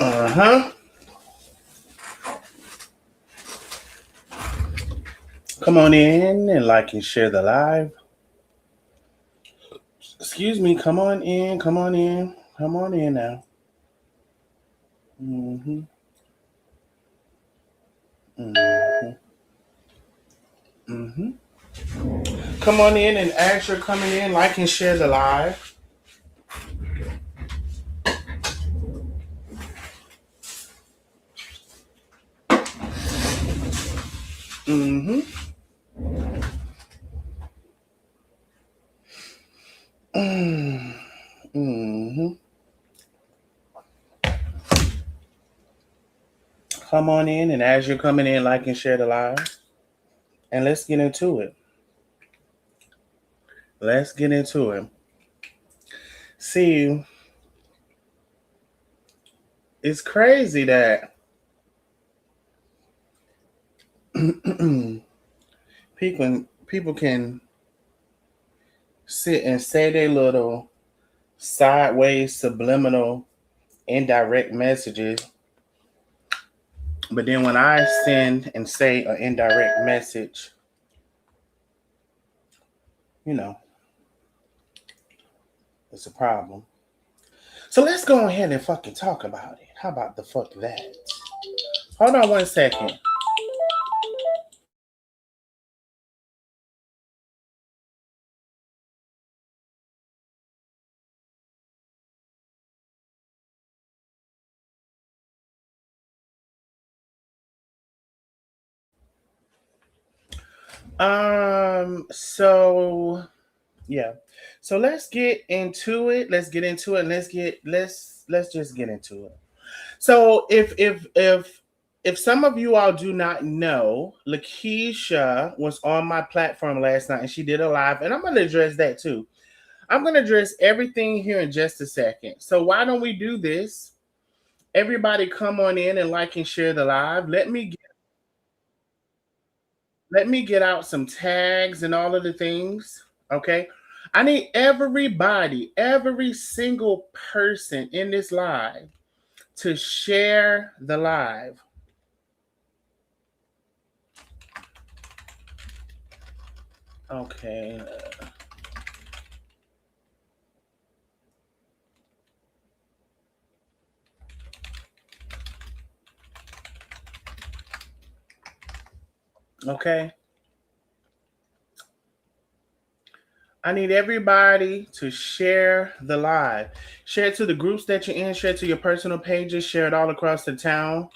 Uh-huh. Come on in and like and share the live. Excuse me. Come on in. Come on in. Come on in now. Mm-hmm. Mm-hmm. Mm-hmm. Come on in and as you're coming in, like and share the live. Mm-hmm. Mm-hmm. Come on in and as you're coming in, like and share the live. And let's get into it. Let's get into it. See, it's crazy that people can sit and say their little sideways, subliminal, indirect messages, but then when I send and say an indirect message, you know, it's a problem. So let's go ahead and fucking talk about it. How about the fuck that? Hold on 1 second. So yeah. So let's get into it. Let's get into it. Let's just get into it. So if some of you all do not know, Lakeisha was on my platform last night and she did a live, and I'm gonna address that too. I'm gonna address everything here in just a second. So why don't we do this? Everybody come on in and like and share the live. Let me get out some tags and all of the things. Okay. I need everybody, every single person in this live to share the live. Okay. Okay. I need everybody to share the live. Share it to the groups that you're in, share it to your personal pages, share it all across the town.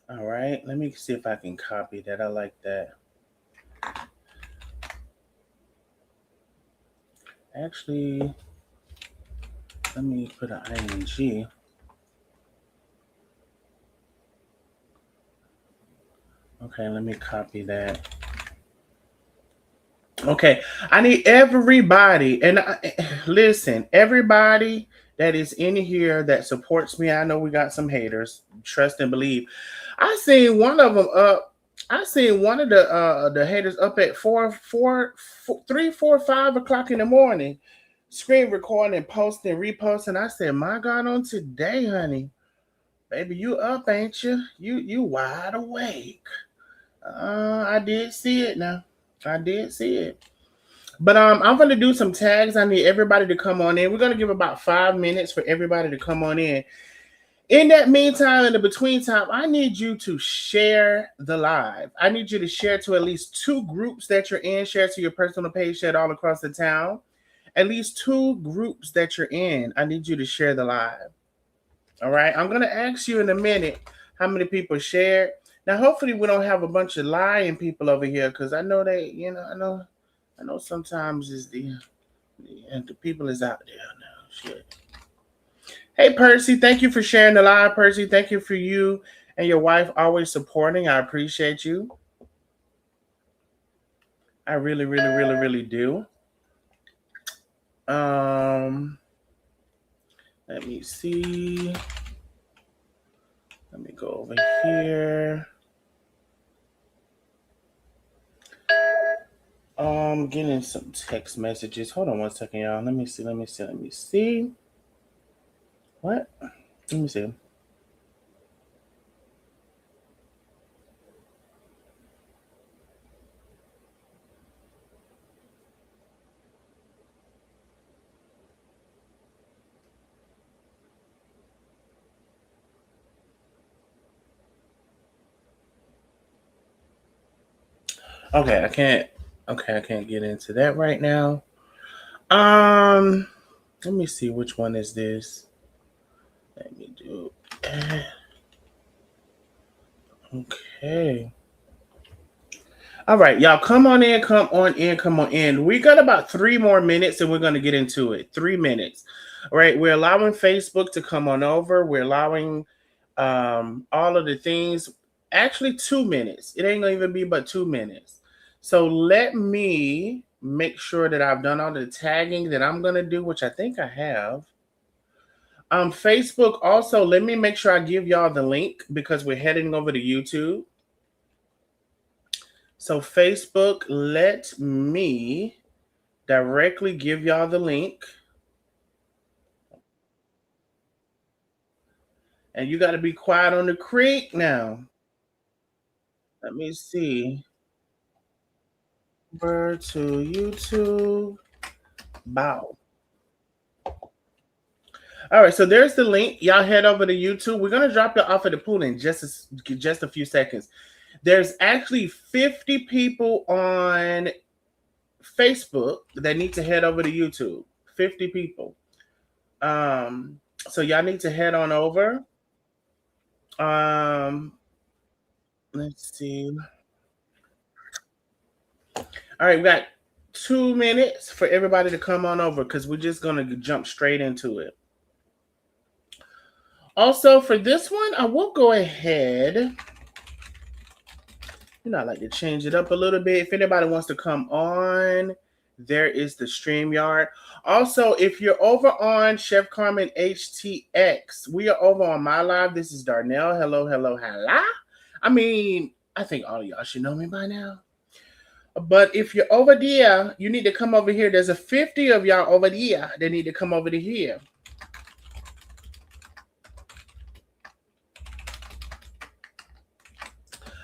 All right. Let me see if I can copy that. I like that. Actually, let me put an ing. Okay, let me copy that. Okay, I need everybody, and listen, everybody that is in here that supports me. I know we got some haters. Trust and believe. I seen one of them up. I seen one of the haters up at 3, 4, 5 o'clock in the morning, screen recording, posting, reposting. I said, "My God, on today, honey, baby, you up, ain't you? You wide awake." I did see it now. I did see it. But I'm gonna do some tags. I need everybody to come on in. We're gonna give about 5 minutes for everybody to come on in. In that meantime, in the between time, I need you to share the live. I need you to share to at least 2 groups that you're in. Share to your personal page. Share it all across the town. At least 2 groups that you're in. I need you to share the live. All right. I'm gonna ask you in a minute how many people shared. Now, hopefully, we don't have a bunch of lying people over here because I know they, I know sometimes is the people is out there now. Shit. Hey Percy, thank you for sharing the live. Percy, thank you for you and your wife always supporting. I appreciate you. I really, really, really, really do. Um, let me see. Let me go over here. Getting some text messages. Hold on one second, y'all. Let me see. What? Let me see. Okay, I can't. Okay, I can't get into that right now. Um, Let me see which one is this. Let me do. Okay. All right, y'all, come on in, come on in, come on in. We got about 3 more minutes and we're going to get into it. 3 minutes. All right, we're allowing Facebook to come on over. We're allowing all of the things. Actually, 2 minutes. It ain't going to even be but 2 minutes. So let me make sure that I've done all the tagging that I'm going to do, which I think I have. Facebook also, let me make sure I give y'all the link because we're heading over to YouTube. So Facebook, let me directly give y'all the link. And you got to be quiet on the creek now. Let me see. Over to YouTube. Bow. All right, so there's the link. Y'all head over to YouTube. We're gonna drop it off at the pool in just a few seconds. There's actually 50 people on Facebook that need to head over to YouTube. 50 people. So y'all need to head on over. Let's see. All right, we got 2 minutes for everybody to come on over because we're just gonna jump straight into it. Also, for this one, I will go ahead. I like to change it up a little bit. If anybody wants to come on, there is the StreamYard. Also, if you're over on Chef Carmen HTX, we are over on my live. This is Darnell. Hello, hello, hello. I mean, I think all of y'all should know me by now. But if you're over there, you need to come over here. There's a 50 of y'all over there that need to come over to here.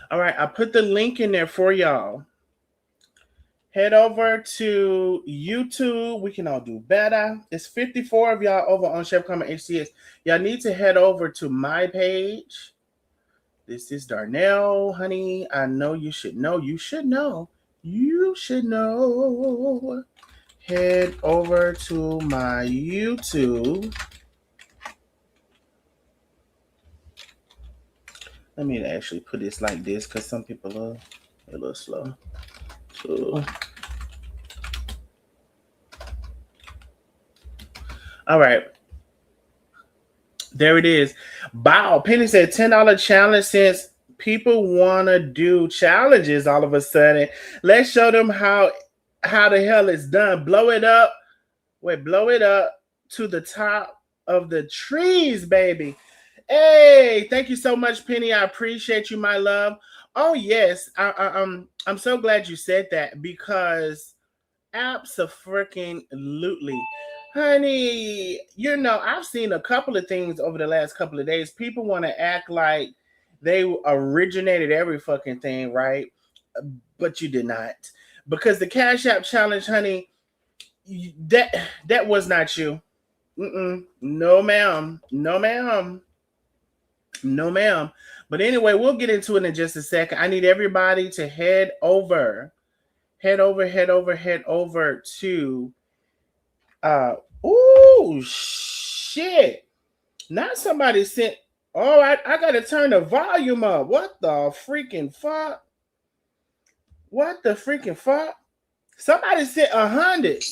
All right, I put the link in there for y'all. Head over to YouTube. We can all do better. It's 54 of y'all over on Chef Carmen HTX. Y'all need to head over to my page. This is Darnell, honey. I know you should know. You should know. You should know. Head over to my YouTube. Let me actually put this like this because some people are a little slow. So, all right. There it is. Wow. Penny said $10 challenge since people want to do challenges all of a sudden. Let's show them how the hell it's done. Blow it up. Wait, blow it up to the top of the trees, baby. Hey, thank you so much, Penny. I appreciate you, my love. Oh yes, I'm so glad you said that because absolutely, honey. I've seen a couple of things over the last couple of days. People want to act like they originated every fucking thing, right? But you did not, because the Cash App challenge, honey, that was not you. No, ma'am. No, ma'am. No, ma'am. But anyway, we'll get into it in just a second. I need everybody to head over to ooh, shit. Now somebody sent. All right, I gotta turn the volume up. What the freaking fuck? What the freaking fuck? Somebody sent 100.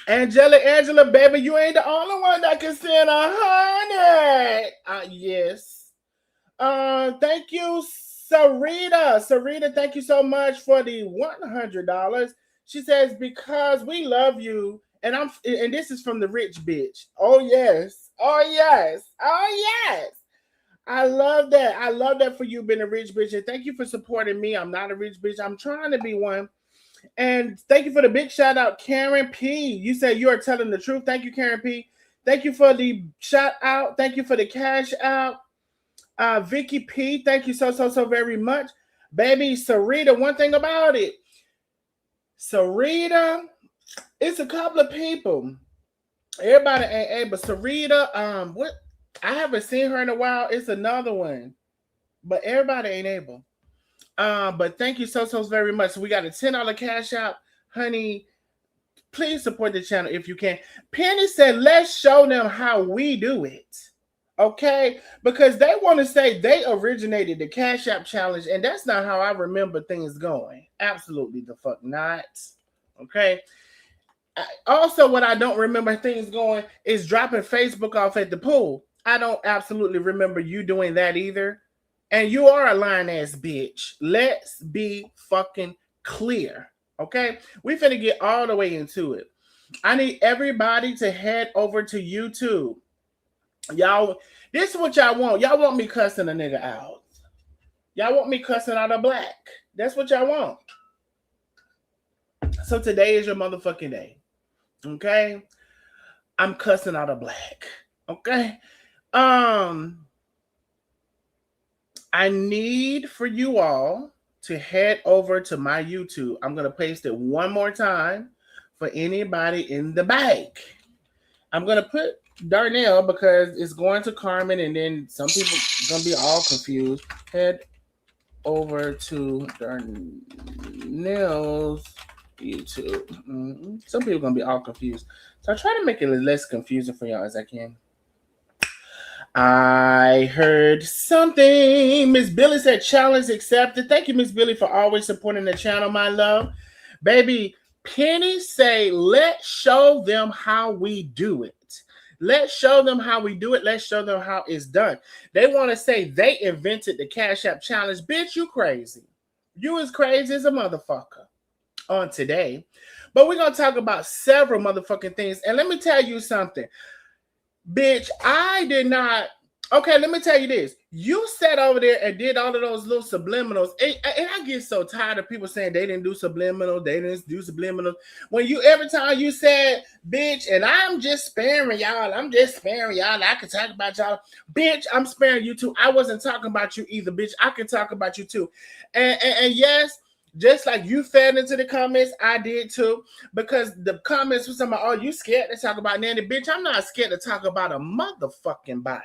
Angela, baby, you ain't the only one that can send 100. Yes. Thank you, Sarita. Sarita, thank you so much for the $100. She says, because we love you. And this is from the rich bitch. Oh yes. Oh yes. Oh yes. I love that. I love that for you being a rich bitch. And thank you for supporting me. I'm not a rich bitch. I'm trying to be one. And thank you for the big shout out, Karen P. You said you are telling the truth. Thank you, Karen P. Thank you for the shout out. Thank you for the cash out. Vicky P. Thank you so very much. Baby Sarita, one thing about it. Sarita, it's a couple of people. Everybody ain't able. Sarita, what? I haven't seen her in a while. It's another one. But everybody ain't able. But thank you so very much. So we got a $10 cash out. Honey, please support the channel if you can. Penny said, let's show them how we do it. Okay? Because they want to say they originated the Cash App challenge, and that's not how I remember things going. Absolutely the fuck not. Okay? Also, what I don't remember things going is dropping Facebook off at the pool. I don't absolutely remember you doing that either. And you are a lying ass bitch. Let's be fucking clear. Okay? We finna get all the way into it. I need everybody to head over to YouTube. Y'all, this is what y'all want. Y'all want me cussing a nigga out. Y'all want me cussing out a black. That's what y'all want. So today is your motherfucking day. Okay? I'm cussing out a black. Okay? I need for you all to head over to my YouTube. I'm going to paste it one more time for anybody in the back. I'm going to put Darnell because it's going to Carmen, and then some people are going to be all confused. Head over to Darnell's YouTube. Some people are going to be all confused. So I try to make it as less confusing for y'all as I can. I heard something. Miss Billy said challenge accepted. Thank you, Miss Billy, for always supporting the channel, my love. Baby, Penny say, let's show them how we do it. Let's show them how we do it. Let's show them how it's done. They want to say they invented the Cash App challenge. Bitch, you crazy. You as crazy as a motherfucker on today. But we're going to talk about several motherfucking things. And let me tell you something. Bitch, I did not. Okay, let me tell you this. You sat over there and did all of those little subliminals. And I get so tired of people saying they didn't do subliminals. They didn't do subliminals. When you, every time you said, bitch, and I'm just sparing y'all. I'm just sparing y'all. I can talk about y'all. Bitch, I'm sparing you too. I wasn't talking about you either, bitch. I can talk about you too. And yes, just like you fed into the comments, I did too. Because the comments were talking about, oh, you scared to talk about Nandi? Bitch, I'm not scared to talk about a motherfucking body.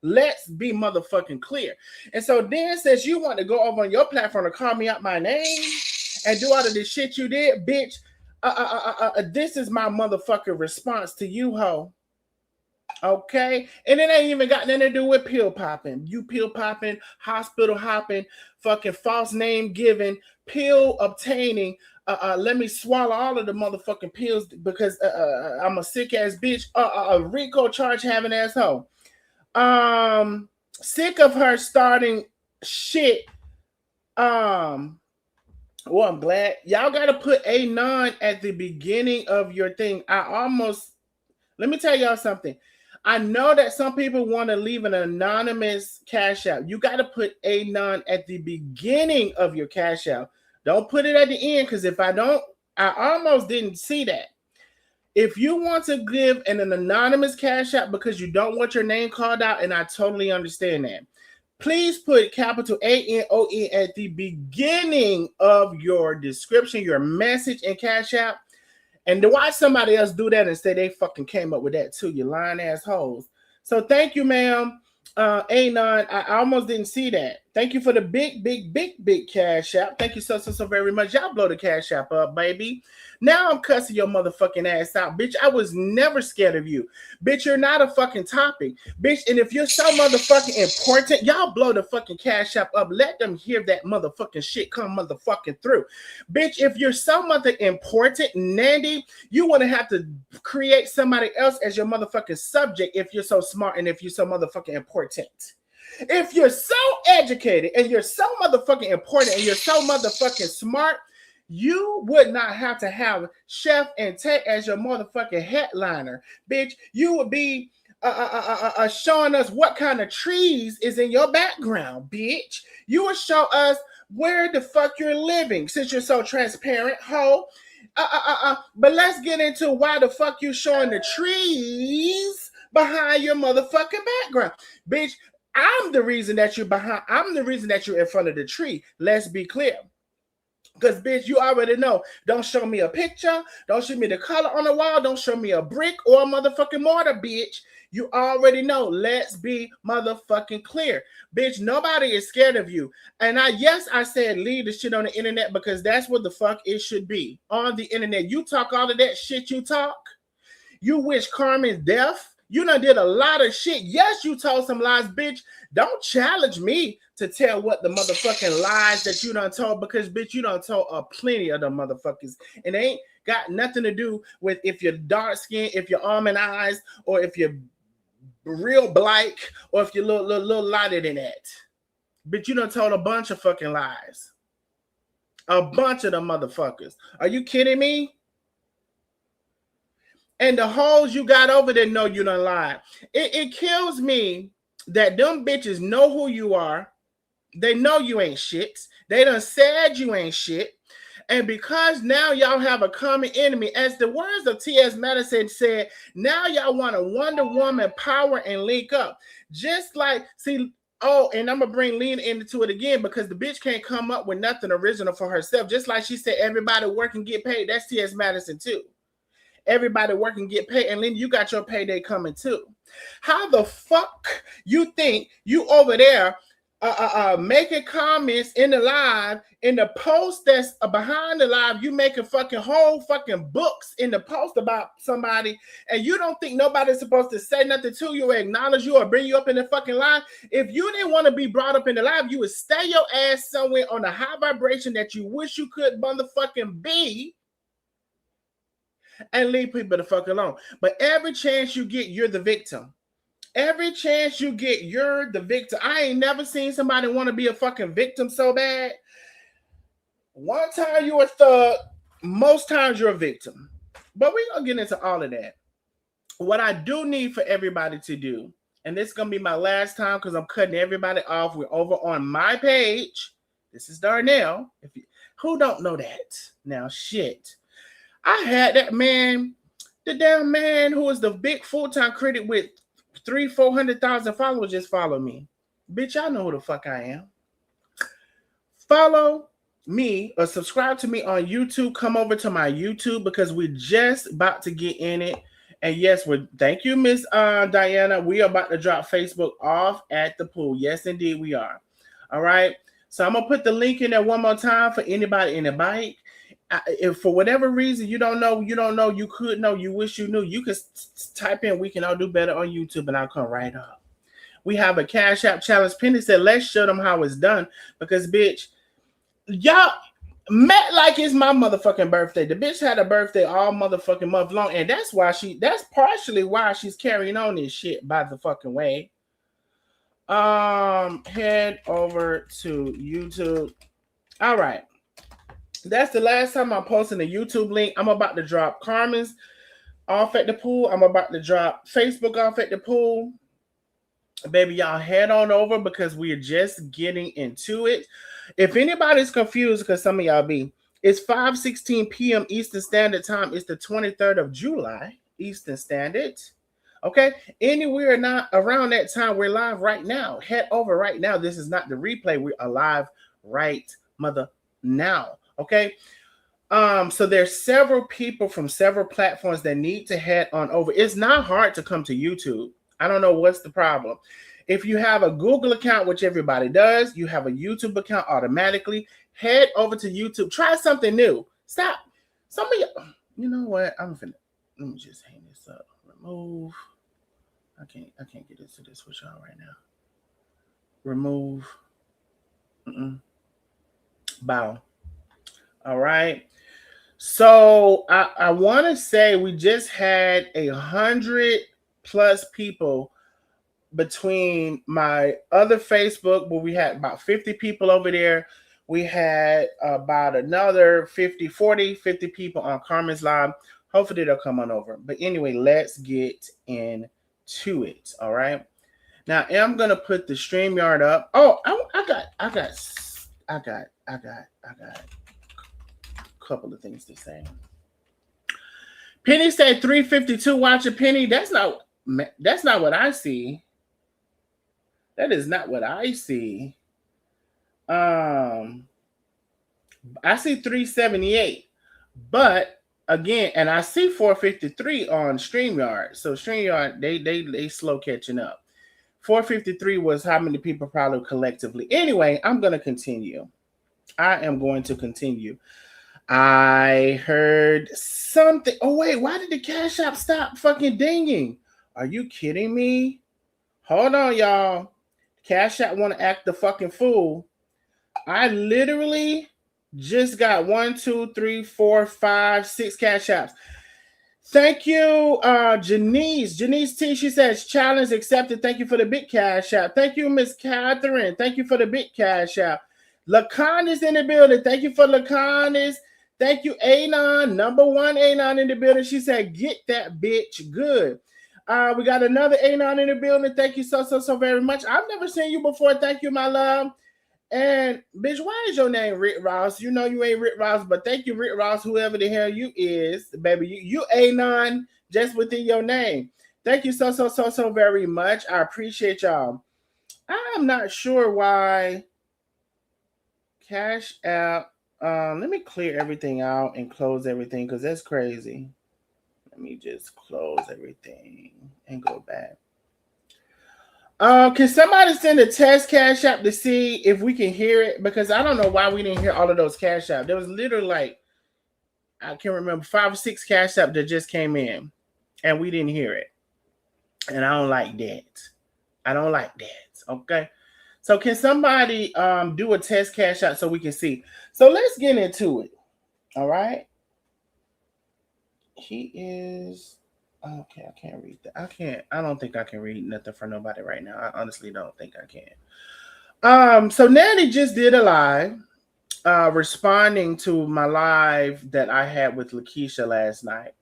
Let's be motherfucking clear. And so then, since you want to go over on your platform to call me out my name and do all of this shit you did, bitch, this is my motherfucking response to you, ho. Okay? And it ain't even got nothing to do with pill popping. You pill popping, hospital hopping, fucking false name giving, pill obtaining. Let me swallow all of the motherfucking pills because I'm a sick ass bitch. Rico charge having asshole. Sick of her starting shit. Well, I'm glad y'all gotta put a non at the beginning of your thing. Let me tell y'all something. I know that some people want to leave an anonymous cash out. You got to put a non at the beginning of your cash out. Don't put it at the end, because if I don't, I almost didn't see that. If you want to give an anonymous cash out because you don't want your name called out, and I totally understand that, please put capital ANON at the beginning of your description, your message, and cash out. And to watch somebody else do that and say they fucking came up with that too, you lying assholes. So thank you, ma'am. Anon, I almost didn't see that. Thank you for the big cash app. Thank you so very much. Y'all blow the cash app up, baby. Now I'm cussing your motherfucking ass out, bitch. I was never scared of you. Bitch, you're not a fucking topic. Bitch, and if you're so motherfucking important, y'all blow the fucking cash app up. Let them hear that motherfucking shit come motherfucking through. Bitch, if you're so mother important, Nandi, you want to have to create somebody else as your motherfucking subject if you're so smart and if you're so motherfucking important. If you're so educated and you're so motherfucking important and you're so motherfucking smart, you would not have to have Chef and Tech as your motherfucking headliner, bitch. You would be showing us what kind of trees is in your background, bitch. You would show us where the fuck you're living, since you're so transparent, ho. But let's get into why the fuck you showing the trees behind your motherfucking background. Bitch, I'm the reason that you're behind. I'm the reason that you're in front of the tree. Let's be clear. Because, bitch, you already know. Don't show me a picture. Don't show me the color on the wall. Don't show me a brick or a motherfucking mortar, bitch. You already know. Let's be motherfucking clear. Bitch, nobody is scared of you. And I said leave the shit on the internet because that's what the fuck it should be. On the internet. You talk all of that shit you talk. You wish Carmen's death. You done did a lot of shit. Yes, you told some lies, bitch. Don't challenge me to tell what the motherfucking lies that you done told, because, bitch, you done told plenty of them motherfuckers. And they ain't got nothing to do with if you're dark skinned, if you're almond eyes, or if you're real black, or if you're a little lighter than that. Bitch, you done told a bunch of fucking lies. A bunch of them motherfuckers. Are you kidding me? And the hoes you got over there know you done lied. It kills me that them bitches know who you are. They know you ain't shit. They done said you ain't shit. And because now y'all have a common enemy, as the words of T.S. Madison said, now y'all want a Wonder Woman power and link up. Just like, see, oh, and I'm going to bring Lena into it again because the bitch can't come up with nothing original for herself. Just like she said, everybody work and get paid. That's T.S. Madison too. Everybody work and get paid, and then you got your payday coming too. How the fuck you think you over there making comments in the live, in the post that's behind the live, you making fucking whole fucking books in the post about somebody, and you don't think nobody's supposed to say nothing to you or acknowledge you or bring you up in the fucking live? If you didn't want to be brought up in the live, you would stay your ass somewhere on the high vibration that you wish you could motherfucking be, and leave people the fuck alone. But every chance you get, you're the victim. Every chance you get, you're the victim. I ain't never seen somebody want to be a fucking victim so bad. One time you're a thug, most times you're a victim. But we're going to get into all of that. What I do need for everybody to do, and this is going to be my last time because I'm cutting everybody off. We're over on my page. This is Darnell. Who don't know that? Now, shit. I had that man, the damn man who is the big full-time critic with 300,000-400,000 followers just follow me. Bitch, I know who the fuck I am. Follow me or subscribe to me on YouTube. Come over to my YouTube because we're just about to get in it. And yes, thank you, Miss Diana. We are about to drop Facebook off at the pool. Yes, indeed, we are. All right. So I'm gonna put the link in there one more time for anybody in the bike. If for whatever reason you don't know, you could know, you wish you knew, you could type in "We Can All Do Better" on YouTube and I'll come right up. We have a Cash App challenge. Penny said, let's show them how it's done because, bitch, y'all met like it's my motherfucking birthday. The bitch had a birthday all motherfucking month long, and that's partially why she's carrying on this shit, by the fucking way. Head over to YouTube. All right. That's the last time I'm posting a YouTube link. I'm about to drop Carmen's off at the pool. I'm about to drop Facebook off at the pool. Baby, y'all head on over because we're just getting into it. If anybody's confused, because some of y'all be, it's 5:16 p.m. Eastern Standard Time. It's the 23rd of July, Eastern Standard. Okay? Anywhere not around that time, we're live right now. Head over right now. This is not the replay. We are live right mother now. Okay, so there's several people from several platforms that need to head on over. It's not hard to come to YouTube. I don't know what's the problem. If you have a Google account, which everybody does, you have a YouTube account automatically, head over to YouTube. Try something new. Stop. Some of you know what? Let me just hang this up. Remove. I can't get into this with y'all right now. Remove. Bow. All right. So I want to say we just had 100+ people between my other Facebook, where we had about 50 people over there. We had about another 50 people on Carmen's Live. Hopefully they'll come on over. But anyway, let's get into it. All right. Now I'm gonna put the StreamYard up. Oh, I got got a couple of things to say. Penny said 352. Watch a Penny. That's not what I see. That is not what I see. I see 378, but again, and I see 453 on StreamYard. So StreamYard, they slow catching up. 453 was how many people probably collectively. Anyway, I'm gonna continue. I am going to continue. I heard something. Oh wait, why did the Cash App stop fucking dinging? Are you kidding me? Hold on, y'all. Cash App want to act the fucking fool. I literally just got 1, 2, 3, 4, 5, 6 Cash Apps. Thank you, Janice. Janice T, she says, challenge accepted. Thank you for the big Cash App. Thank you, Miss Catherine. Thank you for the big Cash App. Lacan is in the building. Thank you for Lacan. Thank you, Anon. Number one Anon in the building. She said, get that bitch good. We got another Anon in the building. Thank you so very much. I've never seen you before. Thank you, my love. And bitch, why is your name Rick Ross? You know you ain't Rick Ross, but thank you, Rick Ross, whoever the hell you is, baby. You Anon just within your name. Thank you so very much. I appreciate y'all. I'm not sure why Cash App. Let me clear everything out and close everything because that's crazy. Let me just close everything and go back. Can somebody send a test Cash App to see if we can hear it? Because I don't know why we didn't hear all of those Cash App. There was literally like, I can't remember, 5 or 6 Cash App that just came in and we didn't hear it. And I don't like that. I don't like that. Okay. So can somebody do a test Cash App so we can see? So let's get into it. All right. He is... Okay, I can't read that. I don't think I can read nothing for nobody right now. I honestly don't think I can. So Nandi just did a live responding to my live that I had with Lakeisha last night.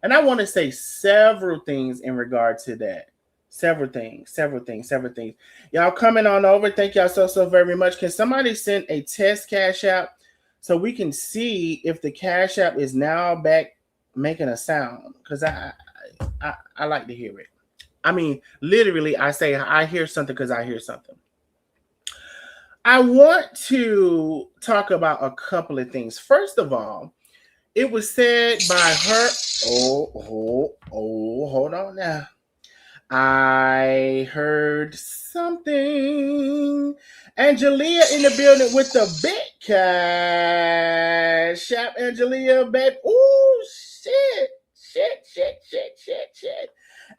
And I want to say several things in regard to that. Several things. Y'all coming on over. Thank y'all so very much. Can somebody send a test Cash App so we can see if the Cash App is now back making a sound? Because I like to hear it. I mean, literally, I say I hear something because I hear something. I want to talk about a couple of things. First of all, it was said by her. Hold on now. I heard something. Angelia in the building with the big Cash App. Angelia, babe. Oh, shit.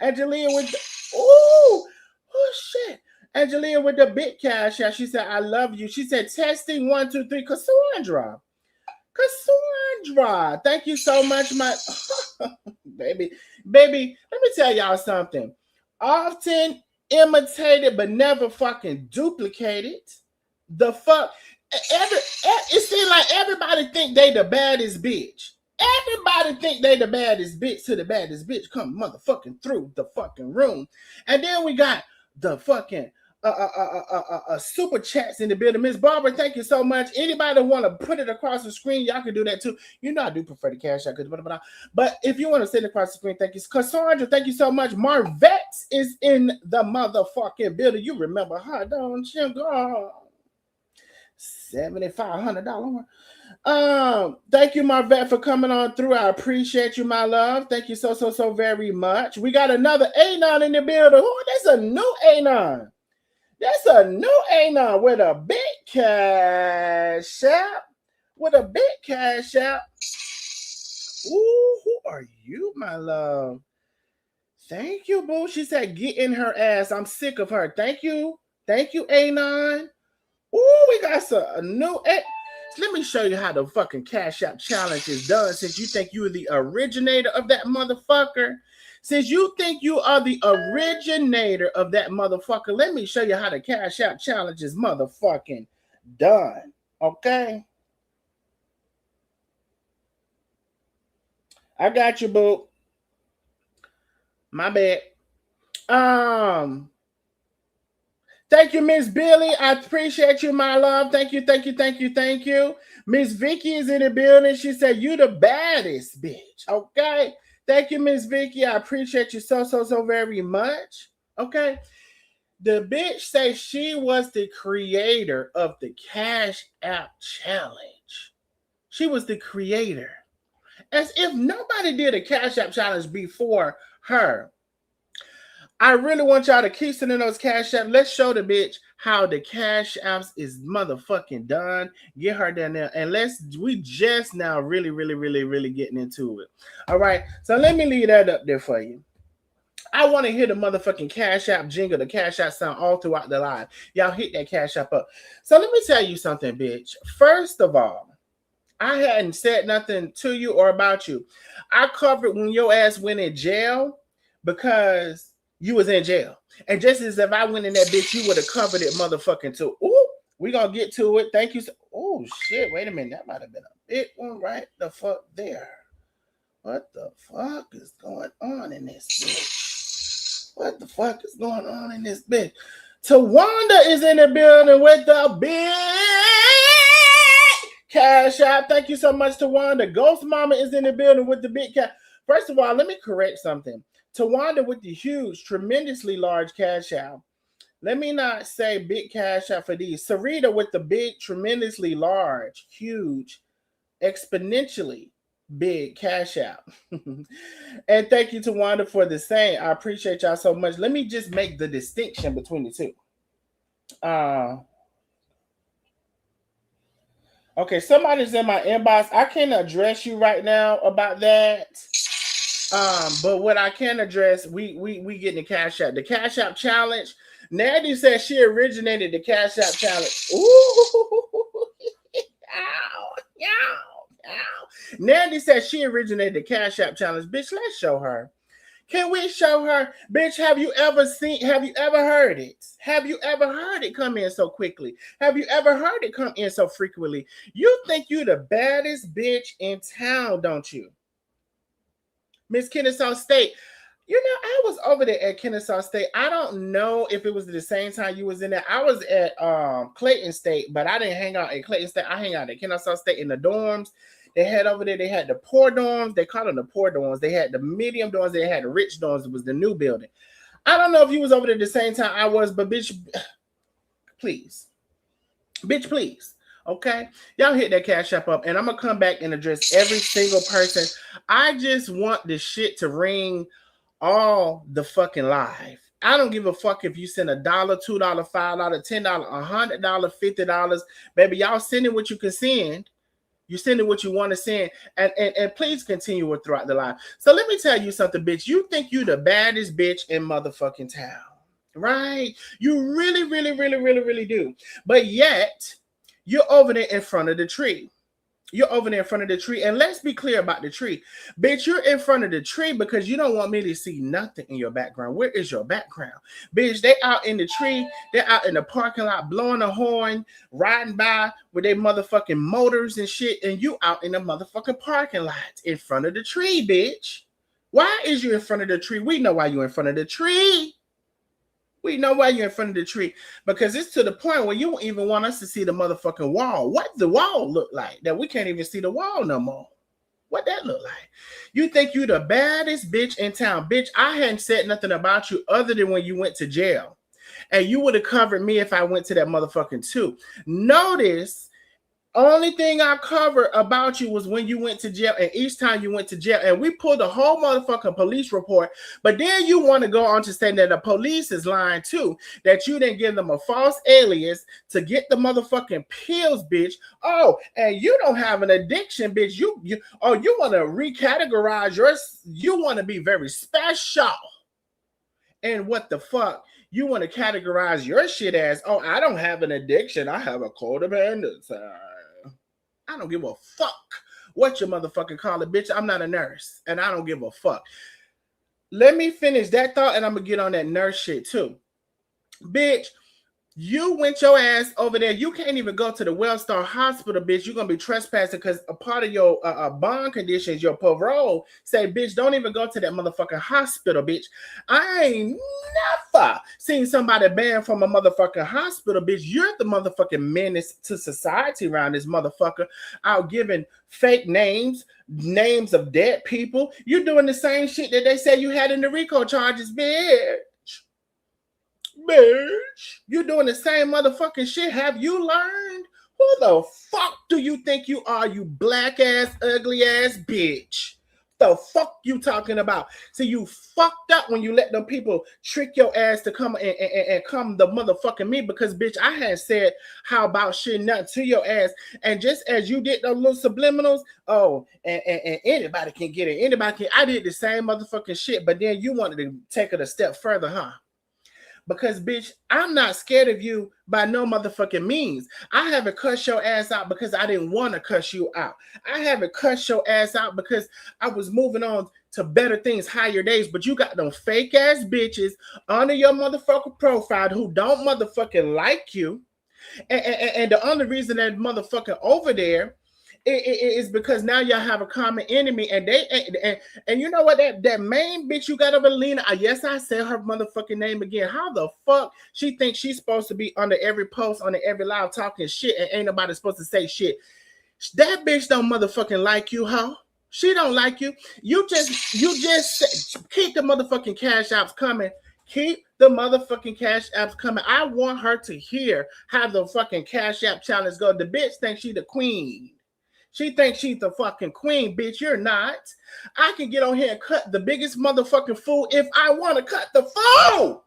Angelia with the shit. Angelia with the big Cash App. She said, I love you. She said, testing 1, 2, 3. Cassandra. Thank you so much, my baby. Let me tell y'all something. Often imitated, but never fucking duplicated. The fuck. It seems like everybody think they the baddest bitch. Everybody think they the baddest bitch to the baddest bitch come motherfucking through the fucking room. And then we got the fucking super chats in the building. Miss Barbara, thank you so much. Anybody want to put it across the screen, y'all can do that too. You know I do prefer the Cash App, but if you want to send it across the screen, thank you. Cassandra, thank you so much. Marvette is in the motherfucking building. You remember her, don't you, girl? $7,500. Thank you, Marvette, for coming on through. I appreciate you, my love. Thank you so very much. We got another Anon in the building. Oh, that's a new Anon. That's a new Anon with a big Cash App. Ooh, who are you, my love? Thank you, boo. She said, get in her ass. I'm sick of her. Thank you, Anon. Ooh, we got a new... Let me show you how the fucking Cash App challenge is done since you think you're the originator of that motherfucker. Since you think you are the originator of that motherfucker, let me show you how the Cash App challenge is motherfucking done. Okay? I got you, boo. My bad. Thank you, Miss Billy. I appreciate you, my love. Thank you, thank you, thank you, thank you. Miss Vicky is in the building. She said, "You the baddest bitch." Okay. Thank you, Miss Vicky. I appreciate you so very much. Okay. The bitch says she was the creator of the Cash App Challenge. She was the creator. As if nobody did a Cash App Challenge before her. I really want y'all to keep sending those Cash Apps. Let's show the bitch how the Cash Apps is motherfucking done. Get her down there. And we just now really getting into it. All right. So let me leave that up there for you. I want to hear the motherfucking Cash App jingle, the Cash App sound all throughout the live. Y'all hit that Cash App up. So let me tell you something, bitch. First of all, I hadn't said nothing to you or about you. I covered when your ass went in jail because you was in jail. And just as if I went in that bitch, you would have covered it motherfucking too. Ooh, we gonna get to it. Thank you. Oh shit, wait a minute. That might have been a big one right the fuck there. What the fuck is going on in this bitch? What the fuck is going on in this bitch? Tawanda is in the building with the big Cash App. Thank you so much, Tawanda. Ghost Mama is in the building with the big cash. First of all, let me correct something. Tawanda with the huge, tremendously large Cash App. Let me not say big Cash App for these. Sarita with the big, tremendously large, huge, exponentially big Cash App. And thank you, Tawanda, for the same. I appreciate y'all so much. Let me just make the distinction between the two. Okay, somebody's in my inbox. I can't address you right now about that. But what I can address, we getting the Cash App. The Cash App Challenge. Nandi said she originated the Cash App Challenge. Ooh, ow, ow, ow. Nandi said she originated the Cash App Challenge. Bitch, let's show her. Can we show her? Bitch, have you ever heard it? Have you ever heard it come in so quickly? Have you ever heard it come in so frequently? You think you the baddest bitch in town, don't you? Miss Kennesaw State. You know, I was over there at Kennesaw State. I don't know if it was the same time you was in there. I was at Clayton State, but I didn't hang out at Clayton State. I hang out at Kennesaw State in the dorms. They had over there, they had the poor dorms. They called them the poor dorms. They had the medium dorms. They had the rich dorms. It was the new building. I don't know if you was over there the same time I was, but bitch, please. Bitch, please. Okay? Y'all hit that Cash App up, and I'm going to come back and address every single person. I just want this shit to ring all the fucking live. I don't give a fuck if you send $1, $2, $5, $10, $100, $50. Baby, y'all sending what you can send. You sending what you want to send, and please continue with throughout the live. So let me tell you something, bitch. You think you the baddest bitch in motherfucking town, right? You really do. But yet, you're over there in front of the tree. You're over there in front of the tree. And let's be clear about the tree. Bitch, you're in front of the tree because you don't want me to see nothing in your background. Where is your background? Bitch, they out in the tree. They're out in the parking lot blowing a horn, riding by with their motherfucking motors and shit. And you out in the motherfucking parking lot in front of the tree, bitch. Why is you in front of the tree? We know why you're in front of the tree. We know why you're in front of the tree, because it's to the point where you don't even want us to see the motherfucking wall. What the wall look like that we can't even see the wall no more? What that look like? You think you the baddest bitch in town. Bitch, I hadn't said nothing about you other than when you went to jail. And you would have covered me if I went to that motherfucking too. Notice, only thing I covered about you was when you went to jail, and each time you went to jail, and we pulled the whole motherfucking police report. But then you want to go on to say that the police is lying too, that you didn't give them a false alias to get the motherfucking pills, bitch. Oh, and you don't have an addiction, bitch. You want to recategorize you want to be very special. And what the fuck? You want to categorize your shit as, oh, I don't have an addiction. I have a codependence. I don't give a fuck what you motherfucking call it, bitch. I'm not a nurse, and I don't give a fuck. Let me finish that thought, and I'm going to get on that nurse shit, too. Bitch, You went your ass over there. You can't even go to the Wellstar Hospital, bitch. You're going to be trespassing because a part of your bond conditions, your parole, say, bitch, don't even go to that motherfucking hospital, bitch. I ain't never seen somebody banned from a motherfucking hospital, bitch. You're the motherfucking menace to society around this motherfucker. Out giving fake names of dead people. You're doing the same shit that they say you had in the RICO charges, bitch. Bitch, you doing the same motherfucking shit. Have you learned? Who the fuck do you think you are, you black ass, ugly ass bitch? The fuck you talking about? So you fucked up when you let them people trick your ass to come and come the motherfucking me, because bitch, I had said how about shit nothing to your ass. And just as you did those little subliminals, and anybody can get it. Anybody can. I did the same motherfucking shit, but then you wanted to take it a step further, huh? Because, bitch, I'm not scared of you by no motherfucking means. I haven't cussed your ass out because I didn't want to cuss you out. I haven't cussed your ass out because I was moving on to better things, higher days. But you got them fake ass bitches under your motherfucking profile who don't motherfucking like you. And the only reason that motherfucker over there is because now y'all have a common enemy, and and you know what, that main bitch you got over Lena, yes, I said her motherfucking name again. How the fuck she thinks she's supposed to be under every post, under every live talking shit, and ain't nobody supposed to say shit? That bitch don't motherfucking like you, hoe. She don't like you. You just keep the motherfucking cash apps coming. Keep the motherfucking cash apps coming. I want her to hear how the fucking cash app challenge go. The bitch thinks she the queen. She thinks she's the fucking queen, bitch. You're not. I can get on here and cut the biggest motherfucking fool if I want to cut the fool.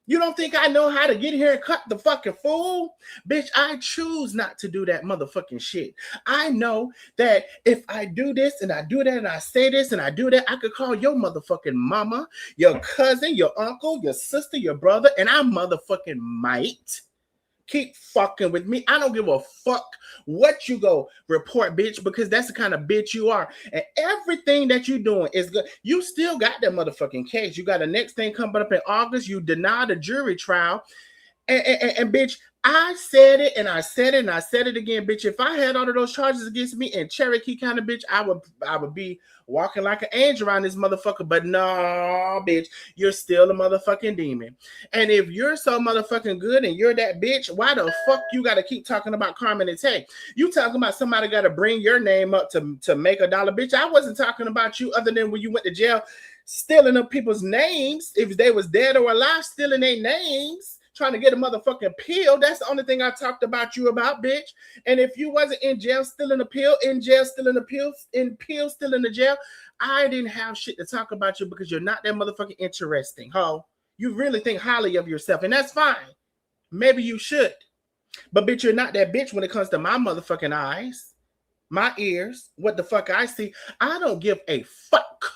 You don't think I know how to get here and cut the fucking fool? Bitch, I choose not to do that motherfucking shit. I know that if I do this and I do that and I say this and I do that, I could call your motherfucking mama, your cousin, your uncle, your sister, your brother, and I motherfucking might. Keep fucking with me. I don't give a fuck what you go report, bitch, because that's the kind of bitch you are. And everything that you're doing is good. You still got that motherfucking case. You got the next thing coming up in August. You denied a jury trial. And bitch, I said it and I said it and I said it again, bitch. If I had all of those charges against me in Cherokee County, bitch, I would be walking like an angel around this motherfucker. But no, bitch, you're still a motherfucking demon. And if you're so motherfucking good and you're that bitch, why the fuck you gotta keep talking about Carmen and Tay? You talking about somebody gotta bring your name up to make $1, bitch. I wasn't talking about you other than when you went to jail stealing up people's names, if they was dead or alive, stealing their names, trying to get a motherfucking pill. That's the only thing I talked about you about, bitch. And if you wasn't in jail stealing a pill, in jail stealing a pill, in pill still in the jail, I didn't have shit to talk about you because you're not that motherfucking interesting, ho. You really think highly of yourself, and that's fine. Maybe you should. But bitch, you're not that bitch when it comes to my motherfucking eyes, my ears, what the fuck I see. I don't give a fuck.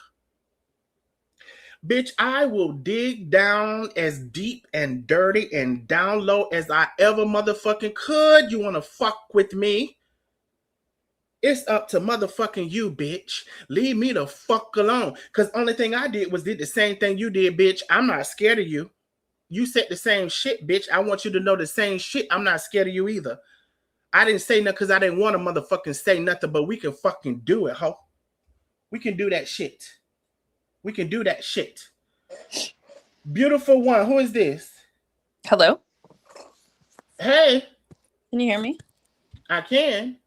Bitch, I will dig down as deep and dirty and down low as I ever motherfucking could. You want to fuck with me? It's up to motherfucking you, bitch. Leave me the fuck alone. Because only thing I did was did the same thing you did, bitch. I'm not scared of you. You said the same shit, bitch. I want you to know the same shit. I'm not scared of you either. I didn't say nothing because I didn't want to motherfucking say nothing, but we can fucking do it, ho. We can do that shit. We can do that shit. Beautiful one. Who is this? Hello. Hey. Can you hear me? I can.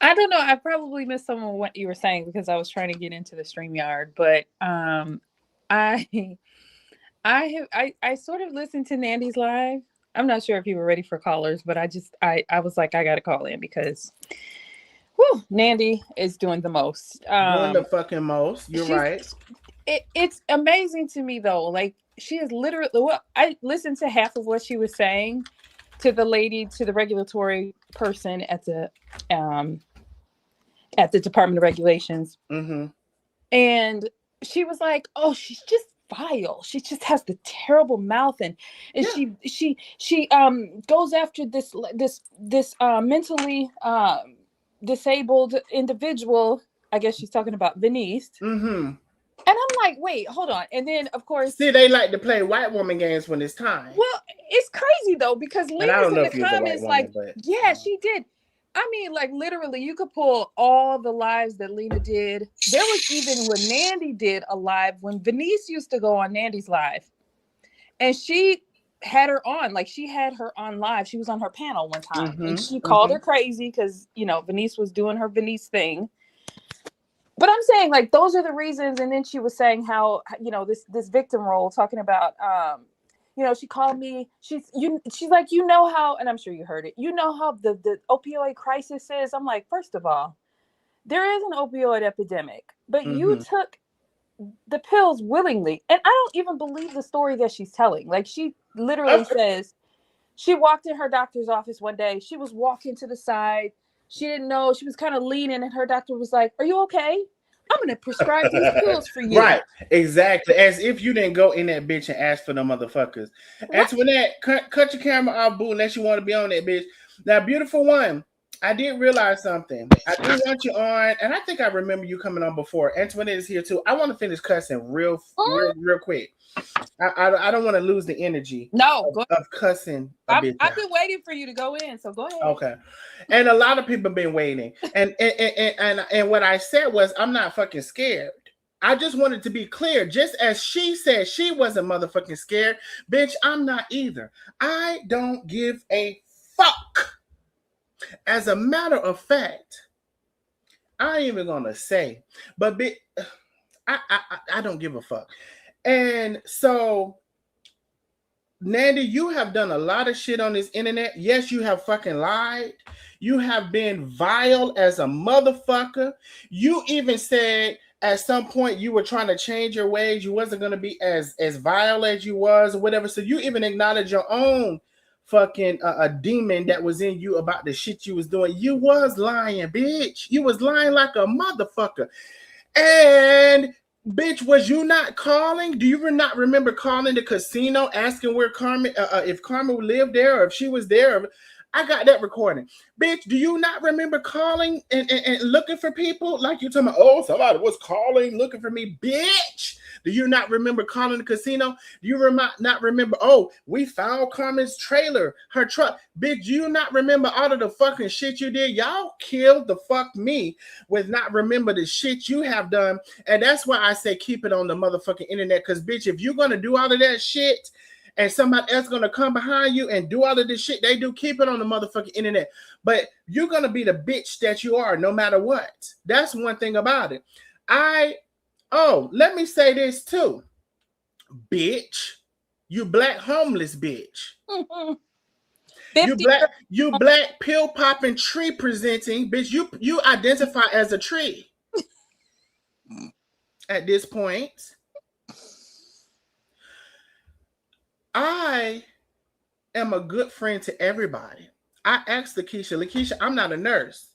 I don't know. I probably missed some of what you were saying because I was trying to get into the StreamYard, but I sort of listened to Nandi's live. I'm not sure if you were ready for callers, but I was like, I got to call in because Nandi is doing the most. Doing the fucking most. You're right. It's amazing to me though. Like she is literally, I listened to half of what she was saying to the lady, to the regulatory person at the Department of Regulations. Mm-hmm. And she was like, oh, she's just vile. She just has the terrible mouth. And she goes after this mentally disabled individual. I guess she's talking about Venice. Mm-hmm. And I'm like, wait, hold on. And then, of course... See, they like to play white woman games when it's time. Well, it's crazy though, because And I Lena's don't in know the if he was a white comments woman, like, but yeah, she did. I mean, like literally, you could pull all the lives that Lena did. There was even when Nandi did a live, when Venice used to go on Nandi's live, and she had her on, like she had her on live. She was on her panel one time, and she called her crazy because Venice was doing her Venice thing. But I'm saying like those are the reasons. And then she was saying how this victim role, talking about she called me. She's like, how, and I'm sure you heard it. How the opioid crisis is. I'm like, first of all, there is an opioid epidemic, but you took the pills willingly. And I don't even believe the story that she's telling. Like, she literally says she walked in her doctor's office one day. She was walking to the side. She didn't know. She was kind of leaning, and her doctor was like, "Are you okay? I'm going to prescribe these pills for you." Right, exactly. As if you didn't go in that bitch and ask for them motherfuckers. Right. Antoinette, cut your camera off, boo, unless you want to be on that bitch. Now, beautiful one, I did realize something. I do want you on, and I think I remember you coming on before. Antoinette is here too. I want to finish cussing real quick. I don't want to lose the energy of cussing a bitch. I've been waiting for you to go in, so go ahead. Okay. And a lot of people have been waiting. And what I said was, I'm not fucking scared. I just wanted to be clear. Just as she said she wasn't motherfucking scared, bitch, I'm not either. I don't give a fuck. As a matter of fact, I ain't even gonna say, but I don't give a fuck. And so, Nandi, you have done a lot of shit on this internet. Yes, you have fucking lied. You have been vile as a motherfucker. You even said at some point you were trying to change your ways. You wasn't going to be as vile as you was or whatever. So you even acknowledged your own fucking a demon that was in you about the shit you was doing. You was lying, bitch. You was lying like a motherfucker. And bitch, was you not calling? Do you not remember calling the casino asking where Carmen, if Carmen lived there or if she was there? I got that recording. Bitch, do you not remember calling and looking for people? Like you're talking about, oh, somebody was calling, looking for me. Bitch, do you not remember calling the casino? Do you not remember, oh, we found Carmen's trailer, her truck? Bitch, do you not remember all of the fucking shit you did? Y'all killed the fuck me with not remember the shit you have done. And that's why I say keep it on the motherfucking internet. Because, bitch, if you're going to do all of that shit, and somebody else gonna come behind you and do all of this shit they do, keep it on the motherfucking internet. But you're gonna be the bitch that you are no matter what. That's one thing about it. Let me say this too. Bitch, you black homeless bitch. You black pill popping tree presenting bitch. You identify as a tree at this point. I am a good friend to everybody. I asked Lakeisha, I'm not a nurse.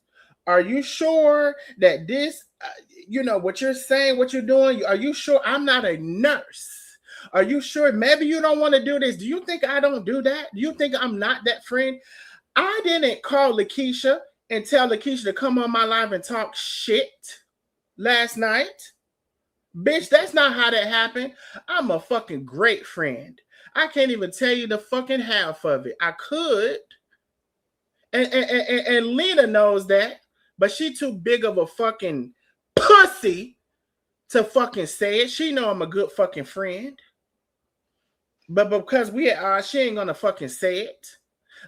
Are you sure that this, what you're saying, what you're doing, are you sure? I'm not a nurse. Are you sure? Maybe you don't want to do this. Do you think I don't do that? Do you think I'm not that friend? I didn't call Lakeisha and tell Lakeisha to come on my live and talk shit last night. Bitch, that's not how that happened. I'm a fucking great friend. I can't even tell you the fucking half of it. I could. And Lena knows that, but she too big of a fucking pussy to fucking say it. She know I'm a good fucking friend. But because she ain't gonna fucking say it.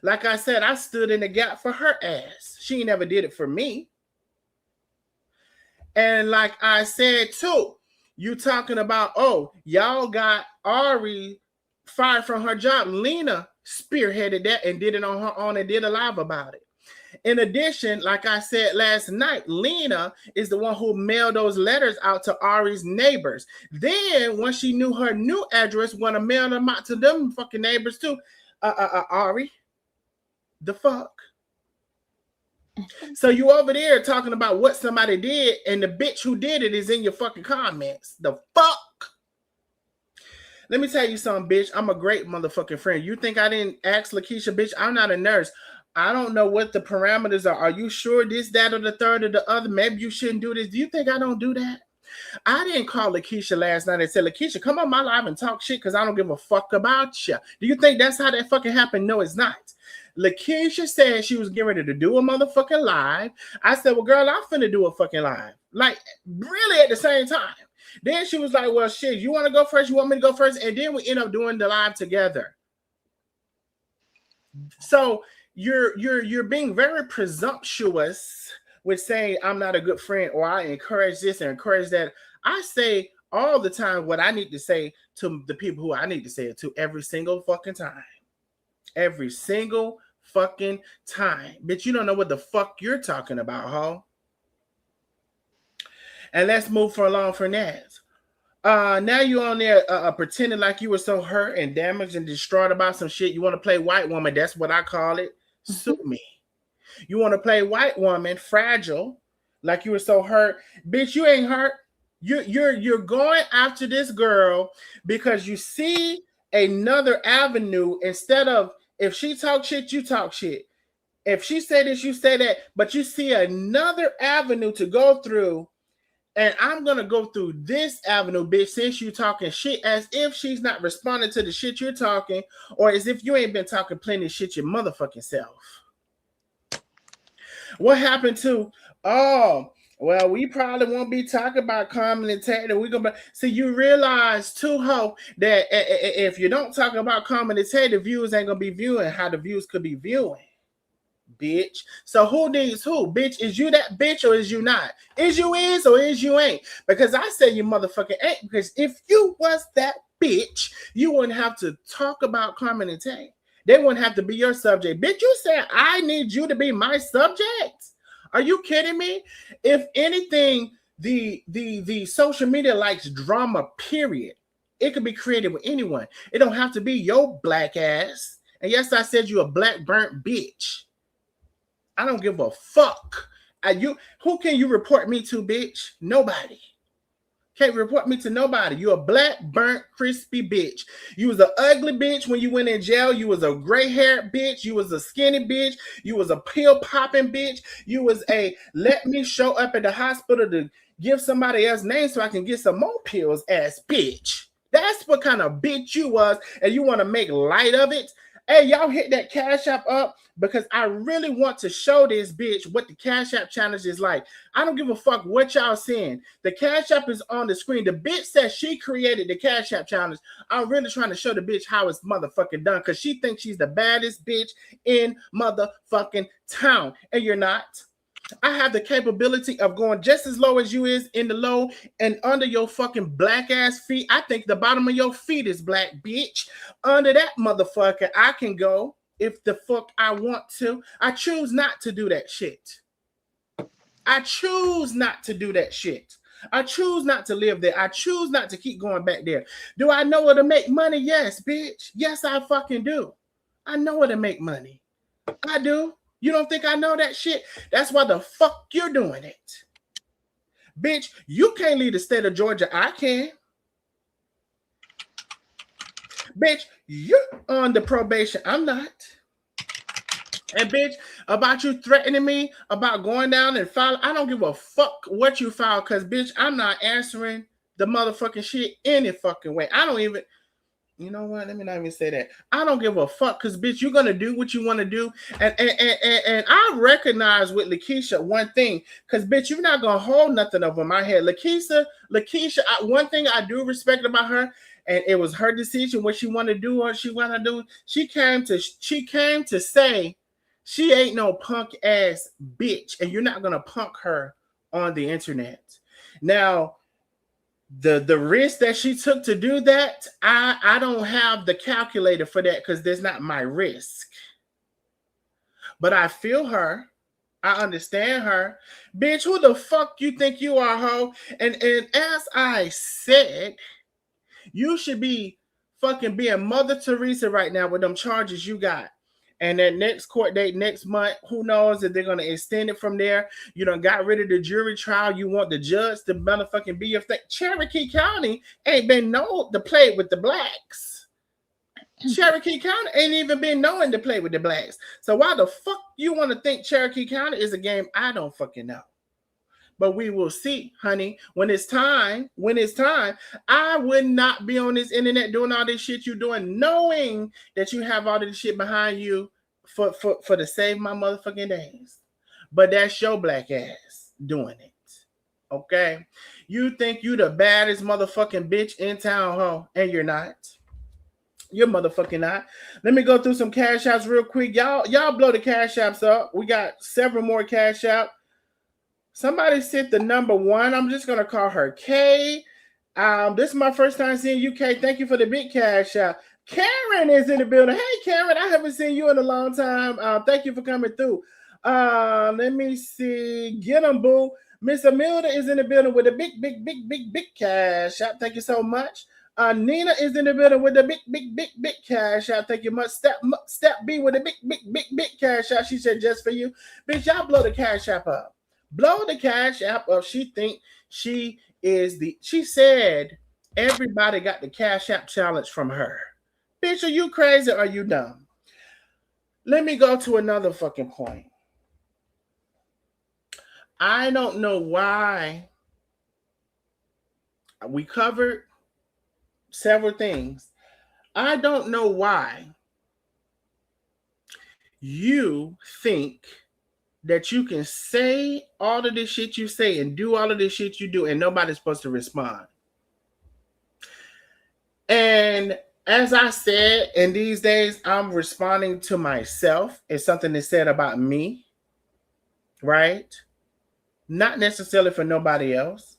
Like I said, I stood in the gap for her ass. She never did it for me. And like I said too, you talking about, oh, y'all got Ari fired from her job. Lena spearheaded that and did it on her own and did a live about it. In addition, like I said last night, Lena is the one who mailed those letters out to Ari's neighbors. Then, once she knew her new address, want to mail them out to them fucking neighbors too. Ari, the fuck? So you over there talking about what somebody did, and the bitch who did it is in your fucking comments. The fuck? Let me tell you something, bitch. I'm a great motherfucking friend. You think I didn't ask Lakeisha, bitch? I'm not a nurse. I don't know what the parameters are. Are you sure this, that, or the third, or the other? Maybe you shouldn't do this. Do you think I don't do that? I didn't call Lakeisha last night and said, Lakeisha, come on my live and talk shit because I don't give a fuck about you. Do you think that's how that fucking happened? No, it's not. Lakeisha said she was getting ready to do a motherfucking live. I said, well, girl, I'm finna do a fucking live. Like, really at the same time. Then she was like, well, shit, you want to go first? You want me to go first? And then we end up doing the live together. So you're being very presumptuous with saying I'm not a good friend or I encourage this and encourage that. I say all the time what I need to say to the people who I need to say it to every single fucking time. Every single fucking time. Bitch, you don't know what the fuck you're talking about, huh? And let's move for along from that. Now you on there pretending like you were so hurt and damaged and distraught about some shit. You want to play white woman. That's what I call it. Sue me. You want to play white woman, fragile, like you were so hurt. Bitch, you ain't hurt. You're going after this girl because you see another avenue instead of if she talk shit, you talk shit. If she say this, you say that, but you see another avenue to go through. And I'm going to go through this avenue, bitch, since you talking shit, as if she's not responding to the shit you're talking, or as if you ain't been talking plenty of shit your motherfucking self. What happened to, oh, well, we probably won't be talking about commentating. We're going to see, you realize too, ho, that if you don't talk about commentating, the viewers ain't going to be viewing how the viewers could be viewing. Bitch. So who needs who? Bitch, is you that bitch or is you not? Is you is or is you ain't? Because I say you motherfucking ain't. Because if you was that bitch, you wouldn't have to talk about Carmen and Tay. They wouldn't have to be your subject. Bitch, you said I need you to be my subject. Are you kidding me? If anything, the social media likes drama, period. It could be created with anyone. It don't have to be your black ass. And yes, I said you a black burnt bitch. I don't give a fuck. Who can you report me to, bitch? Nobody. Can't report me to nobody. You a black, burnt, crispy bitch. You was an ugly bitch when you went in jail. You was a gray-haired bitch. You was a skinny bitch. You was a pill-popping bitch. You was a let me show up at the hospital to give somebody else's name so I can get some more pills ass bitch. That's what kind of bitch you was, and you want to make light of it? Hey, y'all hit that Cash App up because I really want to show this bitch what the Cash App challenge is like. I don't give a fuck what y'all seeing. The Cash App is on the screen. The bitch says she created the Cash App challenge. I'm really trying to show the bitch how it's motherfucking done because she thinks she's the baddest bitch in motherfucking town. And you're not. I have the capability of going just as low as you is in the low and under your fucking black ass feet. I think the bottom of your feet is black, bitch. Under that motherfucker, I can go if the fuck I want to. I choose not to do that shit. I choose not to do that shit. I choose not to live there. I choose not to keep going back there. Do I know how to make money? Yes, bitch. Yes, I fucking do. I know how to make money. I do. You don't think I know that shit? That's why the fuck you're doing it. Bitch, you can't leave the state of Georgia. I can. Bitch, you're on the probation. I'm not. And bitch, about you threatening me, about going down and file, I don't give a fuck what you file, because bitch, I'm not answering the motherfucking shit any fucking way. I don't even... You know what? Let me not even say that. I don't give a fuck because, bitch, you're going to do what you want to do. And I recognize with Lakeisha one thing because, bitch, you're not going to hold nothing over my head. Lakeisha, one thing I do respect about her, and it was her decision what she want to do or she want to do. She came to say she ain't no punk ass bitch, and you're not going to punk her on the internet. Now, the risk that she took to do that, I don't have the calculator for that because there's not my risk. But I feel her. I understand her. Bitch, who the fuck you think you are, ho? And as I said, you should be fucking being Mother Teresa right now with them charges you got. And that next court date next month, who knows if they're going to extend it from there. You done got rid of the jury trial. You want the judge to motherfucking be your thing. Cherokee County ain't been known to play with the blacks. Cherokee County ain't even been known to play with the blacks. So why the fuck you want to think Cherokee County is a game I don't fucking know? But we will see, honey. When it's time, I would not be on this internet doing all this shit you doing, knowing that you have all this shit behind you for to save my motherfucking days. But that's your black ass doing it. Okay? You think you the baddest motherfucking bitch in town, huh? And you're not. You're motherfucking not. Let me go through some cash apps real quick. Y'all blow the cash apps up. We got several more cash apps. Somebody sent the number one. I'm just gonna call her K. This is my first time seeing you, K. Thank you for the big cash out. Karen is in the building. Hey, Karen, I haven't seen you in a long time. Thank you for coming through. Let me see. Get 'em, boo. Miss Amelia is in the building with a big cash out. Thank you so much. Nina is in the building with a big cash out. Thank you much. Step B with a big cash out. She said just for you. Bitch, y'all blow the cash app up. Blow the cash app up. She think she said everybody got the cash app challenge from her. Bitch, are you crazy or are you dumb? Let me go to another fucking point. I don't know why we covered several things. I don't know why you think that you can say all of this shit you say and do all of this shit you do and nobody's supposed to respond. And as I said, in these days, I'm responding to myself. It's something that's said about me, right? Not necessarily for nobody else.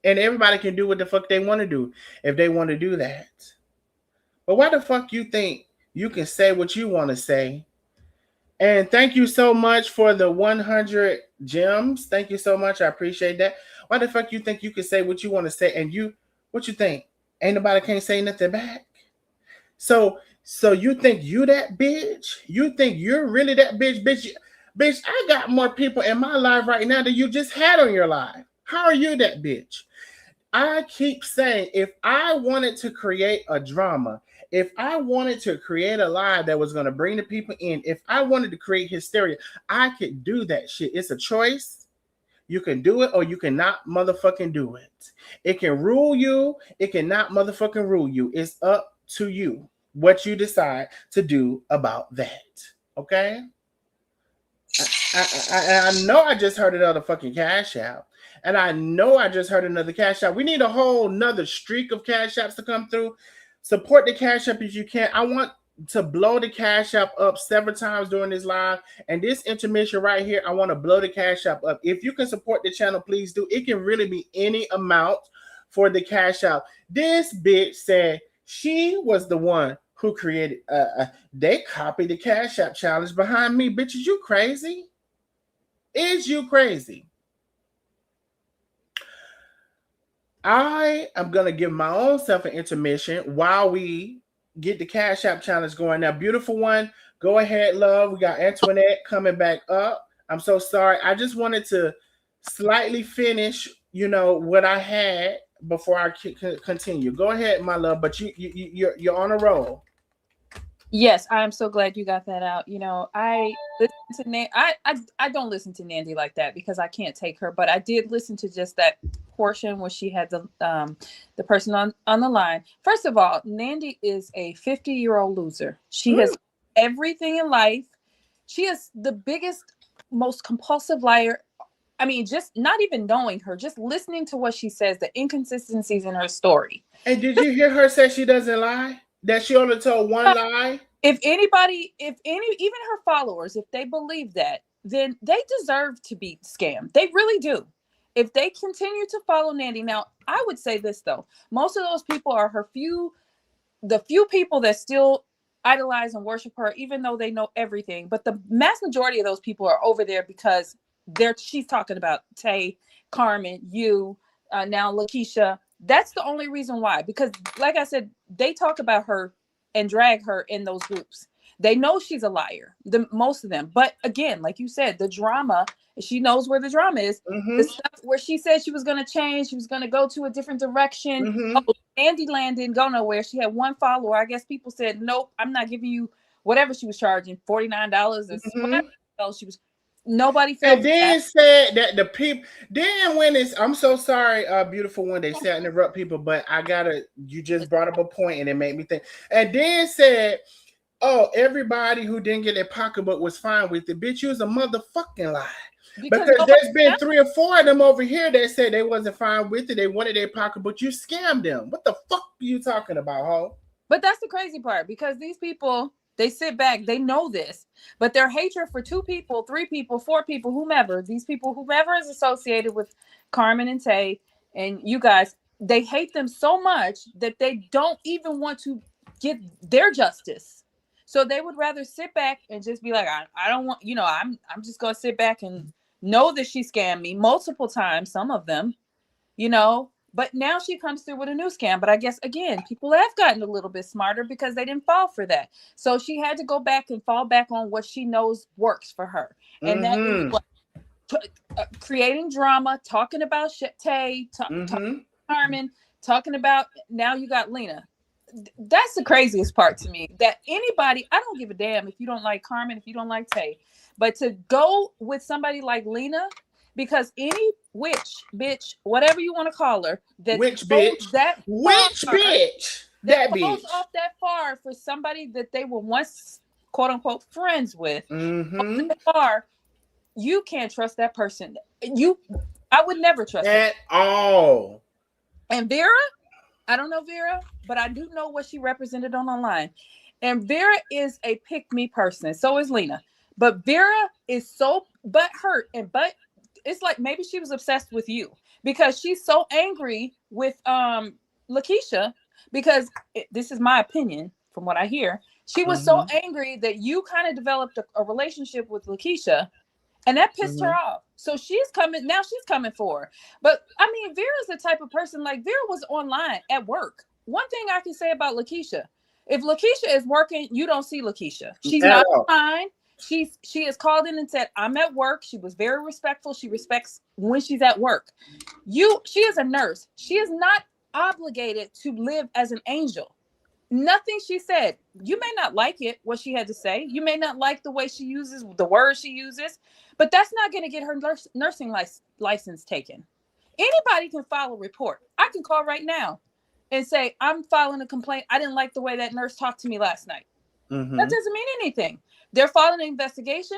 And everybody can do what the fuck they want to do if they want to do that. But why the fuck you think you can say what you want to say? And thank you so much for the 100 gems. Thank you so much. I appreciate that. Why the fuck you think you can say what you want to say and what you think? Ain't nobody can't say nothing back? So you think you that bitch? You think you're really that bitch? Bitch, I got more people in my life right now than you just had on your life. How are you that bitch? I keep saying if I wanted to create a drama, if I wanted to create a live that was going to bring the people in, if I wanted to create hysteria, I could do that shit. It's a choice. You can do it or you cannot motherfucking do it. It can rule you. It cannot motherfucking rule you. It's up to you what you decide to do about that. Okay? I know I just heard another fucking cash out. And I know I just heard another cash out. We need a whole nother streak of cash apps to come through. Support the cash app if you can. I want to blow the cash app up several times during this live. And this intermission right here, I want to blow the cash app up. If you can support the channel, please do. It can really be any amount for the cash out. This bitch said she was the one who created, they copied the cash app challenge behind me. Bitch, is you crazy? Is you crazy? I am going to give my own self an intermission while we get the Cash App challenge going. Now, beautiful one, go ahead, love. We got Antoinette coming back up. I'm so sorry. I just wanted to slightly finish, what I had before I continue. Go ahead, my love, but you're on a roll. Yes, I am so glad you got that out. I listen to I don't listen to Nandi like that because I can't take her, but I did listen to just that portion where she had the person on the line. First of all, Nandi is a 50-year-old loser. She has everything in life. She is the biggest, most compulsive liar. I mean, just not even knowing her, just listening to what she says, the inconsistencies in her story. And did you hear her say she doesn't lie? That she only told one lie? Even her followers, if they believe that, then they deserve to be scammed. They really do. If they continue to follow Nandi. Now, I would say this though. Most of those people are the few people that still idolize and worship her, even though they know everything. But the mass majority of those people are over there because she's talking about Tay, Carmen, you, now Lakeisha. That's the only reason why. Because like I said, they talk about her and drag her in those groups. They know she's a liar, most of them. But again, like you said, the drama, she knows where the drama is. Mm-hmm. The stuff where she said she was going to change, she was going to go to a different direction. Mm-hmm. Oh, Nandi Land didn't go nowhere. She had one follower. I guess people said, nope, I'm not giving you whatever she was charging, $49 or whatever she was. Nobody And feels bad then said that the people, then when it's, I'm so sorry, beautiful one, they said interrupt people, but I gotta, you just brought up a point and it made me think. And then said, oh, everybody who didn't get their pocketbook was fine with it. Bitch, you was a motherfucking lie. because Because nobody. there's been 3 or 4 of them over here that said they wasn't fine with it. They wanted their pocketbook. You scammed them. What the fuck are you talking about, ho? But that's the crazy part because these people, they sit back, they know this, but their hatred for 2 people, 3 people, 4 people, whomever, these people, whomever is associated with Carmen and Tay and you guys, they hate them so much that they don't even want to get their justice. So they would rather sit back and just be like, I don't want, I'm just gonna sit back and know that she scammed me multiple times, some of them, but now she comes through with a new scam. But I guess again, people have gotten a little bit smarter because they didn't fall for that. So she had to go back and fall back on what she knows works for her, and that is Mm-hmm. what creating drama, talking about Tay, talking Mm-hmm. Carmen, talking about now you got Lena. That's the craziest part to me. That anybody, I don't give a damn if you don't like Carmen, if you don't like Tay, but to go with somebody like Lena, because any witch, bitch, whatever you want to call her, that Which goes bitch? that Which far, bitch? that That falls bitch. off that far for somebody that they were once quote unquote friends with, Mm-hmm. that far, you can't trust that person. I would never trust them. At all. And Vera, I don't know Vera, but I do know what she represented on online. And Vera is a pick me person. So is Lena. But Vera is so butt hurt and but it's like maybe she was obsessed with you because she's so angry with Lakeisha because this is my opinion from what I hear. She was so Mm-hmm. angry that you kind of developed a relationship with Lakeisha and that pissed her Mm-hmm. off. So she's coming now. She's coming for her. But I mean, Vera's the type of person like Vera was online at work. One thing I can say about Lakeisha, if Lakeisha is working, you don't see Lakeisha. She's At not all. online. She has called in and said, "I'm at work." She was very respectful. She respects when she's at work. She is a nurse. She is not obligated to live as an angel. Nothing she said. You may not like it, what she had to say. You may not like the way she uses the words she uses, but that's not going to get her nursing license taken. Anybody can file a report. I can call right now and say, I'm filing a complaint. I didn't like the way that nurse talked to me last night. That Mm-hmm. doesn't mean anything. They're filing an investigation,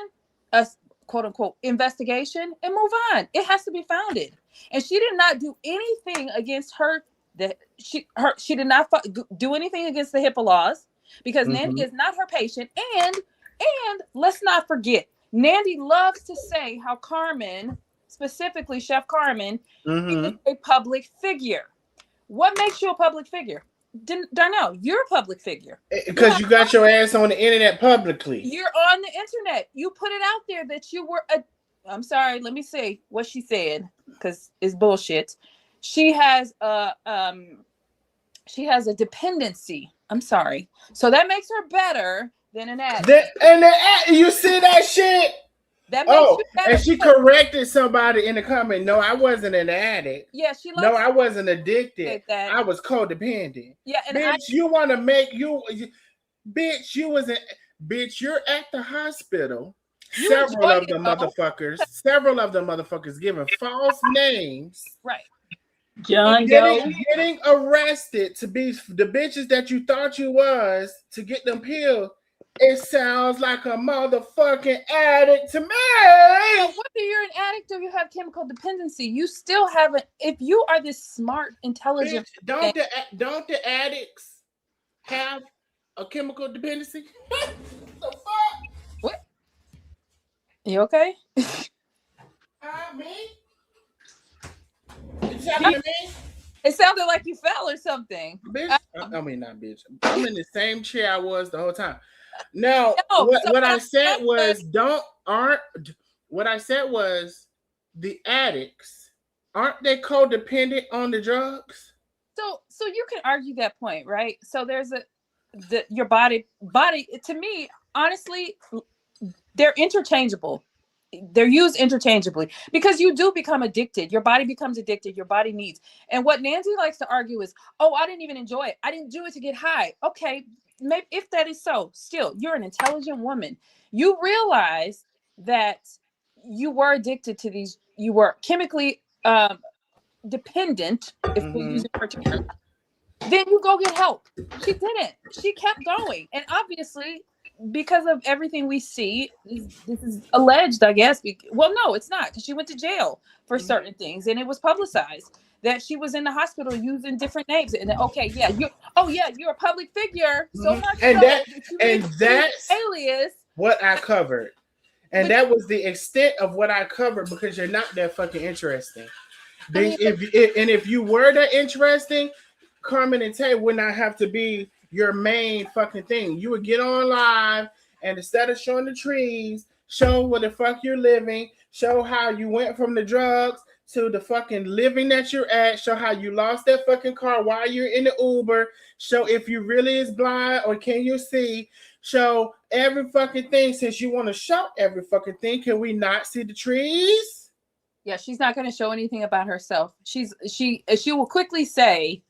a quote unquote investigation, and move on. It has to be founded. And she did not do anything against her. That she did not do anything against the HIPAA laws because Nandi Mm-hmm. is not her patient. And let's not forget, Nandi loves to say how Carmen, specifically Chef Carmen, is Mm-hmm. a public figure. What makes you a public figure? Darnell, you're a public figure. You Because have you got your ass on the internet publicly. you're on the internet. You put it out there that you were a. I'm sorry. Let me say what she said because it's bullshit. She has a she has a dependency. I'm sorry. So that makes her better than an addict. You see that shit? That makes Oh, you better and she because corrected somebody in the comment. No, I wasn't an addict. yeah, she No, likes I wasn't to addicted. say that. I was codependent. Yeah, and I Bitch, you want to make bitch, you was in, bitch, you're at the hospital. you enjoyed it though. Several of the motherfuckers giving false names, Right. John Doe. getting arrested to be the bitches that you thought you was to get them pills. It sounds like a motherfucking addict to me. So whether you're an addict or you have chemical dependency, you still haven't. If you are this smart, intelligent, Bitch, don't the addicts have a chemical dependency? The fuck? what? You okay? Me? You talking to me? It sounded like you fell or something. Bitch, I mean not bitch. I'm in the same chair I was the whole time. Now, No, so what I said was what I said was the addicts aren't they codependent on the drugs? so you can argue that point, right? So there's your body to me, honestly, they're interchangeable. They're used interchangeably because you do become addicted. Your body becomes addicted. Your body needs. And what Nancy likes to argue is, oh, I didn't even enjoy it. I didn't do it to get high. Okay, maybe if that is so, still, you're an intelligent woman. You realize that you were addicted to these, you were chemically dependent, if we're using her term, then you go get help. She didn't. She kept going. And obviously, because of everything we see, this is alleged, I guess. Well, no, it's not, because she went to jail for certain things, and it was publicized that she was in the hospital using different names. And okay, yeah, you're a public figure, so much and so that you and need to that's alias. what I covered. And that was the extent of what I covered, because you're not that fucking interesting. If you were that interesting, Carmen and Tay would not have to be your main fucking thing. You would get on live, and instead of showing the trees, show where the fuck you're living, show how you went from the drugs to the fucking living that you're at, show how you lost that fucking car while you're in the Uber, show if you really is blind or can you see, show every fucking thing. Since you want to show every fucking thing, can we not see the trees? Yeah, she's not going to show anything about herself. She will quickly say,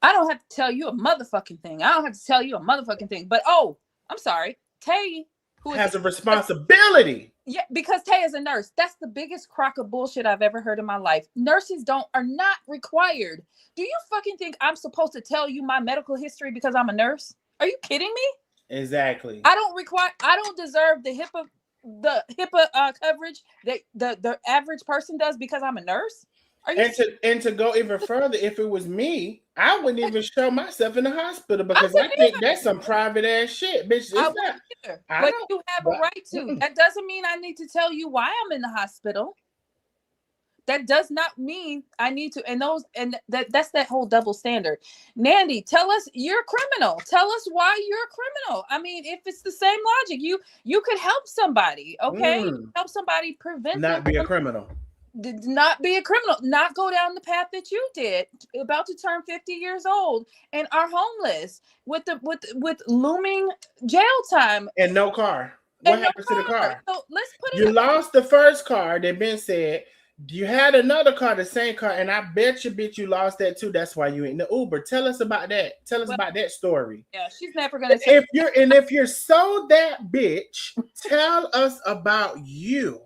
I don't have to tell you a motherfucking thing. I don't have to tell you a motherfucking thing. But I'm sorry, Tay, who has a responsibility. Yeah, because Tay is a nurse. That's the biggest crock of bullshit I've ever heard in my life. Nurses are not required. Do you fucking think I'm supposed to tell you my medical history because I'm a nurse? Are you kidding me? Exactly. I don't deserve the HIPAA coverage that the average person does because I'm a nurse. And to go even further, if it was me, I wouldn't even show myself in the hospital, because I think that's some private ass shit, bitch. It's not. But you have a right to. That doesn't mean I need to tell you why I'm in the hospital. That does not mean I need to. That's that whole double standard. Nandi, tell us, you're a criminal. Tell us why you're a criminal. I mean, if it's the same logic, you could help somebody, okay? Help somebody prevent not be a criminal. Not be a criminal, not go down the path that you did, about to turn 50 years old and are homeless with looming jail time and no car. What happened to the car? So let's put it. You lost the first car. They've been said. You had another car, the same car, and I bet you, bitch, you lost that too. That's why you in the Uber. Tell us about that. Tell us about that story. Yeah, she's never gonna. If you're so that bitch, tell us about you.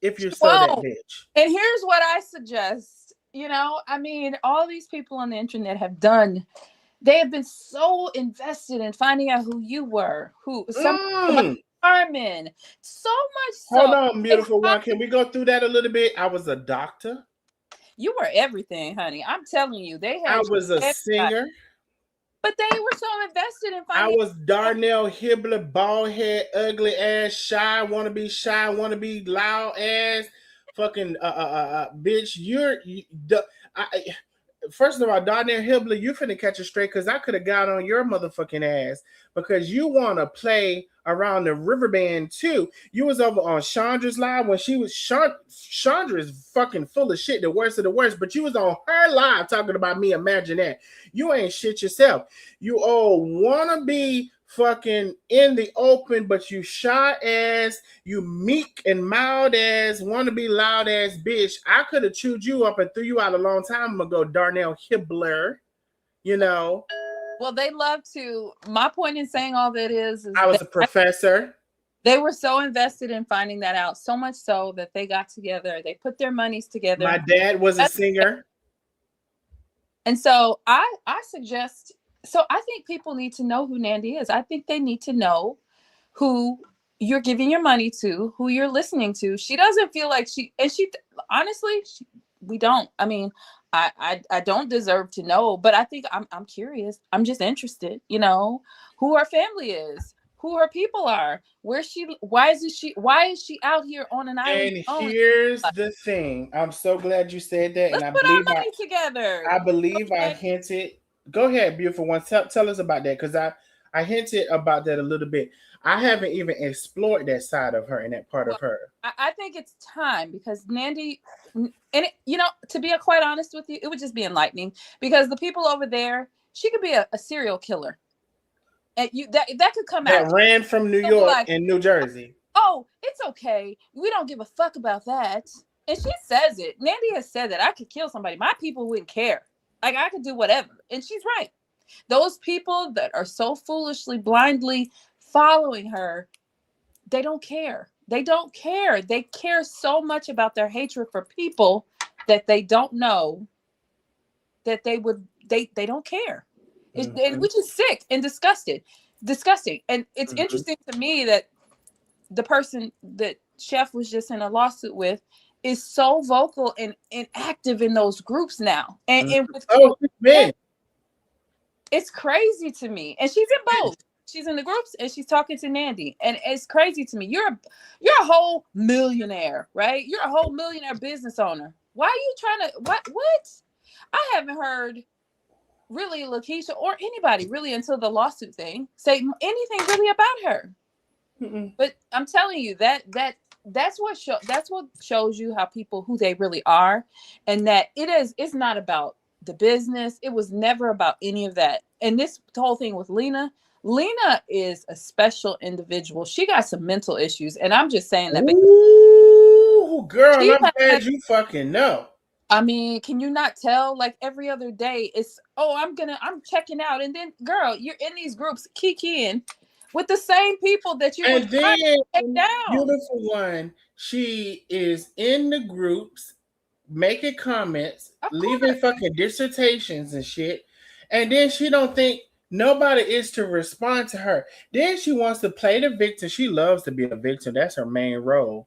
If you're so that bitch. And here's what I suggest. I mean, all these people on the internet have done. They have been so invested in finding out who you were, Carmen, so much so. Hold on, beautiful one. Can we go through that a little bit? I was a doctor. You were everything, honey. I'm telling you, I was a singer. But they were so invested in finding. I was Darnell Hibbler, bald head, ugly ass, shy, wanna be loud ass, fucking bitch. First of all, Darnell Hibbler, you finna catch a straight, because I could have got on your motherfucking ass, because you want to play around the riverband too. You was over on Chandra's live when she was Chandra is fucking full of shit, the worst of the worst, but you was on her live talking about me. Imagine that. You ain't shit yourself. You all wanna be fucking in the open, but you shy ass, you meek and mild ass, wanna be loud ass bitch. I could have chewed you up and threw you out a long time ago, Darnell Hibbler. Well, they love to. My point in saying all that is I was a professor. They were so invested in finding that out, so much so that they got together. They put their monies together. My dad was a singer. And so I suggest. So I think people need to know who Nandi is. I think they need to know who you're giving your money to, who you're listening to. She doesn't feel like honestly, we don't. I mean, I don't deserve to know, but I think I'm curious. I'm just interested, who her family is, who her people are, why is she out here on an island? And here's the thing. I'm so glad you said that. Let's and put our money together. I believe I hinted. Go ahead, beautiful one. Tell us about that, because I hinted about that a little bit. I haven't even explored that side of her and that part of her. I think it's time, because Nandi, and to be quite honest with you, it would just be enlightening, because the people over there, she could be a serial killer. And that could come out. That ran from New York and New Jersey. Oh, it's okay. We don't give a fuck about that. And she says it. Nandi has said that I could kill somebody. My people wouldn't care. Like, I could do whatever. And she's right. Those people that are so foolishly, blindly following her, they don't care. They don't care. They care so much about their hatred for people that they don't know that they don't care. Which is sick and disgusting. And it's interesting to me that the person that Chef was just in a lawsuit with is so vocal and active in those groups now. And with it's crazy to me. And she's in both. She's in the groups and she's talking to Nandi. And it's crazy to me. You're a whole millionaire, right? You're a whole millionaire business owner. Why are you trying to what? I haven't heard really Lakeisha or anybody really until the lawsuit thing say anything really about her. But I'm telling you that's what shows you how people who they really are, and that it's not about the business. It was never about any of that. And this whole thing with Lena is a special individual. She got some mental issues, and I'm just saying that. Ooh, girl, I'm glad you fucking know. I mean, can you not tell? Like every other day, it's I'm checking out, and then girl, you're in these groups kikiing with the same people that you and were then trying to take down. Beautiful one, she is in the groups making comments, leaving fucking dissertations and shit, and then she don't think nobody is to respond to her. Then she wants to play the victim. She loves to be a victim. That's her main role.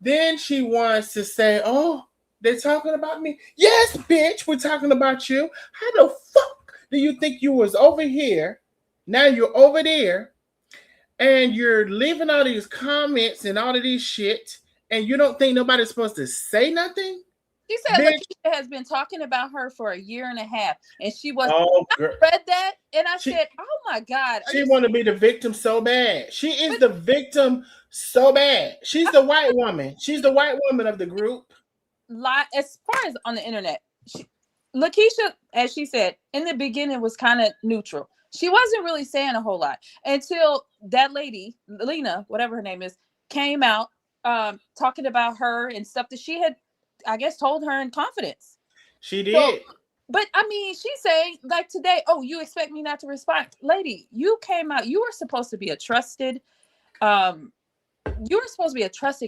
Then she wants to say, "Oh, they're talking about me." Yes, bitch, we're talking about you. How the fuck do you think you was over here? Now you're over there. And you're leaving all these comments and all of these shit, and you don't think nobody's supposed to say nothing? She said Lakeisha has been talking about her for a year and a half, and she was. I read that, and I said, "Oh my god!" She want to be the victim so bad. She is the victim so bad. She's the white woman. She's the white woman of the group. As far as on the internet, Lakeisha, as she said in the beginning, was kind of neutral. She wasn't really saying a whole lot until that lady, Lena, whatever her name is, came out talking about her and stuff that she had, I guess, told her in confidence. She did. But I mean, she's saying like today, "Oh, you expect me not to respond?" Lady, you came out, you were supposed to be a trusted,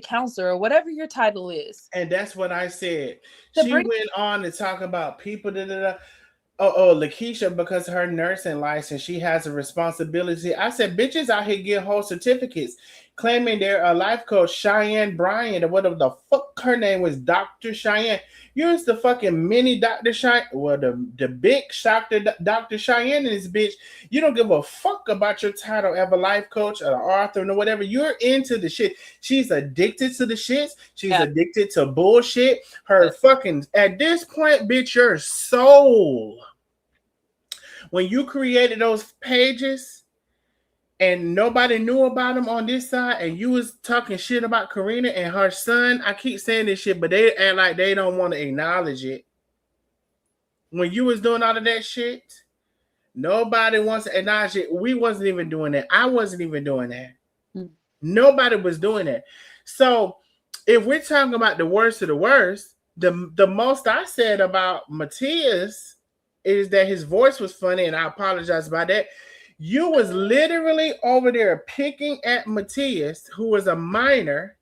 counselor or whatever your title is. And that's what I said. She went on to talk about people, Lakeisha, because her nursing license, she has a responsibility. I said, bitches out here get whole certificates claiming they're a life coach. Cheyenne Bryant, or whatever the fuck her name was, Dr. Cheyenne. You're the fucking mini Dr. Cheyenne, well, the big Dr. Cheyenne in this bitch. You don't give a fuck about your title as a life coach or an author or whatever. You're into the shit. She's addicted to the shits. She's addicted to bullshit. Her fucking, at this point, bitch, your soul. When you created those pages and nobody knew about them on this side, and you was talking shit about Karina and her son, I keep saying this shit, but they act like they don't want to acknowledge it. When you was doing all of that shit, nobody wants to acknowledge it. We wasn't even doing that. I wasn't even doing that. Nobody was doing that. So if we're talking about the worst of the worst, the most I said about Matthias is that his voice was funny, and I apologize about that. You was literally over there picking at Matthias, who was a minor,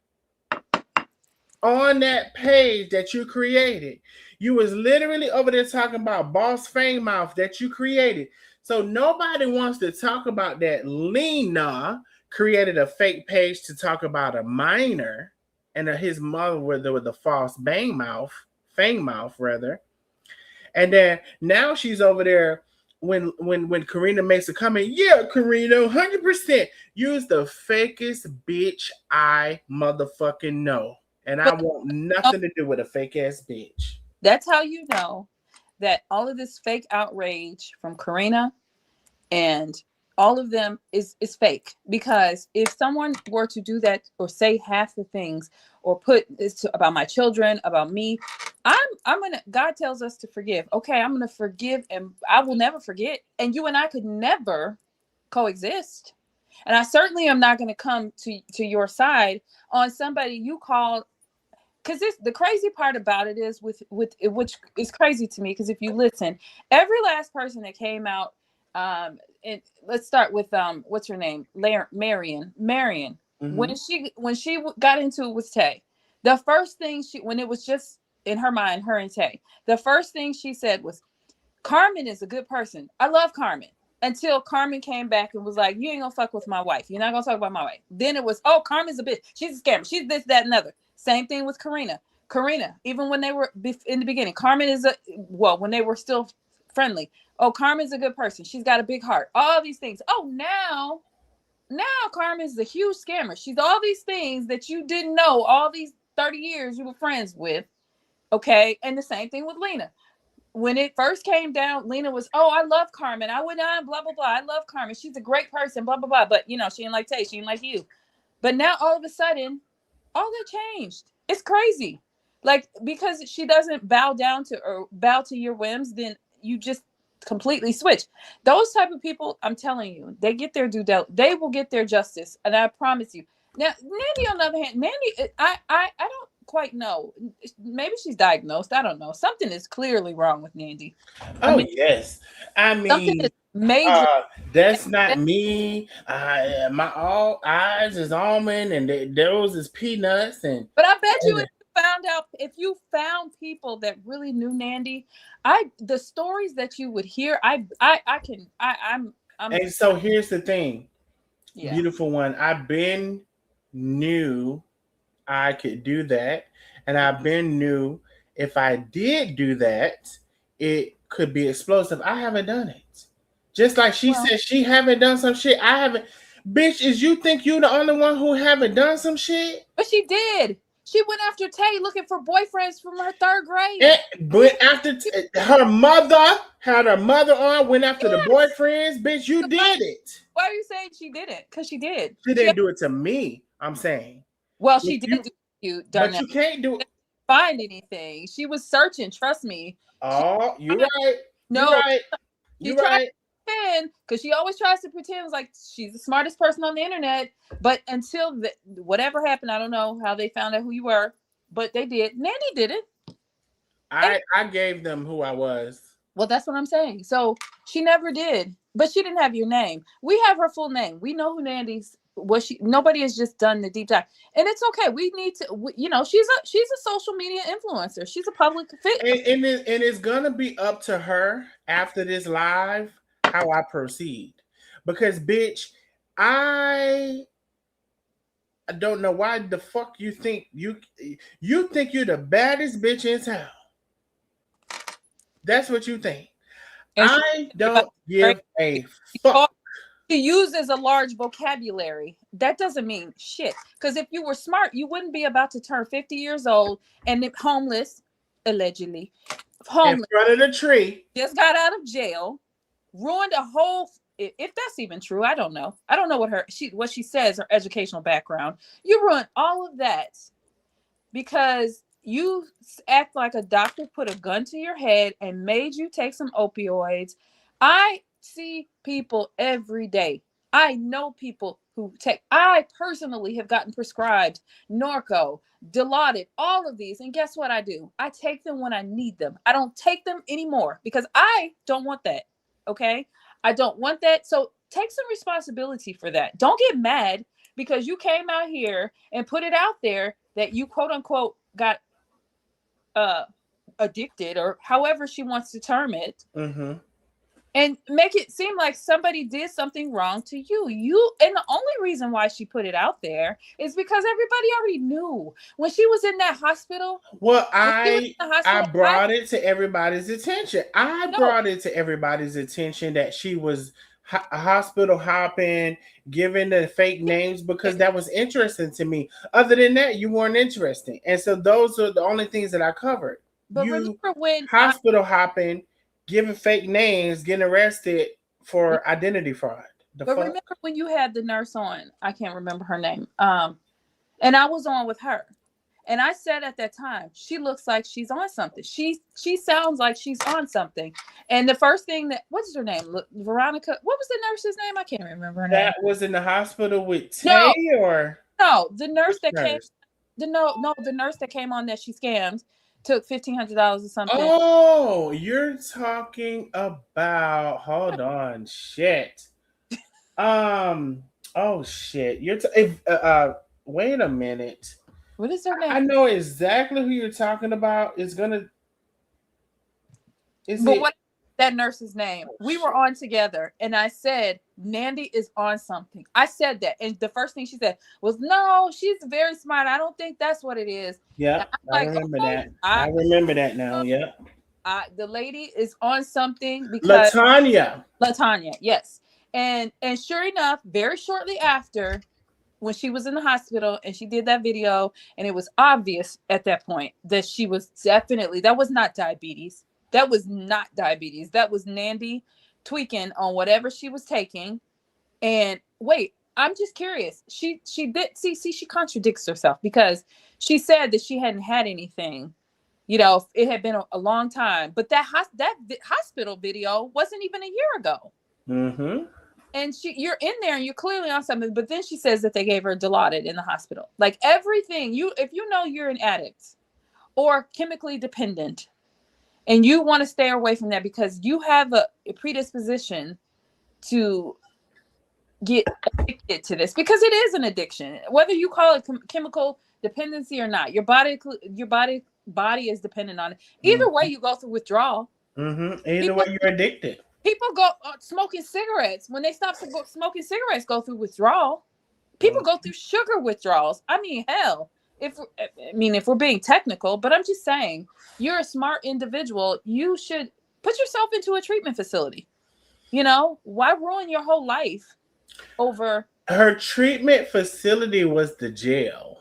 on that page that you created. You was literally over there talking about Boss Fang Mouth that you created. So nobody wants to talk about that. Lena created a fake page to talk about a minor and his mother with the false Fang Mouth rather. And then now she's over there when Karina makes a comment. Yeah, Karina, 100%. Use the fakest bitch I motherfucking know. And I want nothing to do with a fake ass bitch. That's how you know that all of this fake outrage from Karina and all of them is fake. Because if someone were to do that or say half the things or put this about my children, about me, God tells us to forgive. Okay, I'm gonna forgive, and I will never forget. And you and I could never coexist. And I certainly am not gonna come to your side on somebody you call. Because the crazy part about it is with which is crazy to me. Because if you listen, every last person that came out, and let's start with what's her name, Marion. Mm-hmm. when she got into it with Tay, the first thing when it was just in her mind, her and Tay, the first thing she said was, Carmen is a good person. I love Carmen. Until Carmen came back and was like, you ain't gonna fuck with my wife. You're not gonna talk about my wife. Then it was, oh, Carmen's a bitch. She's a scammer. She's this, that, and other. Same thing with Karina. Karina, even when they were in the beginning, Carmen is when they were still friendly. Oh, Carmen's a good person. She's got a big heart. All these things. Oh, now Carmen's a huge scammer. She's all these things that you didn't know all these 30 years you were friends with. Okay. And the same thing with Lena. When it first came down, Lena was, oh, I love Carmen. I would not, blah, blah, blah. I love Carmen. She's a great person, blah, blah, blah. But, she didn't like Tay. She didn't like you. But now all of a sudden, all that changed. It's crazy. Like, because she doesn't bow to your whims, then you just completely switch. Those type of people, I'm telling you, they get their they will get their justice. And I promise you. Now, Nandi, on the other hand, I don't quite know. Maybe she's diagnosed. I don't know. Something is clearly wrong with Nandi. Yes. I Something mean, is major. that's not me. My all eyes is almond, and those is peanuts. But I bet you, if you found people that really knew Nandi, the stories that you would hear, I'm. And so here's the thing, Yeah. beautiful one. I've been knew I could do that, and I've been knew if I did do that, it could be explosive. I haven't done it. Just like she said, she haven't done some shit. I haven't. Bitch, is you think you the only one who haven't done some shit? But she did. She went after Tay looking for boyfriends from her third grade. But after her mother had her mother on, went after the boyfriends. Bitch, you did it. Why are you saying she didn't? Because she did. She didn't do it to me. I'm saying. Well, she did do it to you, but you can't do it. Find anything. She was searching. Trust me. Oh, you're right. No, you're right. You're right. Because she always tries to pretend like she's the smartest person on the internet. But until whatever happened, I don't know how they found out who you were, but they did. Nandi did it. I gave them who I was. Well, that's what I'm saying. So she never did, but she didn't have your name. We have her full name. We know who Nandi's was. Nobody has just done the deep dive, and it's okay. We need to. She's a social media influencer. She's a public figure, and it's gonna be up to her after this live how I proceed, because bitch, I don't know why the fuck you think you think you're the baddest bitch in town. That's what you think. And I don't give a fuck. She uses a large vocabulary. That doesn't mean shit. Because if you were smart, you wouldn't be about to turn 50 years old and homeless, allegedly. Homeless. In front of the tree. Just got out of jail. Ruined a whole, if that's even true, I don't know. I don't know what she says, her educational background. You ruined all of that because you act like a doctor put a gun to your head and made you take some opioids. I see people every day. I know people who I personally have gotten prescribed Norco, Dilaudid, all of these. And guess what I do? I take them when I need them. I don't take them anymore because I don't want that. Okay? I don't want that. So take some responsibility for that. Don't get mad because you came out here and put it out there that you quote unquote got addicted, or however she wants to term it, and make it seem like somebody did something wrong to you. And the only reason why she put it out there is because everybody already knew when she was in that hospital. Well, I brought it to everybody's attention. I brought it to everybody's attention that she was hospital hopping, giving the fake names, because that was interesting to me. Other than that, you weren't interesting. And so those are the only things that I covered. But remember when hospital hopping, giving fake names, getting arrested for identity fraud. Remember when you had the nurse on? I can't remember her name. And I was on with her. And I said at that time, she looks like she's on something. She sounds like she's on something. And the first thing what's her name? Veronica. What was the nurse's name? I can't remember her name. That was in the hospital with Tay No, the nurse that came. The nurse that came on that she scammed took $1,500 or something. Oh, you're talking about, hold on, shit. Oh shit! Wait a minute. What is her I name? know exactly who you're talking about. Is gonna. Is But it? what that nurse's name? Oh We were shit! on together, and I said Nandi is on something. I said that, and the first thing she said was, "No, she's very smart. I don't think that's what it is." And Yep, I'm I like, remember "Okay, that. I remember that now. Yep. the lady is on something because Latanya. Latanya, yes." And sure enough, very shortly after, when she was in the hospital and she did that video, and it was obvious at that point that she was definitely, that was not diabetes. That was not diabetes. That was Nandi tweaking on whatever she was taking. And wait, I'm just curious. She did see she contradicts herself because she said that she hadn't had anything. It had been a long time, but that hospital video wasn't even a year ago. Mm-hmm. And you're in there and you're clearly on something, but then she says that they gave her Dilaudid in the hospital. Like everything, if you know you're an addict or chemically dependent and you want to stay away from that because you have a predisposition to get addicted to this, because it is an addiction, whether you call it chemical dependency or not. Your body is dependent on it. Either way, Mm-hmm. you go through withdrawal. Either way, People you're addicted. people go smoking cigarettes. When they stop smoking cigarettes, go through withdrawal. People go through sugar withdrawals. I mean, hell, if we're being technical, but I'm just saying, you're a smart individual. You should put yourself into a treatment facility. Why ruin your whole life over? Her treatment facility was the jail.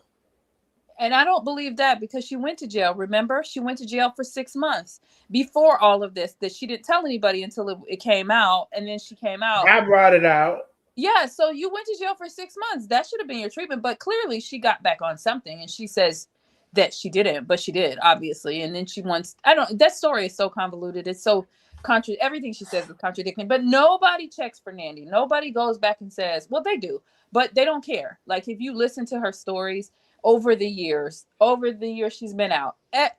And I don't believe that, because she went to jail. Remember, she went to jail for 6 months before all of this. That she didn't tell anybody until it came out, and then she came out. I brought it out. Yeah, so you went to jail for 6 months. That should have been your treatment. But clearly she got back on something, and she says that she didn't, but she did, obviously. And then she wants, I don't, that story is so convoluted. It's so everything she says is contradicting. But nobody checks for Nandi. Nobody goes back and says, well, they do, but they don't care. Like, if you listen to her stories over the years she's been out,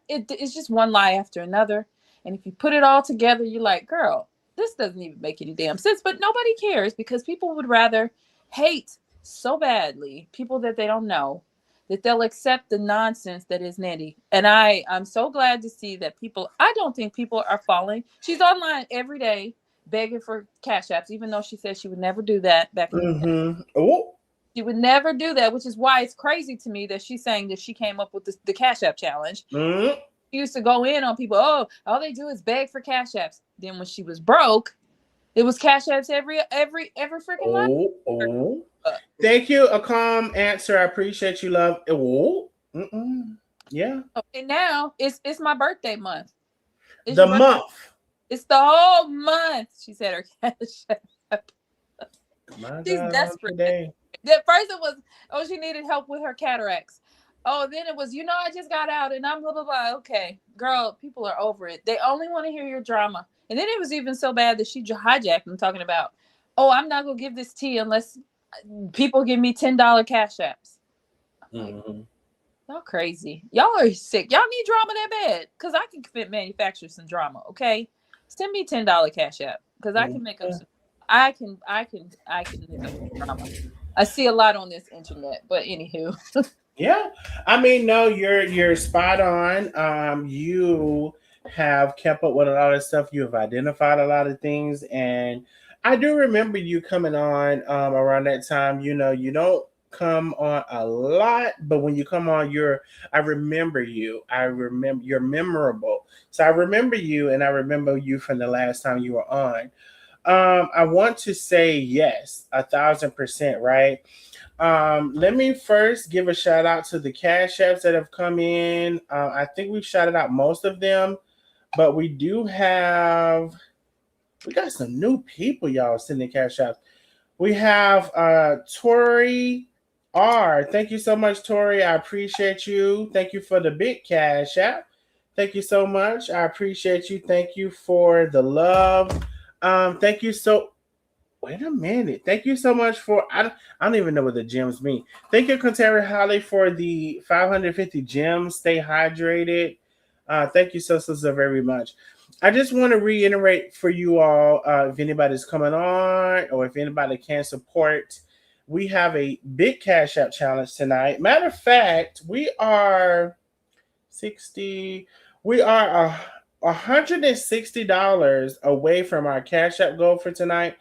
it's just one lie after another. And if you put it all together, you're like, girl, this doesn't even make any damn sense. But nobody cares, because people would rather hate so badly people that they don't know, that they'll accept the nonsense that is Nandi. And I'm so glad to see that I don't think people are falling. She's online every day begging for cash apps, even though she said she would never do that back in the day. Mm-hmm. Oh. She would never do that, which is why it's crazy to me that she's saying that she came up with the cash app challenge. Mm-hmm. She used to go in on people. Oh, all they do is beg for cash apps. Then when she was broke, it was cash apps every freaking line. Oh. Thank you. A calm answer. I appreciate you, love. Oh. Mm-mm. Yeah. And now it's my birthday month. It's The your birthday. month. It's the whole month. She said her cash app. My She's God, on desperate. today. At first it was, oh, she needed help with her cataracts. Oh, then it was, I just got out and I'm blah blah blah. Okay, girl, people are over it. They only want to hear your drama. And then it was even so bad that she hijacked them, talking about, oh, I'm not gonna give this tea unless people give me $10 cash apps. I'm like, y'all crazy. Y'all are sick. Y'all need drama that bad? Because I can manufacture some drama. Okay, send me $10 cash app, because I can make up some. I can make up some drama. I see a lot on this internet, but anywho. Yeah. I mean, no, you're spot on. You have kept up with a lot of stuff. You have identified a lot of things, and I do remember you coming on around that time. You don't come on a lot, but when you come on, I remember you. I remember you're memorable. So I remember you, and I remember you from the last time you were on. I want to say yes, 1,000%, right? Let me first give a shout out to the cash apps that have come in. I think we've shouted out most of them, but we got some new people, y'all, sending cash apps. We have Tori R. Thank you so much, Tori. I appreciate you. Thank you for the big cash app. Thank you so much. I appreciate you. Thank you for the love. Thank you so. Wait a minute. Thank you so much for. I don't even know what the gems mean. Thank you, Contari Holly, for the 550 gems. Stay hydrated. Thank you so very much. I just want to reiterate for you all, if anybody's coming on or if anybody can support we have a big Cash App challenge tonight. Matter of fact, we are 60, we are $160 away from our Cash App goal for tonight.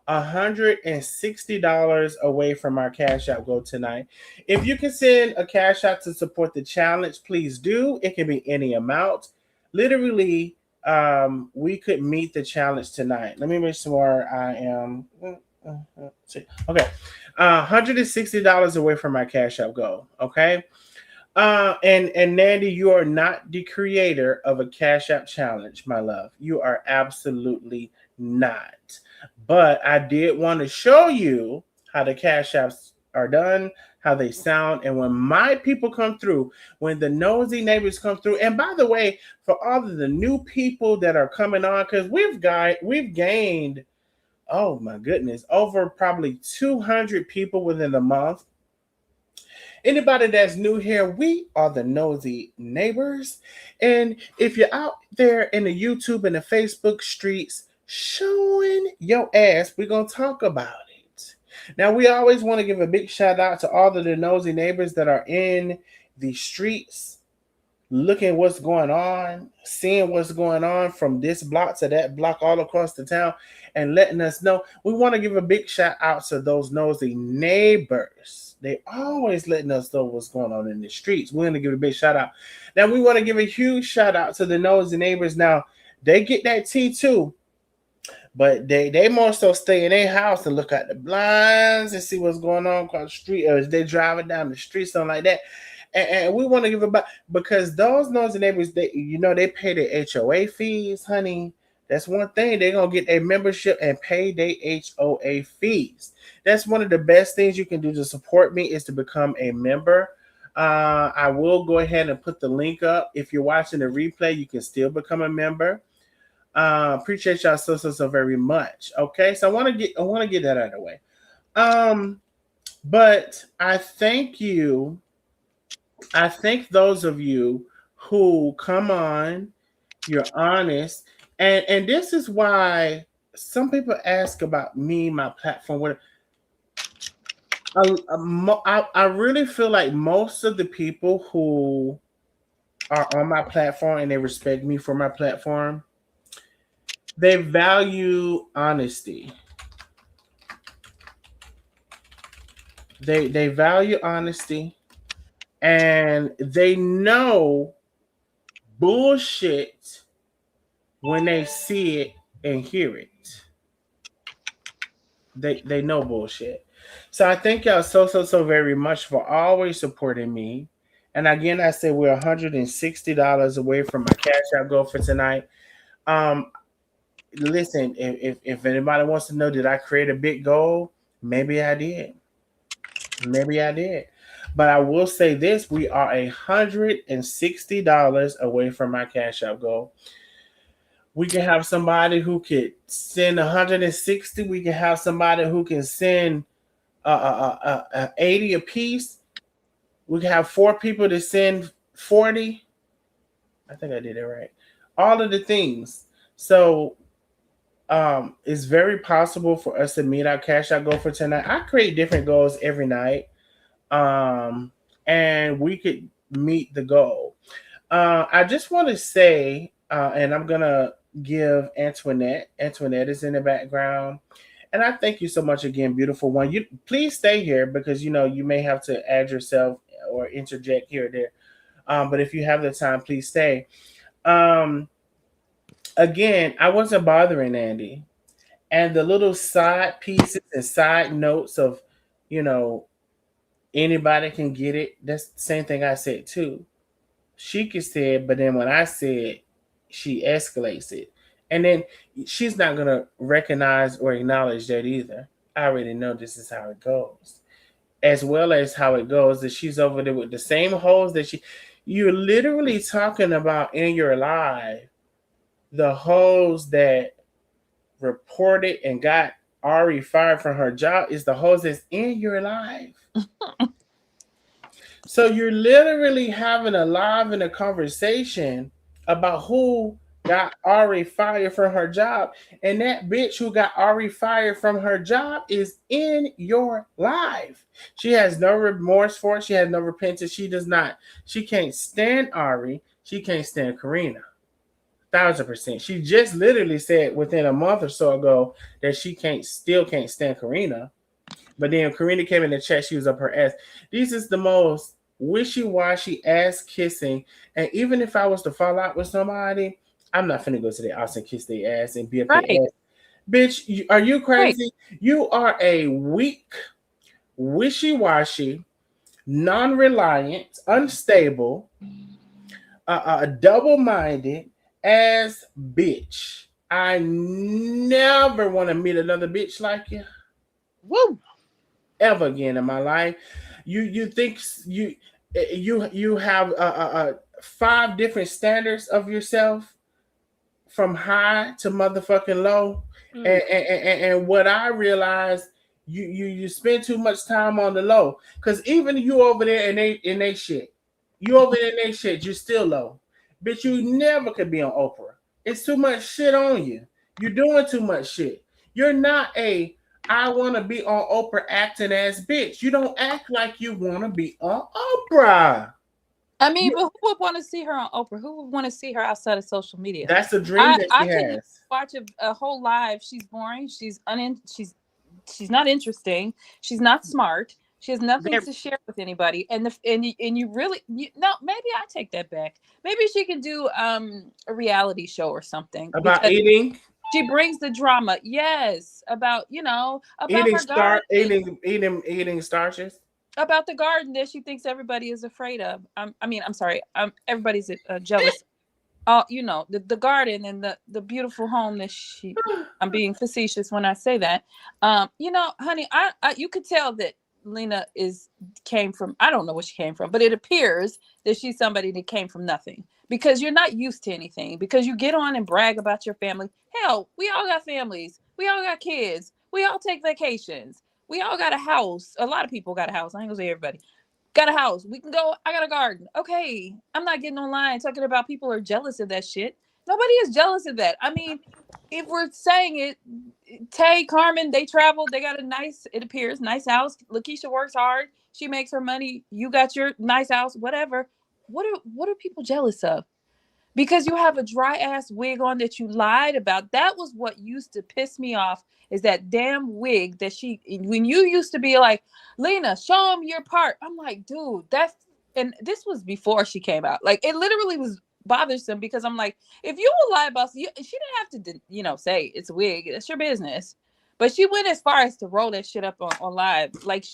$160 away from our Cash App goal tonight. If you can send a Cash App to support the challenge, please do. It can be any amount. Literally, we could meet the challenge tonight. Let me make sure I am. Okay, $160 away from my Cash App goal. Okay. And Nandi, you are not the creator of a Cash App challenge, my love. You are absolutely not. But I did want to show you how the Cash Apps are done, how they sound, and when my people come through, when the nosy neighbors come through. And by the way, for all of the new people that are coming on, because we've gained, oh my goodness, over probably 200 people within the month. Anybody that's new here, we are the Nosy Neighbors. And if you're out there in the YouTube and the Facebook streets showing your ass, we're going to talk about it. Now, we always want to give a big shout out to all of the Nosy Neighbors that are in the streets, looking what's going on, seeing what's going on from this block to that block all across the town, and letting us know. We want to give a big shout out to those nosy neighbors. They always letting us know what's going on in the streets. We're going to give a big shout out. Now, we want to give a huge shout out to the nosy neighbors. Now, they get that tea too, but they more so stay in their house and look at the blinds and see what's going on across the street, or if they're driving down the street, something like that. And we want to give it back because those nosy neighbors, they pay their HOA fees, honey. That's one thing. They're going to get a membership and pay their HOA fees. That's one of the best things you can do to support me is to become a member. I will go ahead and put the link up. If you're watching the replay, you can still become a member. Appreciate y'all so very much. Okay, so I want to get that out of the way. But I thank you. I thank those of you who come on, you're honest, and this is why some people ask about me, my platform. What I really feel like most of the people who are on my platform and they respect me for my platform, they value honesty. They value honesty. And they know bullshit when they see it and hear it. They know bullshit. So I thank y'all so very much for always supporting me. And again, I say we're $160 away from my Cash App goal for tonight. Listen, if anybody wants to know, did I create a big goal? Maybe I did. Maybe I did. But I will say this, we are $160 away from my Cash App goal. We can have somebody who could send 160. We can have somebody who can send 80 a piece. We can have 4 people to send 40. I think I did it right. All of the things. So it's very possible for us to meet our Cash App goal for tonight. I create different goals every night. And we could meet the goal. I just want to say, and I'm gonna give Antoinette. Antoinette is in the background, and I thank you so much again, beautiful one. You please stay here because you may have to add yourself or interject here or there. But if you have the time, please stay. Again, I wasn't bothering Andy, and the little side pieces and side notes of, you know, anybody can get it. That's the same thing I said too. Sheikah said, but then when I said, she escalates it. And then she's not going to recognize or acknowledge that either. I already know this is how it goes. As well as how it goes that she's over there with the same hoes that you're literally talking about in your life. The hoes that reported and got Ari fired from her job is the hoes that's in your life. So you're literally having a conversation about who got Ari fired from her job, and that bitch who got Ari fired from her job is in your life. She has no remorse for it. She has no repentance. She does not. She can't stand Ari. She can't stand Karina. 1,000%. She just literally said within a month or so ago that she can't stand Karina. But then Karina came in the chat, she was up her ass. This is the most wishy-washy ass kissing. And even if I was to fall out with somebody, I'm not finna go to their house and kiss their ass and be up their Right. ass. Bitch, are you Right. crazy? You are a weak, wishy-washy, non-reliant, unstable, double-minded ass bitch. I never want to meet another bitch like you Woo! ever again in my life. You think you have five different standards of yourself from high to motherfucking low, and what I realized, you spend too much time on the low, because even you over there in they shit, you over there in they shit, you're still low, bitch. You never could be on Oprah. It's too much shit on you. You're doing too much shit. You're not a I want to be on Oprah acting ass bitch. You don't act like you want to be on Oprah. I mean, but who would want to see her on Oprah? Who would want to see her outside of social media? That's the dream that I she couldn't has. watch a whole live. She's boring. She's not interesting. She's not smart. She has nothing Very. to share with anybody. And you really no, maybe I take that back. Maybe she can do a reality show or something, About because eating, she brings the drama. Yes, about about eating her garden, eating starches. about the garden that she thinks everybody is afraid of. I mean, I'm sorry. Everybody's jealous. The garden and the beautiful home that she. I'm being facetious when I say that. Honey, I you could tell that Lena came from. I don't know where she came from, but it appears that she's somebody that came from nothing, because you're not used to anything, because you get on and brag about your family. Hell, we all got families. We all got kids. We all take vacations. We all got a house. A lot of people got a house. I ain't gonna say everybody got a house. We can go. I got a garden. Okay. I'm not getting online talking about people are jealous of that shit. Nobody is jealous of that. I mean, if we're saying it, Tay, Carmen, they traveled. They got a nice, it appears, nice house. Lakeisha works hard. She makes her money. You got your nice house, whatever. What are people jealous of? Because you have a dry ass wig on that you lied about. That was what used to piss me off, is that damn wig that when you used to be like, Lena, show them your part. I'm like, dude, and this was before she came out. Like, it literally was bothersome, because I'm like, if you will lie about, she didn't have to, say it's a wig. It's your business. But she went as far as to roll that shit up on live. Like,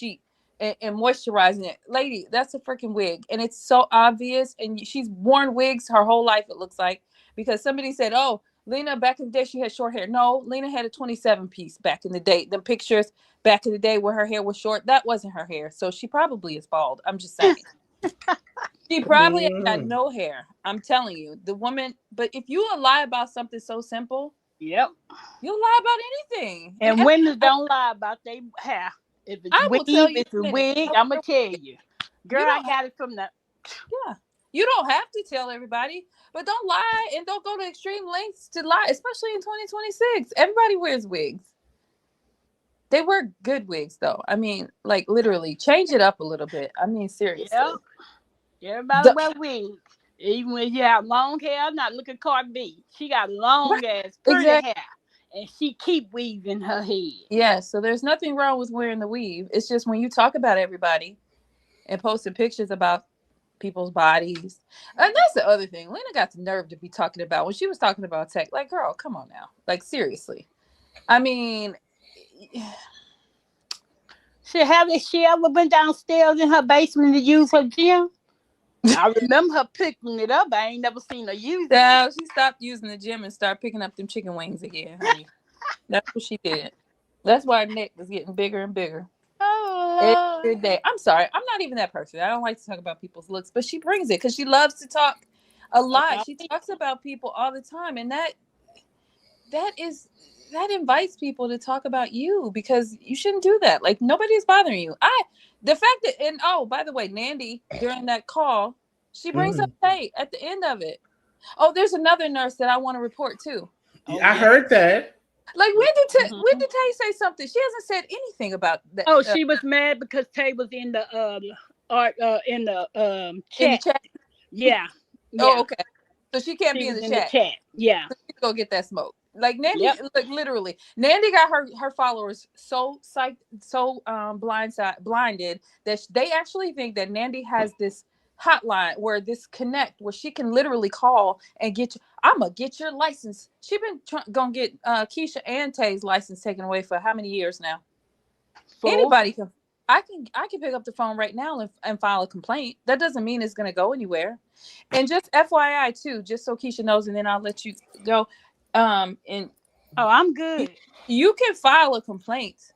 and moisturizing it. Lady, that's a freaking wig. And it's so obvious. And she's worn wigs her whole life, it looks like. Because somebody said, oh, Lena, back in the day, she had short hair. No, Lena had a 27 piece back in the day. The pictures back in the day where her hair was short, that wasn't her hair. So she probably is bald. I'm just saying. She probably ain't got no hair. I'm telling you. The woman, but if you lie about something so simple, Yep. you'll lie about anything. And women don't lie about their hair. If it's I will tell you if it's wig, I'm gonna tell you. Girl, I got it from the. Yeah. You don't have to tell everybody, but don't lie and don't go to extreme lengths to lie, especially in 2026. Everybody wears wigs. They wear good wigs, though. I mean, like, literally, change it up a little bit. I mean, seriously. Yep. Everybody wear wigs. Even when you have long hair, not look at Cardi B. She got long ass, pretty hair. And she keep weaving her head. Yeah, so there's nothing wrong with wearing the weave. It's just when you talk about everybody and posting pictures about people's bodies. And that's the other thing. Lena got the nerve to be talking about, when she was talking about tech, like, girl, come on now. Like, seriously. I mean, she ever been downstairs in her basement to use her gym? I remember her picking it up. I ain't never seen her use it. Yeah, she stopped using the gym and started picking up them chicken wings again, honey. That's what she did. That's why her neck was getting bigger and bigger. Every day. I'm sorry. I'm not even that person. I don't like to talk about people's looks, but she brings it because she loves to talk a lot. She talks about people all the time, and that invites people to talk about you, because you shouldn't do that. Like, nobody's bothering you. The fact that, and oh, by the way, Nandi, during that call, she brings up Tay at the end of it. Oh, there's another nurse that I want to report too. Oh I yeah. heard that. Like Mhm. when did Tay say something? She hasn't said anything about that Oh, she was mad because Tay was in the art in the in the chat. chat. Yeah, Oh, yeah. okay. So she can't She be in was the in the chat. chat. Yeah. So she can go get that smoke. Like Nandi, Yep. like literally, Nandi got her followers so psyched, so blinded that they actually think that Nandi has this hotline where this connect where she can literally call and get you. I'm gonna get your license. She been gonna get Keisha and Tay's license taken away for how many years now? Four. Anybody can. I can pick up the phone right now and file a complaint. That doesn't mean it's gonna go anywhere. And just FYI too, just so Keisha knows, and then I'll let you go. And Oh, I'm good. you can file a complaint,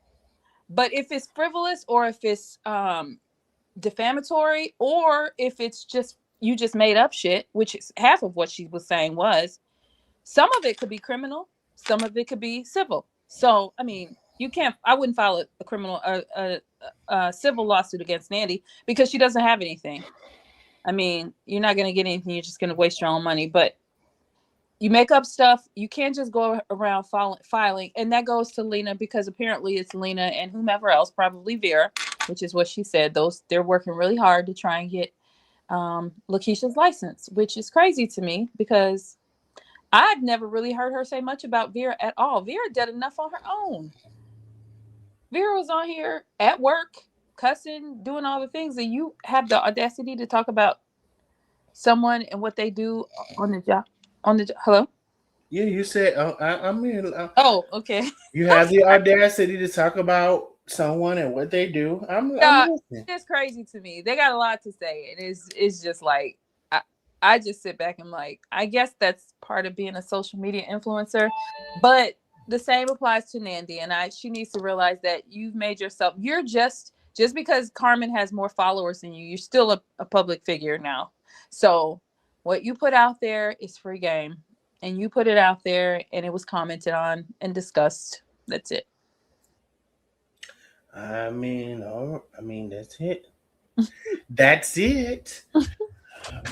but if it's frivolous or if it's defamatory or if it's just you just made up shit, which is half of what she was saying was, some of it could be criminal, some of it could be civil. So I mean, you can't. I wouldn't file a criminal, a civil lawsuit against Nandi because she doesn't have anything. I mean, you're not going to get anything. You're just going to waste your own money. But you make up stuff. You can't just go around filing. And that goes to Lena because apparently it's Lena and whomever else, probably Vera, which is what she said. They're working really hard to try and get Lakeisha's license, which is crazy to me because I've never really heard her say much about Vera at all. Vera did enough on her own. Vera was on here at work, cussing, doing all the things, and you have the audacity to talk about someone and what they do on the job. Hello. Yeah, you said. I mean, Oh, okay. you I'm have the sorry. audacity to talk about someone and what they do. I'm Yeah, listening. it's crazy to me. They got a lot to say, and it's just like I just sit back and like I guess that's part of being a social media influencer, but the same applies to Nandi, and she needs to realize that you've made yourself. You're just because Carmen has more followers than you, you're still a public figure now. So what you put out there is free game, and you put it out there, and it was commented on and discussed. That's it. I mean, that's it. That's it.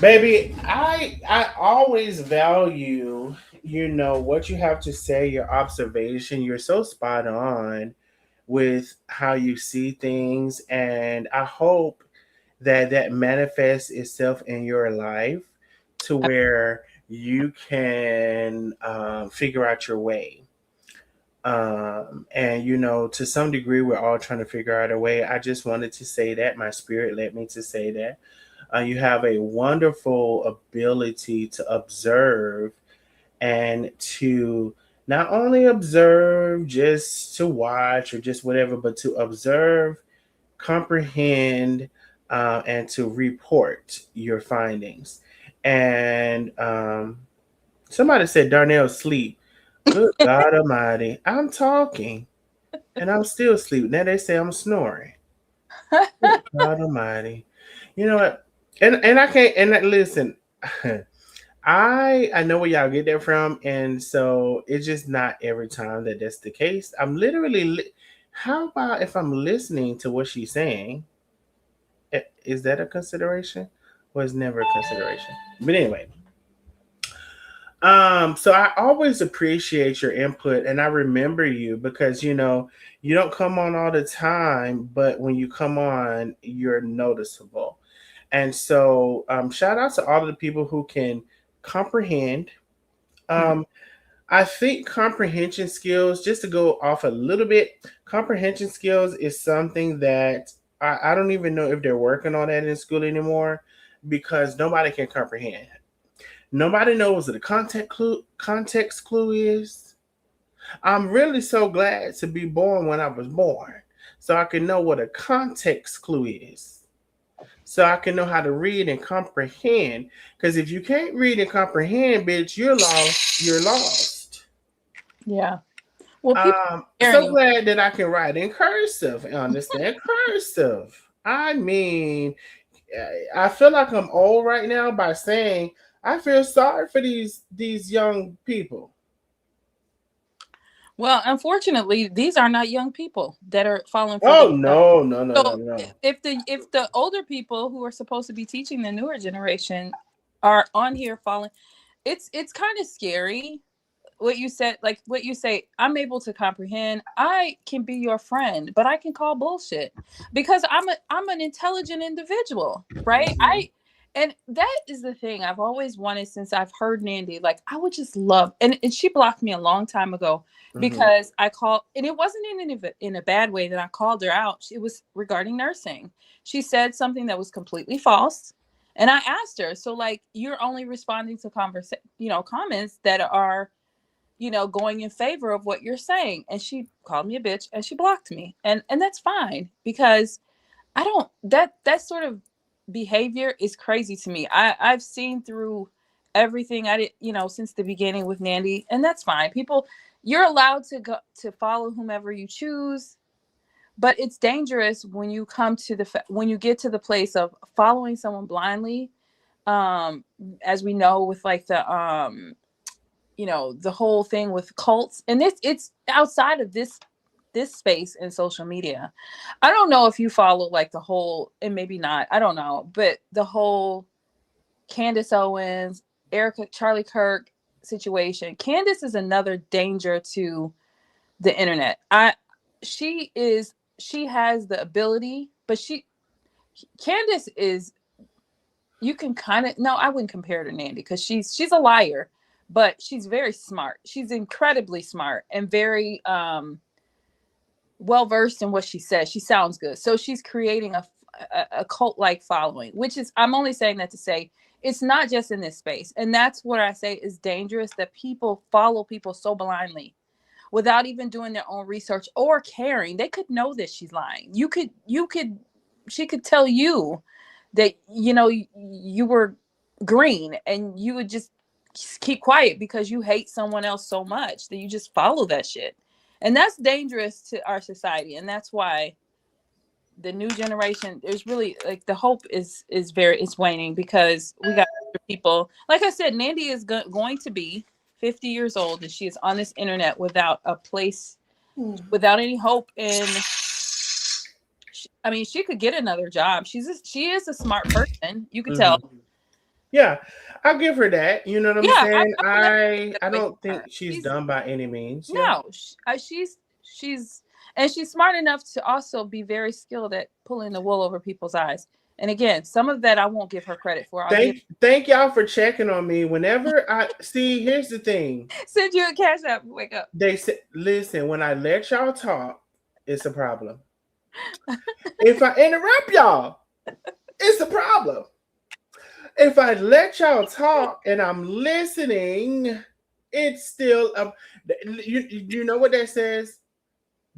Baby, I always value, what you have to say, your observation. You're so spot on with how you see things, and I hope that that manifests itself in your life to where you can figure out your way. And to some degree, we're all trying to figure out a way. I just wanted to say that my spirit led me to say that. You have a wonderful ability to observe and to not only observe just to watch or just whatever, but to observe, comprehend, and to report your findings. And somebody said Darnell sleep. Good God Almighty, I'm talking and I'm still sleeping. Now they say I'm snoring. Good God Almighty. You know what? And I can't. Listen, I know where y'all get that from, and so it's just not every time that that's the case. I'm literally. How about if I'm listening to what she's saying? Is that a consideration? Was never a consideration. But anyway, so I always appreciate your input, and I remember you because you don't come on all the time, but when you come on, you're noticeable. And so, shout out to all of the people who can comprehend. Um, I think comprehension skills, just to go off a little bit, comprehension skills is something that I don't even know if they're working on that in school anymore because nobody can comprehend. Nobody knows what a context clue is. I'm really so glad to be born when I was born so I can know what a context clue is. So I can know how to read and comprehend. Because if you can't read and comprehend, bitch, you're lost. You're lost. Yeah. Well, people So sharing. glad that I can write in cursive and understand cursive. I mean, I feel like I'm old right now by saying I feel sorry for these young people. Well, unfortunately, these are not young people that are falling for this Oh stuff. no, no, no, no, So no. if the older people who are supposed to be teaching the newer generation are on here falling, it's kind of scary what you said, like what you say. I'm able to comprehend. I can be your friend, but I can call bullshit because I'm an intelligent individual, right? And that is the thing I've always wanted since I've heard Nandi. Like, I would just love, and she blocked me a long time ago because I called, and it wasn't in a bad way that I called her out. It was regarding nursing. She said something that was completely false. And I asked her, so like, you're only responding to comments that are, going in favor of what you're saying. And she called me a bitch and she blocked me. And that's fine, because I don't, that sort of behavior is crazy to me. I've seen through everything I did, since the beginning with Nandi, and that's fine. People, you're allowed to go to follow whomever you choose, but it's dangerous when you come to when you get to the place of following someone blindly, as we know with like the whole thing with cults, and it's outside of this space in social media. I don't know if you follow like the whole, and maybe not, I don't know, but the whole Candace Owens, Charlie Kirk situation. Candace is another danger to the internet. She has the ability, but Candace is, you can kind of, no, I wouldn't compare her to Nandi because she's a liar, but she's very smart. She's incredibly smart and very well versed in what she says. She sounds good. So she's creating a cult like following, which is, I'm only saying that to say it's not just in this space. And that's what I say is dangerous, that people follow people so blindly without even doing their own research or caring. They could know that she's lying. She could tell you that, you were green, and you would just keep quiet because you hate someone else so much that you just follow that shit. And that's dangerous to our society. And that's why the new generation, there's really like the hope is waning, because we got people, like I said, Nandi is going to be 50 years old, and she is on this internet without a place, without any hope. And she could get another job. She is a smart person. You could tell. Yeah, I'll give her that. You know what I'm saying? I don't think she's done by any means. No, she's smart enough to also be very skilled at pulling the wool over people's eyes. And again, some of that I won't give her credit for. Thank y'all for checking on me. Whenever I see, here's the thing. Send you a cash app. Wake up. They said, listen, when I let y'all talk, it's a problem. If I interrupt y'all, it's a problem. If I let y'all talk and I'm listening, it's still you know what that says?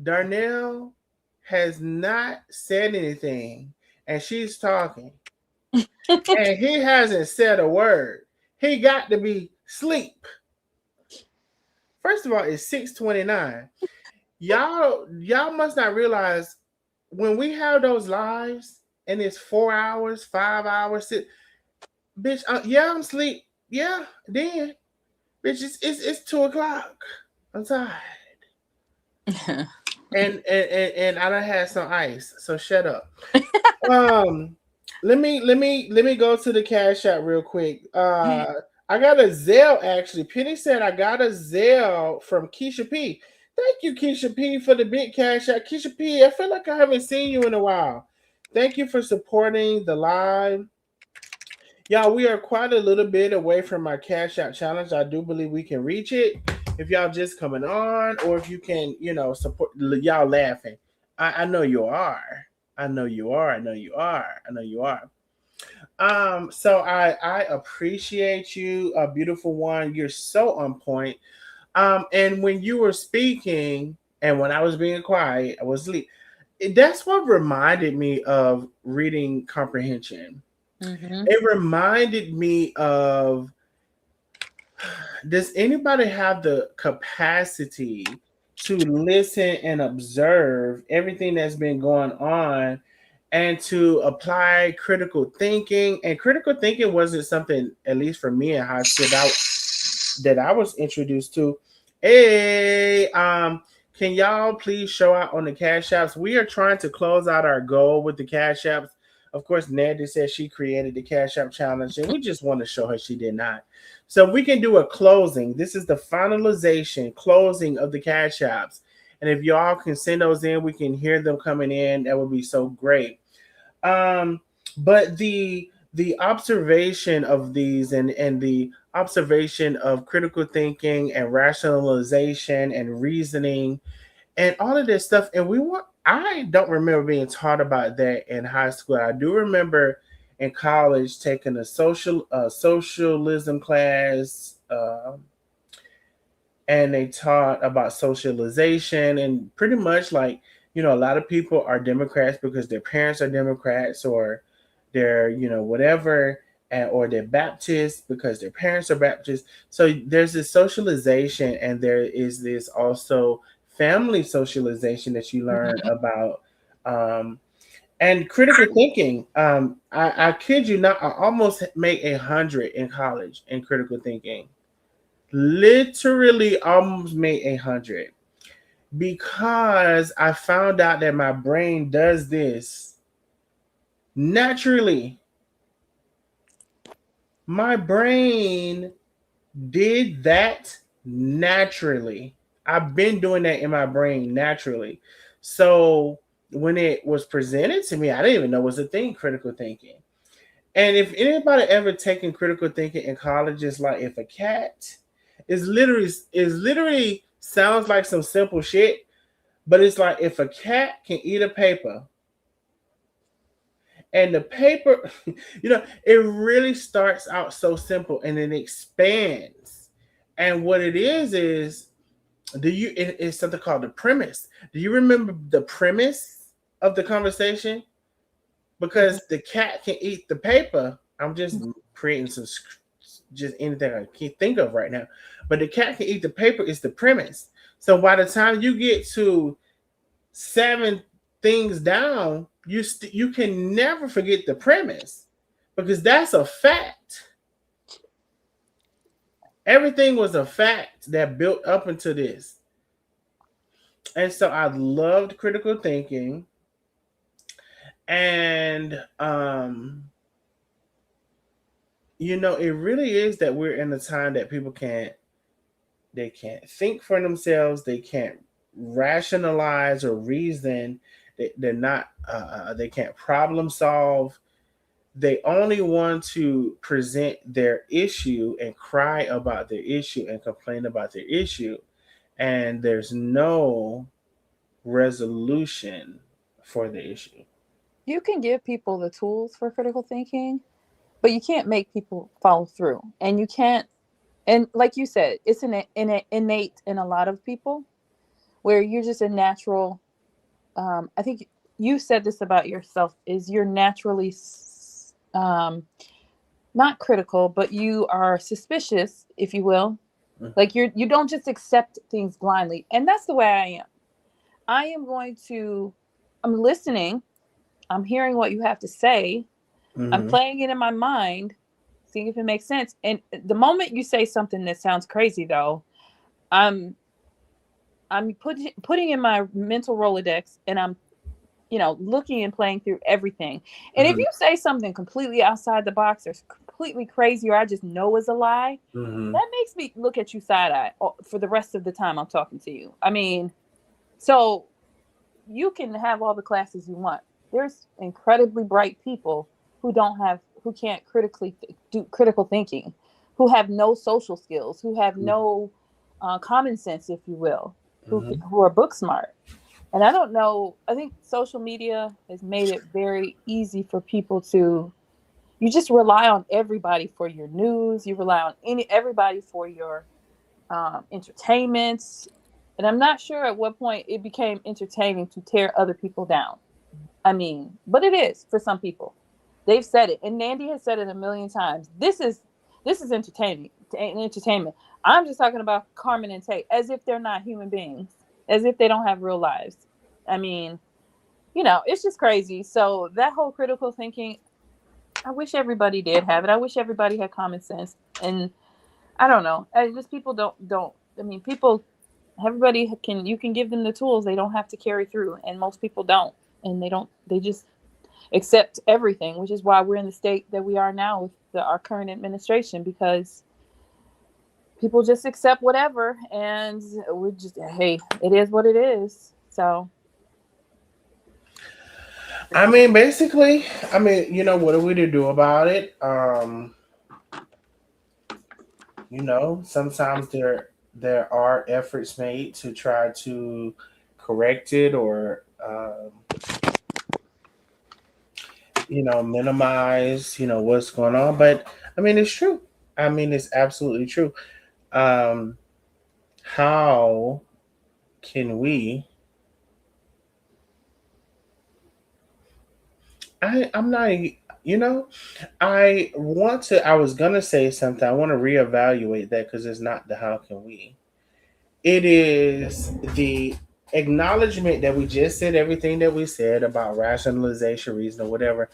Darnell has not said anything, and she's talking, and he hasn't said a word. He got to be asleep. First of all, it's 6:29. Y'all must not realize when we have those lives and it's 4 hours, 5 hours, bitch, yeah, I'm asleep. Yeah, then, bitch, it's 2:00. I'm tired. and I done had some ice, so shut up. Let me go to the cash app real quick. I got a Zelle actually. Penny said I got a Zelle from Keisha P. Thank you, Keisha P, for the big cash app. Keisha P, I feel like I haven't seen you in a while. Thank you for supporting the live. Y'all, we are quite a little bit away from our cash out challenge. I do believe we can reach it. If y'all just coming on, or if you can, support, y'all laughing. I know you are. I know you are. I know you are. I know you are. So I appreciate you, a beautiful one. You're so on point. And when you were speaking, and when I was being quiet, I was asleep. That's what reminded me of reading comprehension. Mm-hmm. It reminded me of, does anybody have the capacity to listen and observe everything that's been going on and to apply critical thinking? And critical thinking wasn't something, at least for me in high school, that I was introduced to. Hey, can y'all please show out on the cash apps? We are trying to close out our goal with the cash apps. Of course, Nandi said she created the Cash App challenge, and we just want to show her she did not. So we can do a closing. This is the finalization closing of the Cash Apps. And if y'all can send those in, we can hear them coming in. That would be so great. Um, but the observation of these and the observation of critical thinking and rationalization and reasoning and all of this stuff. And we want I don't remember being taught about that in high school. I do remember in college taking a socialism class, and they taught about socialization and pretty much like, a lot of people are Democrats because their parents are Democrats, or they're, whatever, or they're Baptists because their parents are Baptists. So there's this socialization, and there is this also family socialization that you learn about, and critical thinking. I kid you not, I almost made 100 in college in critical thinking. Literally almost made 100 because I found out that my brain does this naturally. My brain did that naturally. I've been doing that in my brain naturally. So when it was presented to me, I didn't even know it was a thing, critical thinking. And if anybody ever taken critical thinking in college, it's like if a cat is literally sounds like some simple shit, but it's like if a cat can eat a paper, and the paper, it really starts out so simple and then expands. And what it is it's something called the premise. Do you remember the premise of the conversation? Because the cat can eat the paper. I'm just creating just anything I can think of right now. But the cat can eat the paper is the premise. So by the time you get to 7 things down, you can never forget the premise, because that's a fact. Everything was a fact that built up into this. And so I loved critical thinking. And it really is that we're in a time that people can't think for themselves. They can't rationalize or reason. They're not they can't problem solve. They only want to present their issue and cry about their issue and complain about their issue, and there's no resolution for the issue. You can give people the tools for critical thinking, but you can't make people follow through. And you can't, and like you said, it's innate in a lot of people, where you're just a natural. I think you said this about yourself: is you're naturally not critical, but you are suspicious, if you will. Like you don't just accept things blindly, and that's the way I am. I am I'm listening. I'm hearing what you have to say. I'm playing it in my mind, seeing if it makes sense. And the moment you say something that sounds crazy, though, I'm putting in my mental Rolodex, and I'm, looking and playing through everything. And if you say something completely outside the box or completely crazy, or I just know is a lie, that makes me look at you side eye for the rest of the time I'm talking to you. I mean, so you can have all the classes you want. There's incredibly bright people who can't do critical thinking, who have no social skills, who have no common sense, if you will, who are book smart. And I don't know, I think social media has made it very easy for people you just rely on everybody for your news. You rely on everybody for your entertainment. And I'm not sure at what point it became entertaining to tear other people down. I mean, but it is for some people. They've said it, and Nandi has said it a million times. This is entertainment. I'm just talking about Carmen and Tate as if they're not human beings, as if they don't have real lives. I mean, it's just crazy. So that whole critical thinking, I wish everybody did have it. I wish everybody had common sense. And I don't know. People don't. I mean, you can give them the tools. They don't have to carry through, and most people don't. And they don't. They just accept everything, which is why we're in the state that we are now with our current administration, because people just accept whatever, and we're just, hey, it is what it is. So I mean, basically, what are we to do about it? Sometimes there are efforts made to try to correct it, or minimize, what's going on. But I mean, it's true. I mean, it's absolutely true. Um, how can we? I'm not. You know, I was gonna say something. I want to reevaluate that because it's not the how can we. It is the acknowledgement that we just said everything that we said about rationalization, reason, or whatever.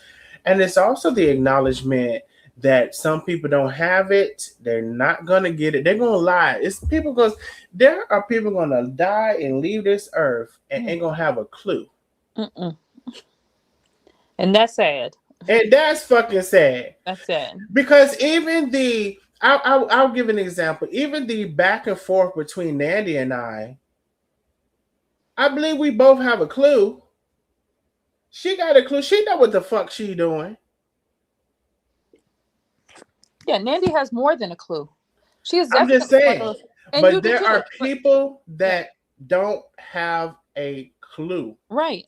And it's also the acknowledgement that some people don't have it. They're not going to get it. They're going to lie. It's people because there are people going to die and leave this earth and ain't going to have a clue. Mm-mm. And that's sad. And that's fucking sad. That's sad. Because even I'll give an example. Even the back and forth between Nandi and I believe we both have a clue. She got a clue. She know what the fuck she doing. Yeah, Nandi has more than a clue. She is I'm just saying. But there are people that don't have a clue. Right.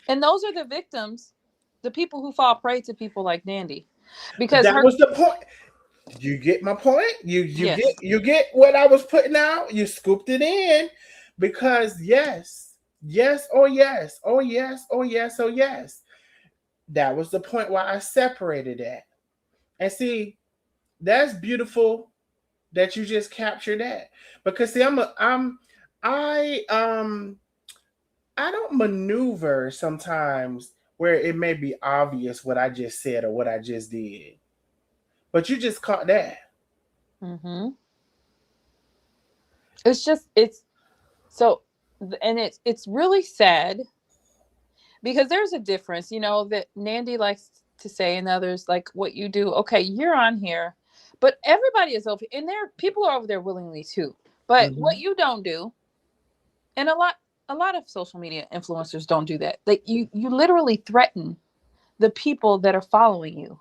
And those are the victims, the people who fall prey to people like Nandi. Because that was the point. You get my point? You get what I was putting out? You scooped it in. Because yes, oh yes, oh yes, oh yes, oh yes. That was the point why I separated that. And see, that's beautiful that you just captured that. Because see, I don't maneuver sometimes where it may be obvious what I just said or what I just did. But you just caught that. Mm-hmm. It's so, and it's really sad because there's a difference, that Nandi likes to say, and others like what you do. Okay, you're on here, but everybody is over, and people are over there willingly too. But what you don't do, and a lot of social media influencers don't do that. Like you literally threaten the people that are following you,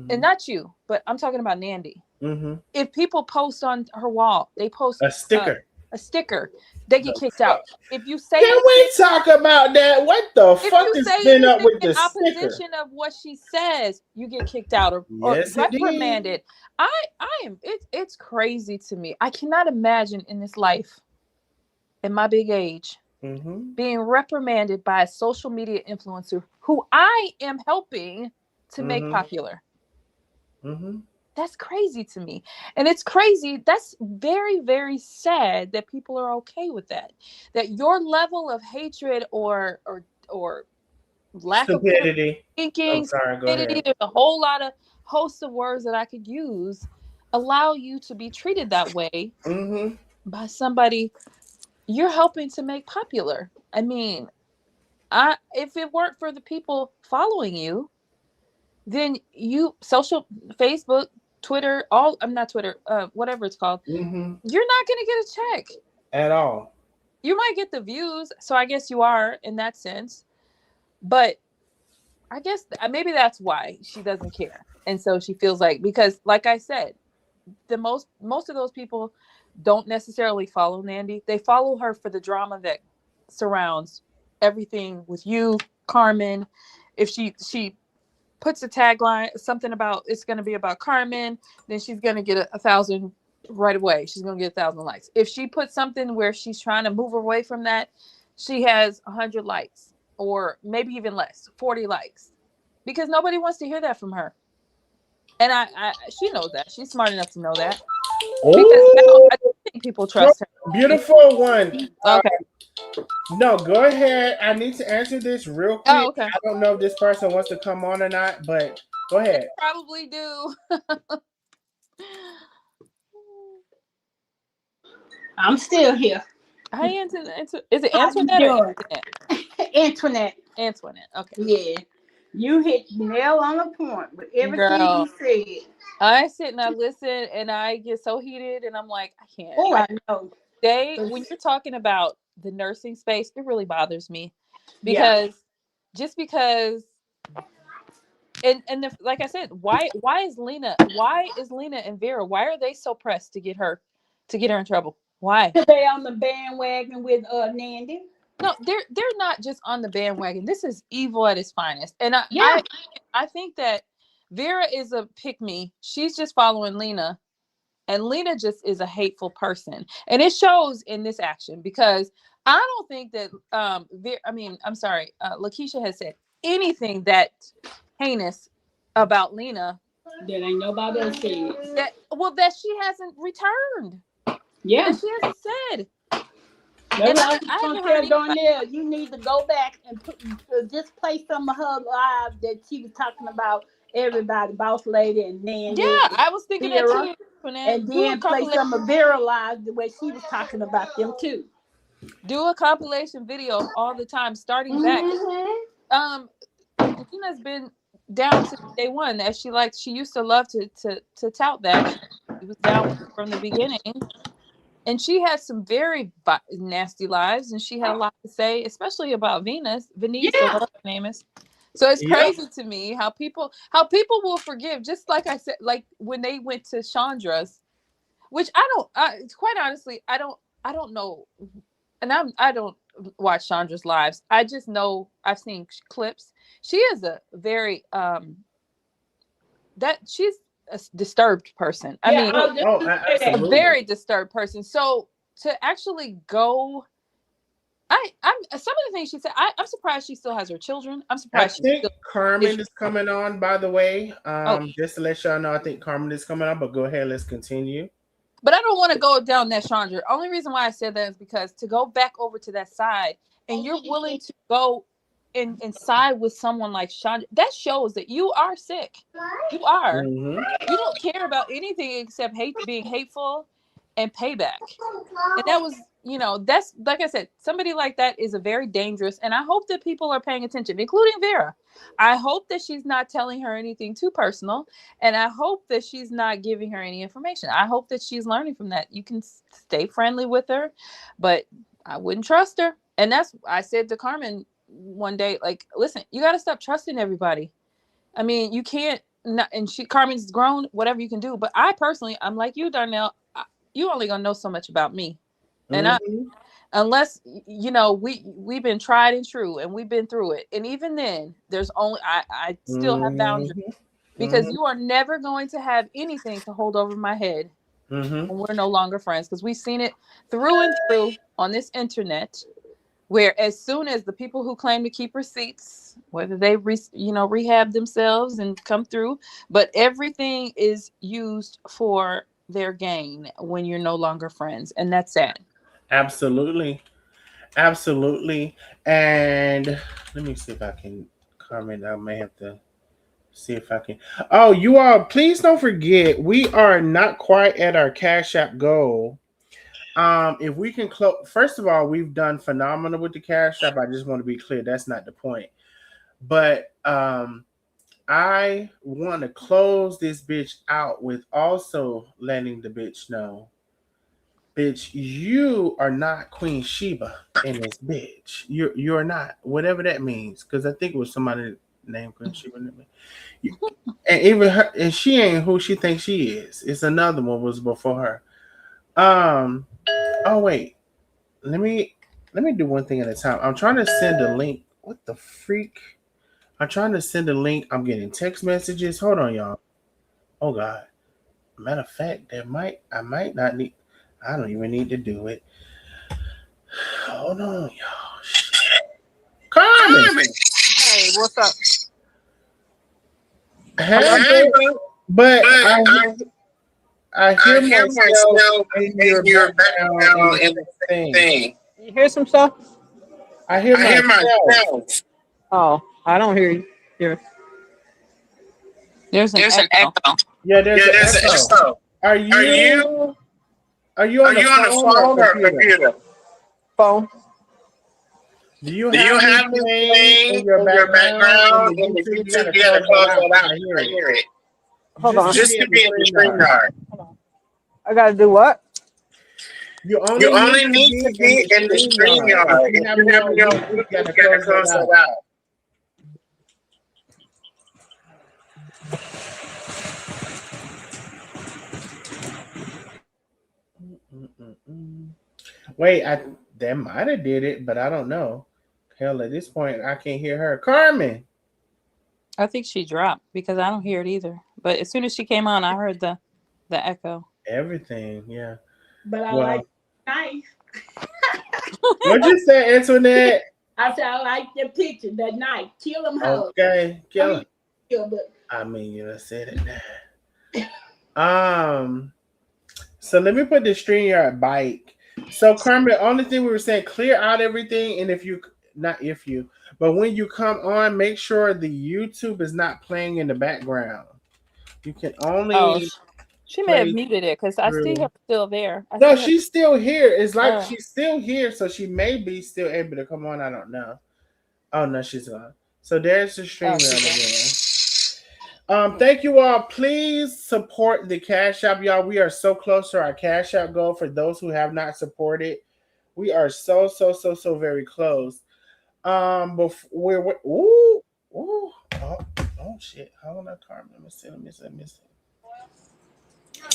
and not you, but I'm talking about Nandi. If people post on her wall, they post a sticker, they get kicked out. If you say, can we talk about that? What the fuck has been up with the opposition sticker? of what she says, you get kicked out or reprimanded. I am. It's crazy to me. I cannot imagine in this life, in my big age, being reprimanded by a social media influencer who I am helping to make popular. That's crazy to me. And it's crazy. That's very, very sad that people are okay with that. That your level of hatred or lack stupidity. Of thinking, stupidity, there's a whole lot of hosts of words that I could use, allow you to be treated that way by somebody you're helping to make popular. I mean, if it weren't for the people following you, then social, Facebook, Twitter, I'm not Twitter, whatever it's called, you're not going to get a check at all. You might get the views, so I guess you are in that sense, but I guess maybe that's why she doesn't care. And so she feels like, because like I said, most of those people don't necessarily follow Nandi. They follow her for the drama that surrounds everything with you, Carmen. If she puts a tagline, something about it's going to be about Carmen, then she's going to get 1,000 right away. She's going to get 1,000 likes. If she puts something where she's trying to move away from that, she has 100 likes, or maybe even less, 40 likes, because nobody wants to hear that from her. And she knows that. She's smart enough to know that. Because now I think people trust her. Beautiful one. Okay. No, go ahead. I need to answer this real quick. Oh, okay. I don't know if this person wants to come on or not, but go ahead. They probably do. I'm still here. Hi, Antoinette. Is it Antoinette or Antoinette? Antoinette. Antoinette. Okay. Yeah. You hit the nail on the point with everything Girl, you said. I sit and I listen and I get so heated and I'm like, I can't. Oh, Like I know. when you're talking about the nursing space, it really bothers me Yeah. because just because like I said, why is Lena and Vera, why are they so pressed to get her in trouble? Why? They on the bandwagon with Nandi. No, they're not just on the bandwagon. This is evil at its finest. And Yeah. I think that Vera is a pick me. She's just following Lena. And Lena just is a hateful person. And it shows in this action because I don't think that I'm sorry, Lakeisha has said anything that heinous about Lena That ain't nobody else said. that she hasn't returned. Yeah. That she hasn't said. And I I haven't tell heard Darnell, you need to go back and just play some of her live that she was talking about everybody, Boss Lady and Nandy. Yeah, I was thinking that Vera, too. and then play some of Vera live the way she was talking about them too. Do a compilation video all the time, starting back. Lena's been down since day one. As she used to love to tout that. She was down from the beginning. And she had some very nasty lives, and she had a lot to say, especially about Venice, or whatever her name is. So it's crazy to me how people will forgive, just like I said, like when they went to Chandra's, which quite honestly, I don't know, and I don't watch Chandra's lives. I just know I've seen clips. She is a very she's a disturbed person. I mean, a very disturbed person. So to actually go, I'm some of the things she said. I'm surprised she still has her children. I'm surprised. I think Carmen is coming on. By the way, just to let y'all know, I think Carmen is coming on. But go ahead, let's continue. But I don't want to go down that Chandra. Only reason why I said that is because to go back over to that side, and you're willing to go and side with someone like Chandra, that shows that you are sick. You are. Mm-hmm. You don't care about anything except being hateful and payback. And that was, that's like I said, somebody like that is a very dangerous. And I hope that people are paying attention, including Vera. I hope that she's not telling her anything too personal. And I hope that she's not giving her any information. I hope that she's learning from that. You can stay friendly with her, but I wouldn't trust her. And I said to Carmen one day, like, listen, you got to stop trusting everybody. I mean, you can't. And Carmen's grown, whatever you can do. But I personally, I'm like you, Darnell. You only gonna know so much about me, and unless we've been tried and true, and we've been through it. And even then, there's only I still have boundaries because you are never going to have anything to hold over my head when we're no longer friends, because we've seen it through and through on this internet. Where as soon as the people who claim to keep receipts, whether they rehab themselves and come through, but everything is used for their gain when you're no longer friends, and that's sad. Absolutely. And let me see if I can comment. I may have to see if I can. Oh, you all, please don't forget, we are not quite at our Cash App goal. If we can close, first of all, we've done phenomenal with the Cash App. I just want to be clear, that's not the point. But I want to close this bitch out with also letting the bitch know, bitch, you are not Queen Sheba in this bitch. You're not, whatever that means, because I think it was somebody named Queen Sheba. And even her, and she ain't who she thinks she is. It's another one was before her. Oh wait, let me do one thing at a time. I'm trying to send a link. What the freak? I'm trying to send a link. I'm getting text messages. Hold on, y'all. Oh God. Matter of fact, I might not need. I don't even need to do it. Hold on, y'all. Shit. Carmen. Hey, what's up? Hey, but I hear myself in your background in the thing. You hear some stuff? I hear myself. Oh, I don't hear you. Here. There's an echo. Yeah, there's an echo. Are you on the phone or computer? Phone. Do you have anything in your background? In the YouTube, you gotta close that out. I hear it. Hold on. Just to be in the stream yard. I gotta do what? You only need to be in the stream yard. If you have your YouTube, you gotta close that out. Wait, that might have did it, but I don't know. Hell, at this point, I can't hear her. Carmen. I think she dropped because I don't hear it either. But as soon as she came on, I heard the echo. Everything, yeah. But I like nice. What'd you say, Antoinette? I said I like the picture that night. Kill them hoes. Okay, kill them. But I mean, you done said it now. So let me put the StreamYard bike. So Carmen, only thing we were saying, clear out everything, and but when you come on, make sure the YouTube is not playing in the background. You can only. She may have muted it because I see her still there. No, she's still here. It's like she's still here, so she may be still able to come on. I don't know. Oh no, she's gone. So there's the StreamYard again. Thank you all. Please support the Cash App, y'all. We are so close to our Cash App goal. For those who have not supported, we are so very close. But oh shit. Hold on, Carmen. Let me see.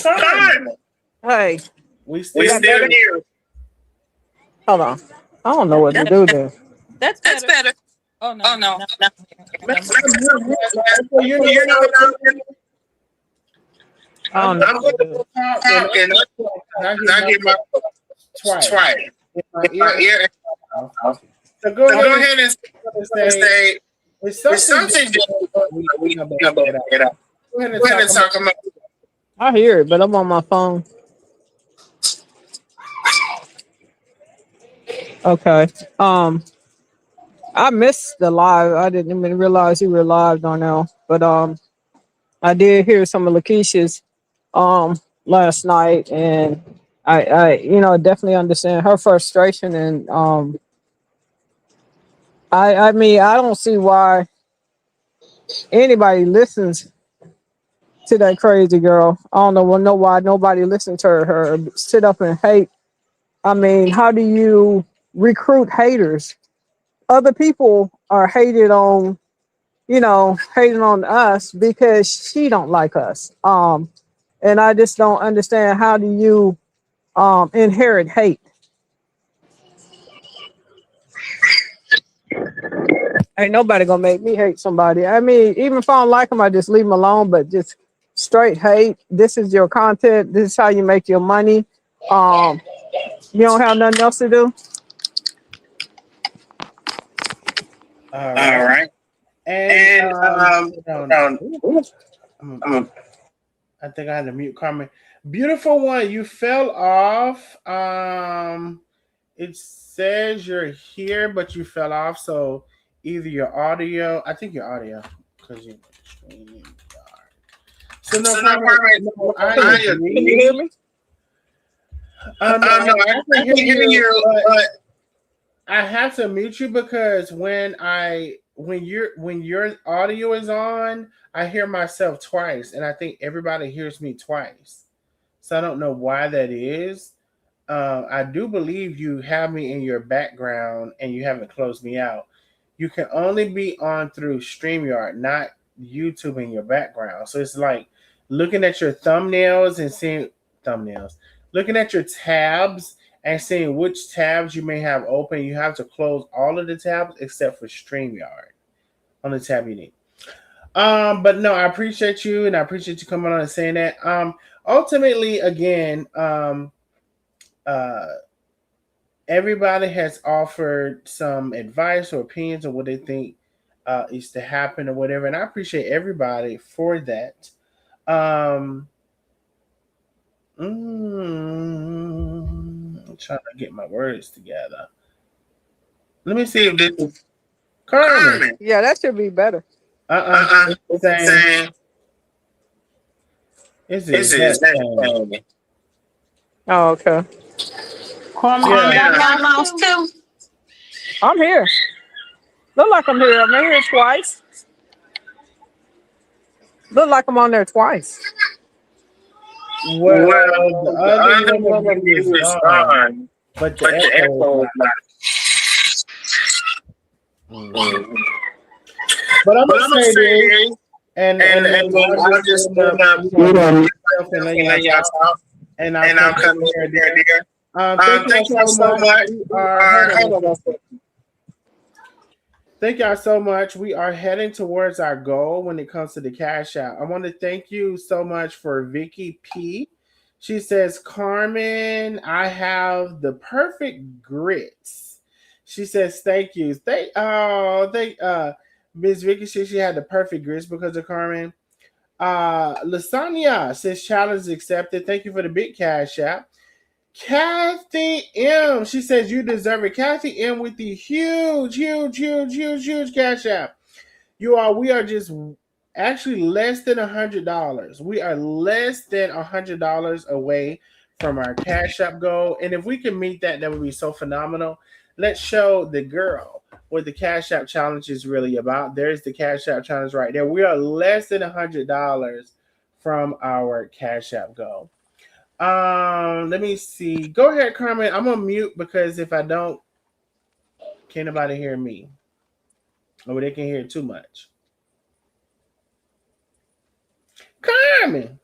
Carmen. Hey, we still here. Hold on. I don't know what to do there. That's better. Oh no. You're not. I'm going to talk and I get my twice. In my ear. So go ahead and say it's something we can get out. Go ahead and talk about. I hear it, but I'm on my phone. Okay. I missed the live. I didn't even realize you were live on now. But I did hear some of Lakeisha's last night, and I definitely understand her frustration, and I mean, I don't see why anybody listens to that crazy girl. I don't know why nobody listened to her sit up and hate. I mean, how do you recruit haters? Other people are hating on us because she don't like us. And I just don't understand, how do you inherit hate? Ain't nobody gonna make me hate somebody. I mean, even if I don't like them, I just leave them alone. But just straight hate. This is your content. This is how you make your money. You don't have nothing else to do. All right. And I think I had to mute Carmen. Beautiful one, you fell off. It says you're here, but you fell off. So either your audio, I think your audio, because you're streaming. So no, Carmen, can you hear me? No, I can hear you, but I have to mute you because when your audio is on, I hear myself twice, and I think everybody hears me twice. So I don't know why that is. I do believe you have me in your background and you haven't closed me out. You can only be on through StreamYard, not YouTube in your background. So it's like looking at your thumbnails and seeing looking at your tabs and seeing which tabs you may have open. You have to close all of the tabs except for StreamYard on the tab you need. But no, I appreciate you, and I appreciate you coming on and saying that. Ultimately, again, everybody has offered some advice or opinions on what they think is to happen or whatever, and I appreciate everybody for that. I'm trying to get my words together. Let me see if this is Carmen. Yeah, that should be better. It's saying. Oh, okay. Carmen, Yeah. got my mouse too. I'm here. Look like I'm here. I'm here twice. Look like I'm on there twice. Well, the Well, the other other one of one of you is you is gone, gone, but the but the echo is echo is not. not. Mhm. Mhm. But I'm But gonna I'm gonna say say this, this, and and then then I'll I'll just just end end up, up, mute mute myself and myself let and y'all let y'all talk, talk, and I'll and come I'll back come in in here, here, dear. dear. Thank y'all Thank you so so much. much. We We are are, hold on hold one on one second. second. Thank y'all so much. We are heading towards our goal when it comes to the cash out. I want to thank you so much for Vicky P. She says, Carmen, I have the perfect grits. She says, thank you. Thank Miss Vicky says she had the perfect grits because of Carmen. Lasagna says challenge accepted. Thank you for the big cash out. Kathy M. She says you deserve it. Kathy M with the huge cash app. We are just actually less than $100. We are less than $100 away from our cash app goal. And if we can meet that, that would be so phenomenal. Let's show the girl what the cash app challenge is really about. There's the cash app challenge right there. We are less than $100 from our cash app goal. Let me see. Go ahead, Carmen. I'm on mute because if I don't, can't nobody hear me. Or they can hear too much. Carmen,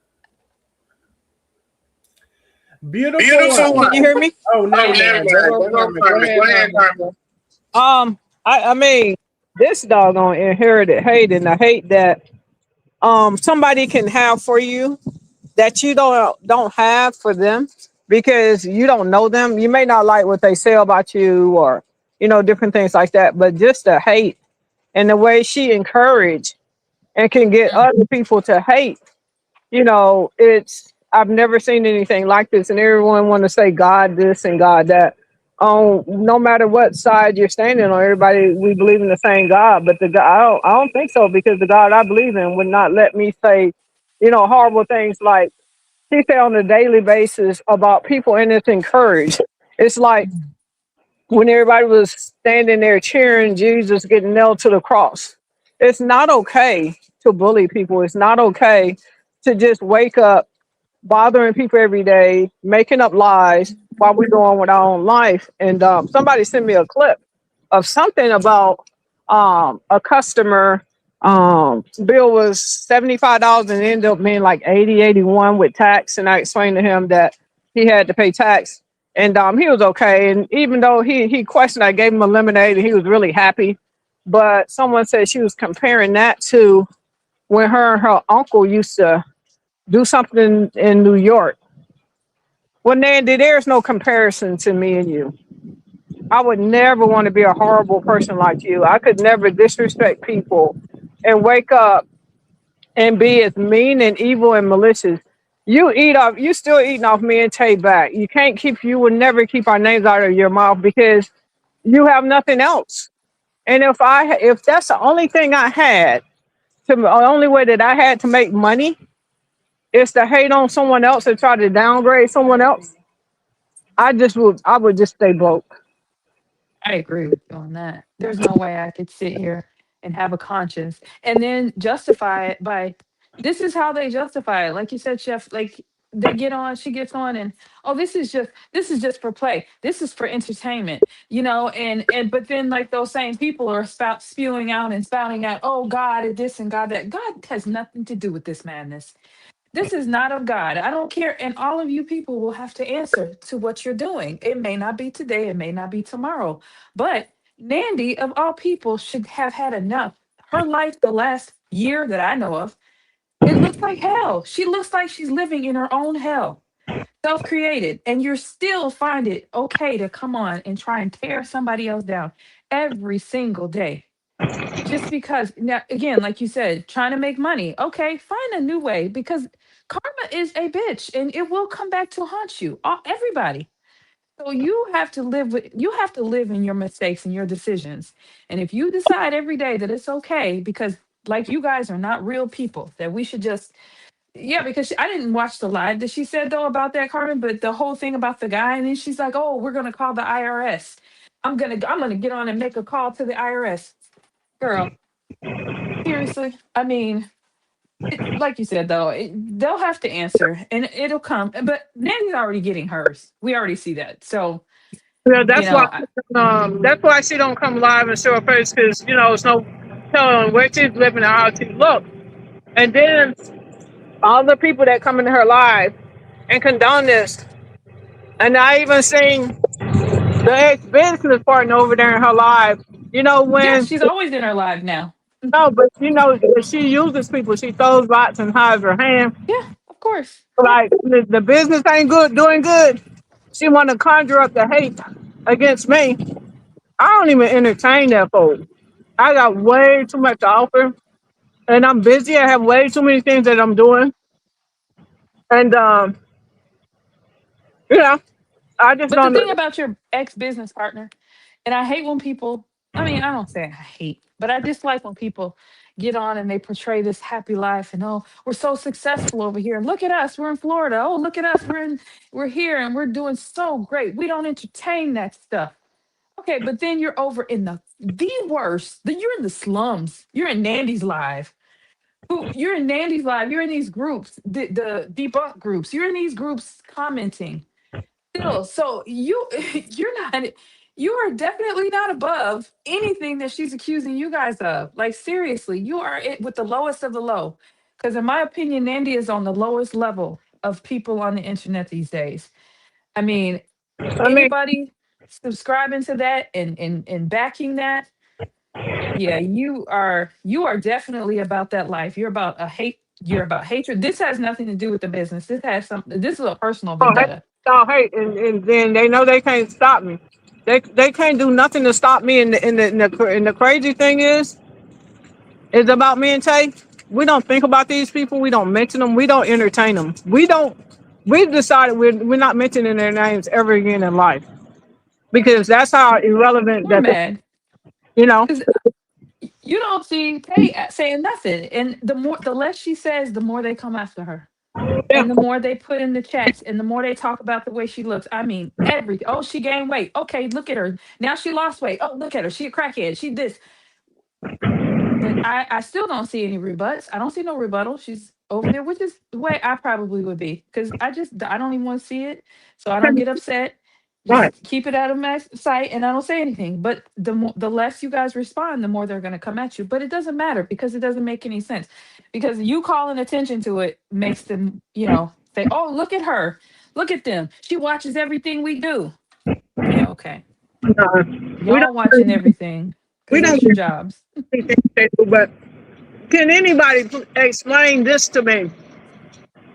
beautiful Beautiful one. one. Can you hear me? Oh, Oh, never never mind. There mind. go There goes Carmen. Go Carmen. ahead, Go ahead, Carmen. Carmen. I mean, this doggone inherited hate, and I hate that somebody can have for you that you don't have for them because you don't know them. You may not like what they say about you or different things like that, but just the hate and the way she encouraged and can get other people to hate, it's I've never seen anything like this, and everyone want to say God this and God that. No matter what side you're standing on, everybody we believe in the same God, but the God I don't think so because the God I believe in would not let me say, horrible things like he say on a daily basis about people, and it's encouraged. It's like when everybody was standing there cheering Jesus getting nailed to the cross. It's not okay to bully people. It's not okay to just wake up bothering people every day, making up lies while we go on with our own life. And somebody sent me a clip of something about a customer. Bill was $75 and ended up being like 80, 81 with tax. And I explained to him that he had to pay tax. And he was okay. And even though he questioned, I gave him a lemonade and he was really happy. But someone said she was comparing that to when her and her uncle used to do something in New York. Well, Nandy, there's no comparison to me and you. I would never want to be a horrible person like you. I could never disrespect people and wake up and be as mean and evil and malicious. You still eating off me and Tay back. You would never keep our names out of your mouth because you have nothing else. And if that's the only thing I had, the only way that I had to make money is to hate on someone else and try to downgrade someone else, I would just stay broke. I agree with you on that. There's no way I could sit here and have a conscience and then justify it by this is how they justify it. Like you said, Chef, like she gets on and oh, this is just for play. This is for entertainment, and but then like those same people are spewing out and spouting out, oh God, and this and God that. God has nothing to do with this madness. This is not of God. I don't care. And all of you people will have to answer to what you're doing. It may not be today, it may not be tomorrow. But Nandy, of all people, should have had enough. Her life, the last year that I know of, it looks like hell. She looks like she's living in her own hell, self created. And you're still find it okay to come on and try and tear somebody else down every single day just because now again like you said trying to make money, okay, find a new way because karma is a bitch and it will come back to haunt you, everybody. So you have to live in your mistakes and your decisions. And if you decide every day that it's okay because like you guys are not real people that we should just yeah, because I didn't watch the live that she said though about that, Carmen, but the whole thing about the guy, and then she's like, "Oh, we're gonna call the IRS. I'm gonna get on and make a call to the IRS." girl, seriously. I mean, like you said though, they'll have to answer and it'll come. But Nanny's already getting hers. We already see that. So, Yeah, you know, I, that's why she don't come live and show her face because it's no telling where she's living and how she look. And then all the people that come into her live and condone this, and I even seen the ex business partner over there in her live. yeah, When she's always in her live now. no, but she uses people. She throws lots and hides her hand. Yeah, of course. Yeah. Like the business ain't doing good. She want to conjure up the hate against me. I don't even entertain that folk. I got way too much to offer, and I'm busy. I have way too many things that I'm doing, and you know, I just But the don't. thing about your ex business partner, and I hate when people, I mean, I don't say I hate, but I dislike when people get on and they portray this happy life and oh, we're so successful over here. Look at us, we're in Florida. Oh, look at us, we're here and we're doing so great. We don't entertain that stuff. Okay, but then you're over in the worst. You're in the slums. You're in Nandy's live. Who you're in Nandy's live. You're in these groups, the debunk groups. You're in these groups commenting still. So you're not you are definitely not above anything that she's accusing you guys of. Like seriously, you are it with the lowest of the low. Because in my opinion, Nandy is on the lowest level of people on the internet these days. I mean, I mean, anybody subscribing to that and backing that, yeah, you are definitely about that life. You're about a hate. You're about hatred. This has nothing to do with the business. This has something. This is a personal oh hate, vendetta. and then they know they can't stop me. They can't do nothing to stop me. And the crazy thing is about me and Tay. We don't think about these people. We don't mention them. We don't entertain them. We don't. We've decided we're not mentioning their names ever again in life because that's how irrelevant We're that mad you know. because you don't see Tay saying nothing, and the less she says, the more they come after her, Yeah, and the more they put in the chats, and the more they talk about the way she looks. I mean, everything. Oh, she gained weight. Okay, look at her. Now she lost weight. Oh, look at her. She a crackhead. She this. But I still don't see any rebuts. I don't see no rebuttal. She's over there, which is the way I probably would be because I don't even want to see it, so I don't get upset. right. Just keep it out of my sight, and I don't say anything. But the less you guys respond, the more they're going to come at you. But it doesn't matter because it doesn't make any sense. Because you calling attention to it makes them, say, "Oh, look at her, look at them. She watches everything we do." Yeah, okay. Uh, we Y'all watching don't. everything We because don't that's your jobs. do anything they do, but can anybody explain this to me?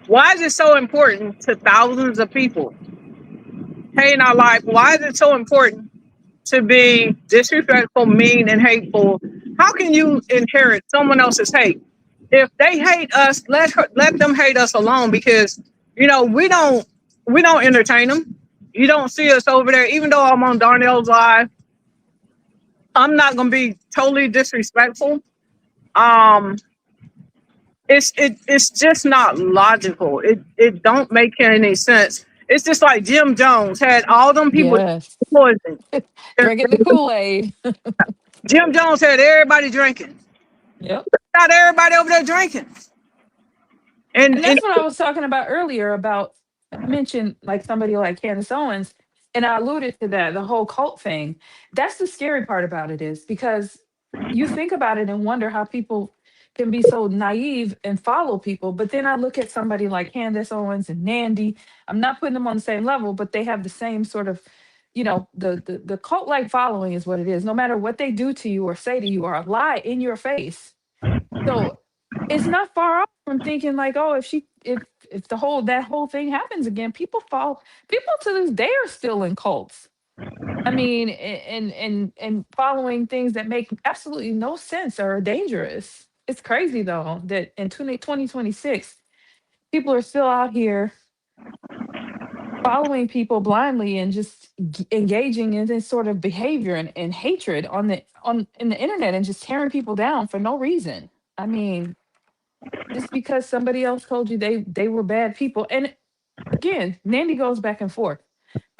Why is it so important to thousands of people? Hey, in our life, why is it so important to be disrespectful, mean, and hateful? How can you inherit someone else's hate? If they hate us, let them hate us alone because we don't entertain them. You don't see us over there, even though I'm on Darnell's live. I'm not gonna be totally disrespectful. Um, it's just not logical. It don't make any sense. It's just like Jim Jones had all them people Yes, poison. drinking the Kool Aid. Jim Jones had everybody drinking. Yep. Not everybody over there drinking. And And that's what I was talking about earlier about I mentioned like somebody like Candace Owens, and I alluded to that, the whole cult thing. That's the scary part about it is because you think about it and wonder how people can be so naive and follow people. But then I look at somebody like Candace Owens and Nandy. I'm not putting them on the same level, but they have the same sort of, the cult like following is what it is. No matter what they do to you or say to you or lie in your face. So it's not far off from thinking like, oh, if that whole thing happens again, people to this day are still in cults. I mean, and following things that make absolutely no sense or are dangerous. It's crazy though that in 2026, people are still out here following people blindly and just engaging in this sort of behavior and hatred on in the internet and just tearing people down for no reason. I mean, just because somebody else told you they were bad people. And again, Nandy goes back and forth.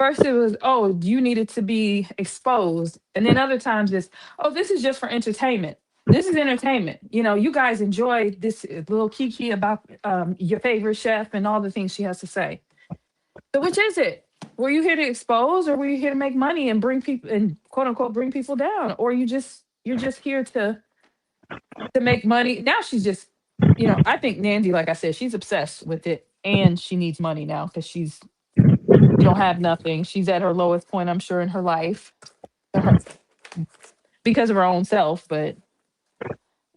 First it was, oh, you needed to be exposed. And then other times it's, oh, this is just for entertainment. This is entertainment. You guys enjoy this little kiki about your favorite chef and all the things she has to say. So which is it? Were you here to expose, or were you here to make money and bring people and quote unquote bring people down? Or you're just here to make money? Now she's just, I think Nandy, like I said, she's obsessed with it, and she needs money now because she don't have nothing. She's at her lowest point, I'm sure, in her life, her, because of her own self. But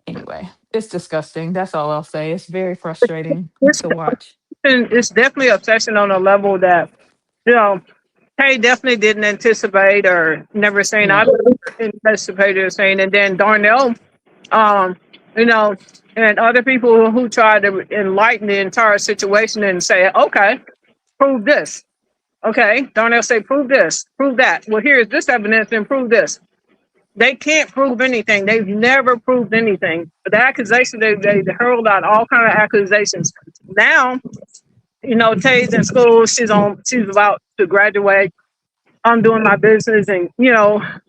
anyway, it's disgusting. That's all I'll say. It's very frustrating It's, to watch. it's definitely obsession on a level that, you know, Kay definitely didn't anticipate or never seen. I Yeah. never anticipated or saying, and then Darnell, um, you know, and other people who tried to enlighten the entire situation and say, okay, prove this. Okay, Darnell say, prove this, prove that. Well, here's this evidence and prove this. They can't prove anything. They've never proved anything. But the accusation, they hurled out all kind of accusations. Now, Tay's in school. She's about to graduate. I'm doing my business and,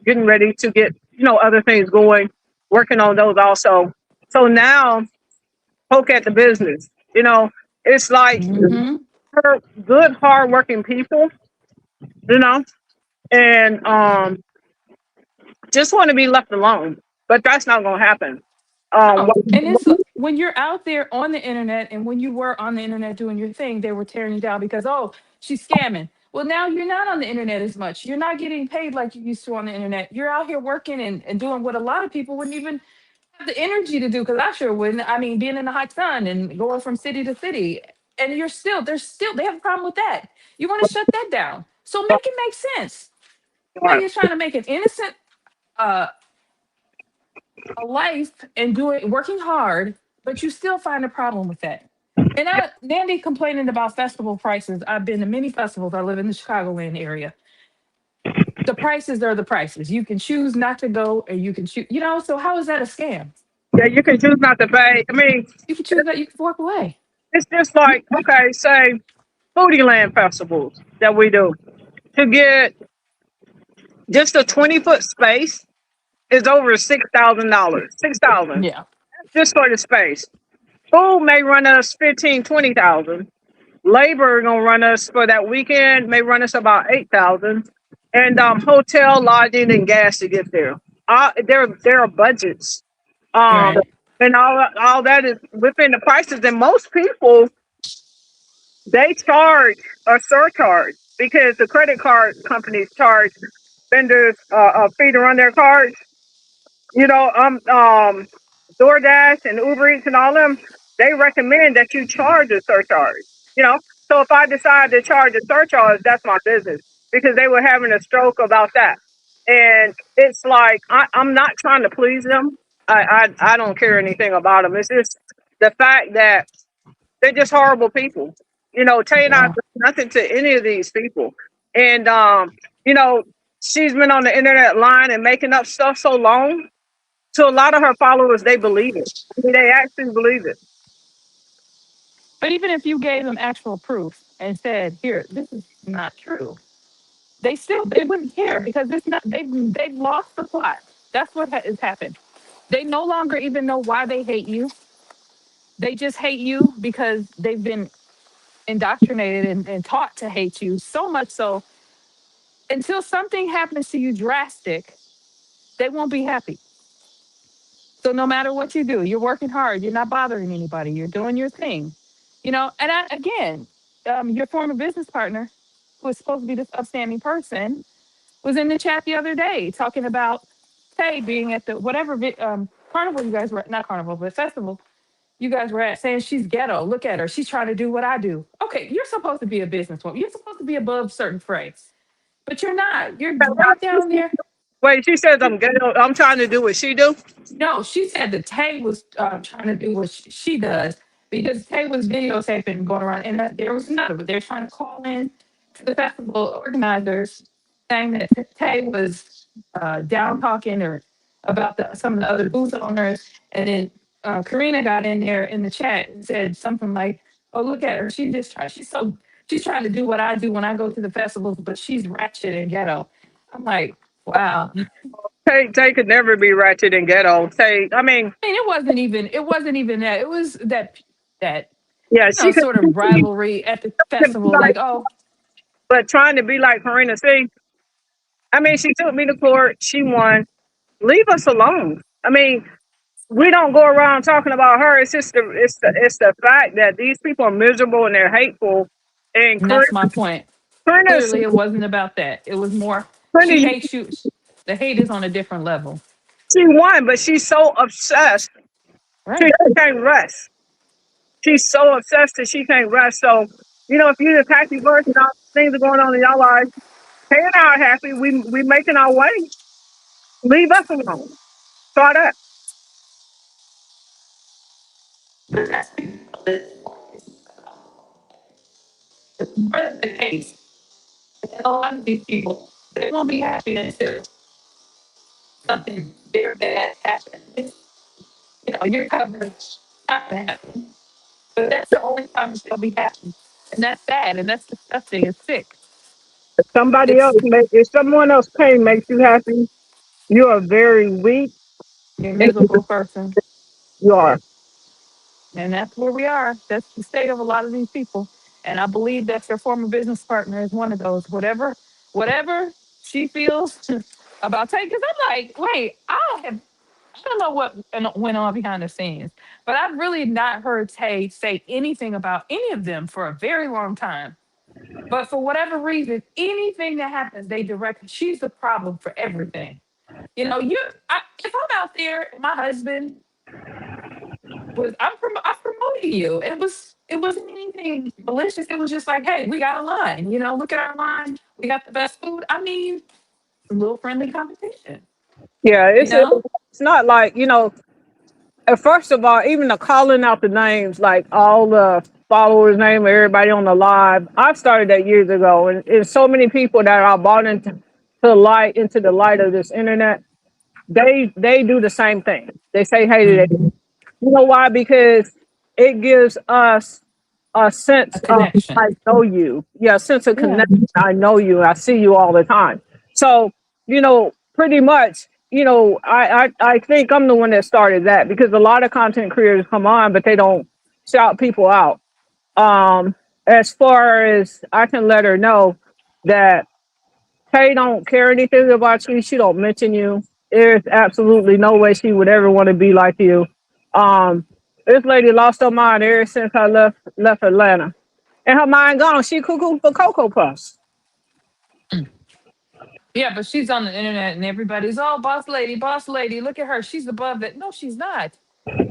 getting ready to get, other things going, working on those also. So now poke at the business. It's like Hmm. her good, hardworking people, you know, and just want to be left alone. But that's not going to happen. Um, No, and it's when you're out there on the internet, and when you were on the internet doing your thing, they were tearing you down because, oh, she's scamming. Well, now you're not on the internet as much. You're not getting paid like you used to on the internet. You're out here working and doing what a lot of people wouldn't even have the energy to do, because I sure wouldn't. I mean, being in the hot sun and going from city to city, and they have a problem with that. You want to shut that down. So make it make sense. Now you're trying to make an innocent uh a life and working hard, but you still find a problem with that. And Nandy complaining about festival prices. I've been to many festivals. I live in the Chicagoland area. The prices are the prices. You can choose not to go, and you can choose. So how is that a scam? yeah, you can choose not to pay. I mean, You can choose that. You can walk away. it's just like, okay, say Foodie Land festivals that we do. To get just a 20-foot space is over $6,000. 6,000 Yeah. just for the space. Food may run us 15, 20,000. Labor gonna run us for that weekend may run us about 8,000, and hotel, lodging, and gas to get there. There are budgets, um, Right. and all that is within the prices. And most people they charge a surcharge because the credit card companies charge vendors a fee to run their cards. You know, DoorDash and Uber Eats and all them, they recommend that you charge a surcharge. You know, so if I decide to charge a surcharge, that's my business because they were having a stroke about that. And it's like I'm not trying to please them. I don't care anything about them. It's just the fact that they're just horrible people. Tay and I Yeah. do nothing to any of these people. And you know, she's been on the internet lying and making up stuff so long. So a lot of her followers, they believe it. I mean, they actually believe it. But even if you gave them actual proof and said, "Here, this is not true," they wouldn't care because it's not. They've lost the plot. That's what has happened. They no longer even know why they hate you. They just hate you because they've been indoctrinated and taught to hate you so much so until something happens to you drastic, they won't be happy. So no matter what you do, you're working hard, you're not bothering anybody, you're doing your thing. And again, your former business partner, who is supposed to be this upstanding person, was in the chat the other day talking about Tay being at the whatever carnival you guys were at, not carnival, but festival you guys were at, saying she's ghetto. Look at her. She's trying to do what I do. Okay, you're supposed to be a businesswoman. You're supposed to be above certain phrase, but you're not. You're right down there. Wait, she says I'm good. I'm trying to do what she do. No, she said that Tay was trying to do what she does because Tay was videotaping and going around, and there was another, but they're trying to call in to the festival organizers saying that Tay was down talking or about some of the other booth owners, and then Karina got in there in the chat and said something like, "Oh, look at her! She's trying to do what I do when I go to the festivals, but she's ratchet and ghetto." I'm like, wow. Tay could never be ratchet and ghetto. Tay, I mean, I mean, it wasn't even that. It was that yeah, sort of rivalry at the could be festival. like, Like, oh, but trying to be like Karina C. I mean, she took me to court. She won. Leave us alone. I mean, we don't go around talking about her. It's just the fact that these people are miserable and they're hateful. And and that's my point. Karina's Clearly, it wasn't about that. It was more she Karina, hates you. The hate is on a different level. she won, but she's so obsessed. She Right. can't rest. She's so obsessed that she can't rest. So, if you're the happy person, all things are going on in your life. Hey and I are happy. We making our way. Leave us alone. Try that. But that's the case. A lot of these people, they won't be happy until something very bad happens. Your coverage not to happen. But that's the only time they'll be happy. And that's sad and that's disgusting. It's sick. It's If someone else pain makes you happy, you are very weak. you're a And miserable person. you are. And that's where we are. That's the state of a lot of these people. And I believe that your former business partner is one of those. Whatever she feels about taking. Because I'm like, wait, I don't know what went on behind the scenes, but I've really not heard Tay say anything about any of them for a very long time. But for whatever reason, anything that happens, they direct. She's the problem for everything. If I'm out there, my husband I'm promoting you. It wasn't anything malicious. It was just like, hey, we got a line. Look at our line. We got the best food. I mean, a little friendly competition. Yeah, You know, it's not like, first of all, even the calling out the names, like all the followers' name, everybody on the live. I started that years ago, and it's so many people that are bought into the light of this internet. They do the same thing. They say hey to Mhm. them. You know why? Because it gives us a A sense of connection. I know you. Yeah, a sense of Yeah. connection. I know you. I see you all the time. So, pretty much, I think I'm the one that started that because a lot of content creators come on, but they don't shout people out. As far as I can let her know that Tay don't care anything about you. She don't mention you. There's absolutely no way she would ever want to be like you. Um, this lady lost her mind ever since I left Atlanta. And her mind gone. She cuckoo for Cocoa Puffs. Yeah, but she's on the internet and everybody's, oh, boss lady, boss lady. Look at her. She's above it. No, she's not.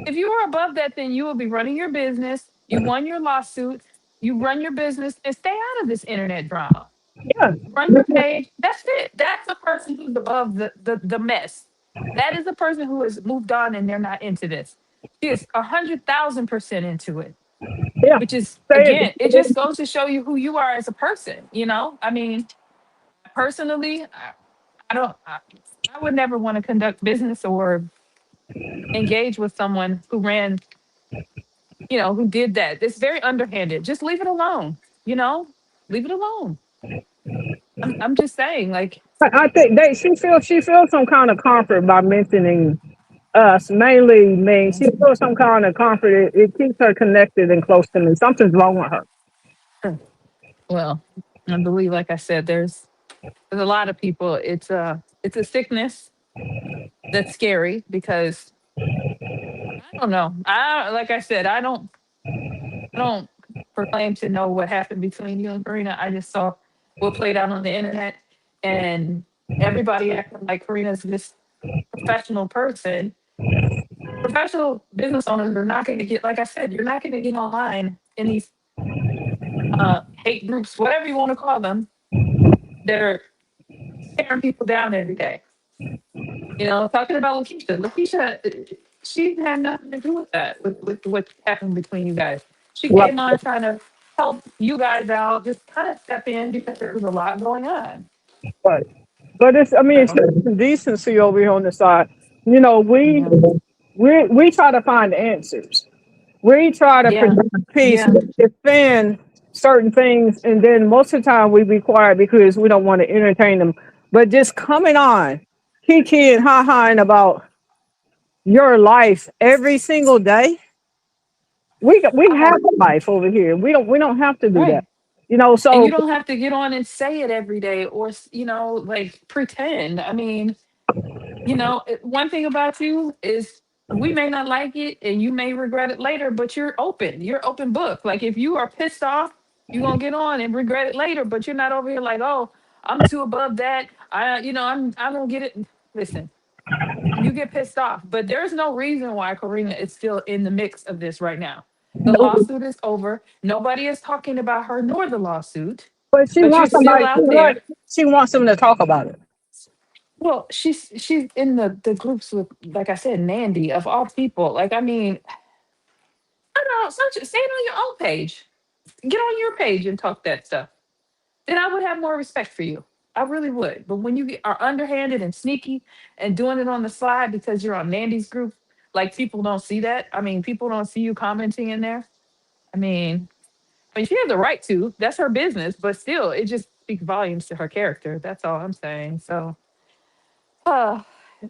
If you were above that, then you will be running your business. You won your lawsuit. You run your business and stay out of this internet drama. Yeah. Run your page. That's it. That's the person who's above the mess. That is the person who has moved on and they're not into this. She is 100,000% into it, Yeah. which is Say again, it it. just goes to show you who you are as a person. I mean, personally, I don't. I would never want to conduct business or engage with someone who ran, who did that. It's very underhanded. Just leave it alone. You know, leave it alone. I'm just saying, like, I think she feels some kind of comfort by mentioning us, mainly me. She feels some kind of comfort. It keeps her connected and close to me. Something's wrong with her. well, I believe, like I said, there's a lot of people. It's a sickness that's scary because I don't know. Like I said, I don't proclaim to know what happened between you and Karina. I just saw what played out on the internet, and everybody acting like Karina's this professional person. Professional business owners are not going to get, like I said, you're not going to get online in these hate groups, whatever you want to call them, that are tearing people down every day. Talking about Lakeisha, she had nothing to do with that, with what happened between you guys. She Right. came on trying to help you guys out, just kind of step in because there was a lot going on. But it's So, decency over here on the side. You know, we yeah, we try to find answers. We try to yeah, present peace, yeah, we defend certain things, and then most of the time we be quiet because we don't want to entertain them. But just coming on kiki and ha-haing about your life every single day. We I have have a life over here. We don't have to do that. right. And So you don't have to get on and say it every day or, like pretend. I mean, one thing about you is we may not like it and you may regret it later, but you're open. You're open book. Like if you are pissed off, you're gonna get on and regret it later, but you're not over here like, oh, I'm too above that. I don't get it. Listen, you get pissed off, but there's no reason why Karina is still in the mix of this right now. The no, lawsuit is over. Nobody is talking about her nor the lawsuit, but she but you're wants still somebody. out there. She wants them to talk about it. Well, she's in the groups with, like I said, Nandi of all people. Like, I mean, I don't know. Say it on your own page. Get on your page and talk that stuff. Then I would have more respect for you. I really would. But when are underhanded and sneaky and doing it on the slide because you're on Nandy's group, like people don't see that. I mean, people don't see you commenting in there. I mean, she has the right to. That's her business. But still, it just speaks volumes to her character. That's all I'm saying. So, uh,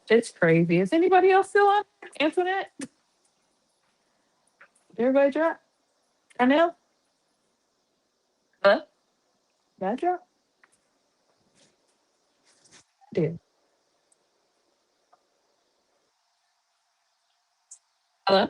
it's crazy. Is anybody else still on? Antoinette? Everybody drop? I know. Huh? Did I drop? I did. Hello?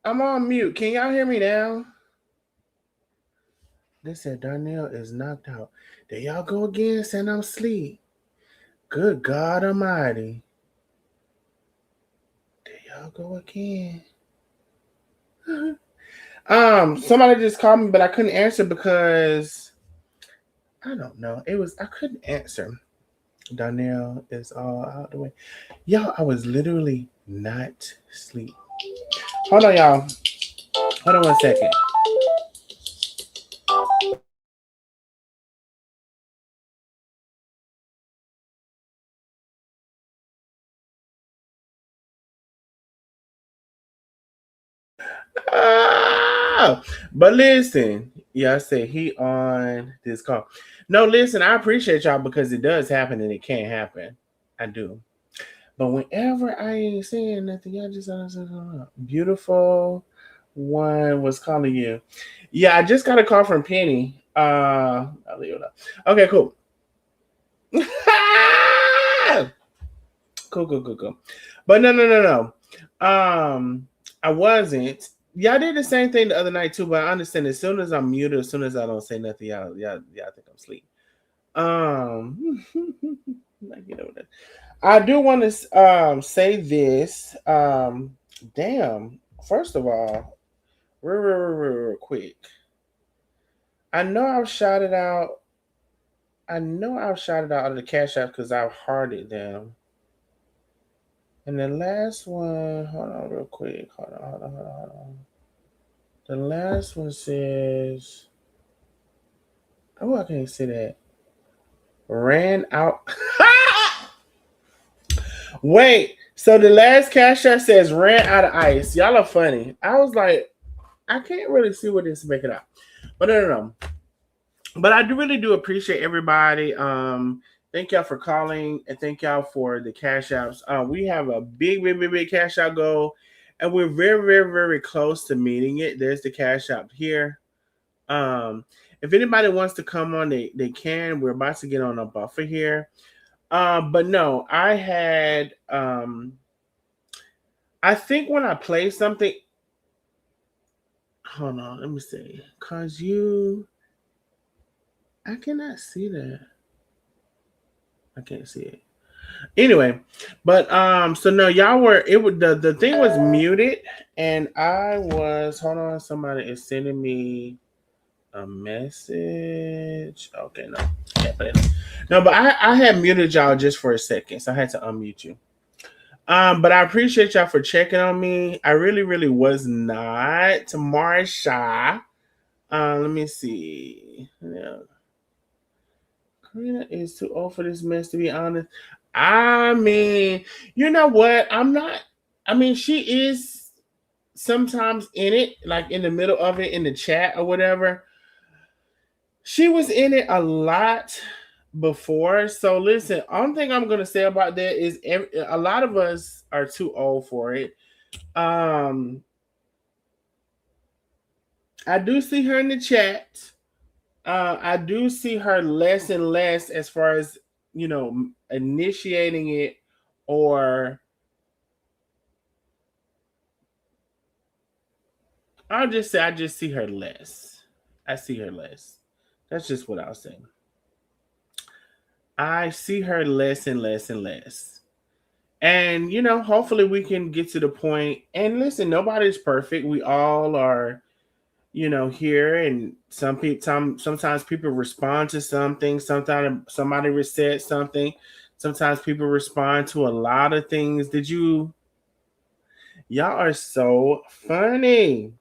I'm on mute. Can y'all hear me now? They said Darnell is knocked out. There y'all go again, saying I'm asleep. Good God Almighty. There y'all go again. Somebody just called me, but I couldn't answer because I don't know. I couldn't answer. Darnell is all out the way. Y'all, I was literally not asleep. Hold on, y'all. Hold on 1 second. Ah! But listen, yeah, I said he on this call. No, listen, I appreciate y'all because it does happen and it can happen. I do. But whenever I ain't saying nothing, y'all just beautiful one was calling you. Yeah, I just got a call from Penny. I'll leave it up. Okay, cool. Cool, cool, cool, cool. But no. I wasn't. Y'all did the same thing the other night too, but I understand as soon as I'm muted, as soon as I don't say nothing, y'all think I'm asleep. I get over that. I do want to say this. Damn. First of all, real quick. I know I've shouted out. I know I've shouted out of the cash app because I've hearted them. And the last one, hold on, real quick. Hold on. The last one says, oh, I can't see that. Ran out. Wait, so the last cash app says ran out of ice. Y'all are funny. I was like, I can't really see what this is making up. But no. But I do really do appreciate everybody. Thank y'all for calling and thank y'all for the cash apps. We have a big cash out goal, and we're very close to meeting it. There's the cash app here. If anybody wants to come on, they can. We're about to get on a buffer here. But no, I had I think when I play something, hold on, let me see. I cannot see that. I can't see it. Anyway, but so no, y'all were the thing was muted, and I was hold on. Somebody is sending me a message. Okay, no, can't play it. No, but I had muted y'all just for a second, so I had to unmute you. But I appreciate y'all for checking on me. I really was not Marsha. Let me see. Yeah. Karina is too old for this mess, to be honest. I mean, you know what? I'm not. I mean, she is sometimes in it, like in the middle of it in the chat or whatever. She was in it a lot before. So listen, only thing I'm gonna say about that is a lot of us are too old for it. I do see her in the chat. I do see her less and less as far as initiating it or I'll just say I just see her less. I see her less. That's just what I'll say. I see her less and less and less. And hopefully we can get to the point. And listen, nobody's perfect. We all are, here. And sometimes people respond to something. Sometimes somebody reset something. Sometimes people respond to a lot of things. Y'all are so funny.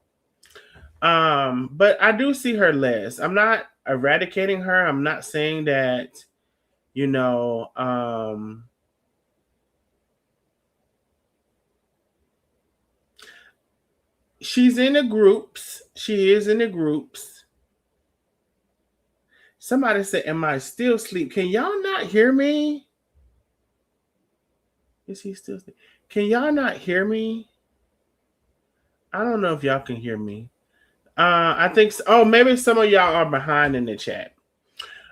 But I do see her less. I'm not eradicating her. I'm not saying that, she's in the groups. She is in the groups. Somebody said, am I still asleep? Can y'all not hear me? Is he still asleep? Can y'all not hear me? I don't know if y'all can hear me. I think maybe some of y'all are behind in the chat.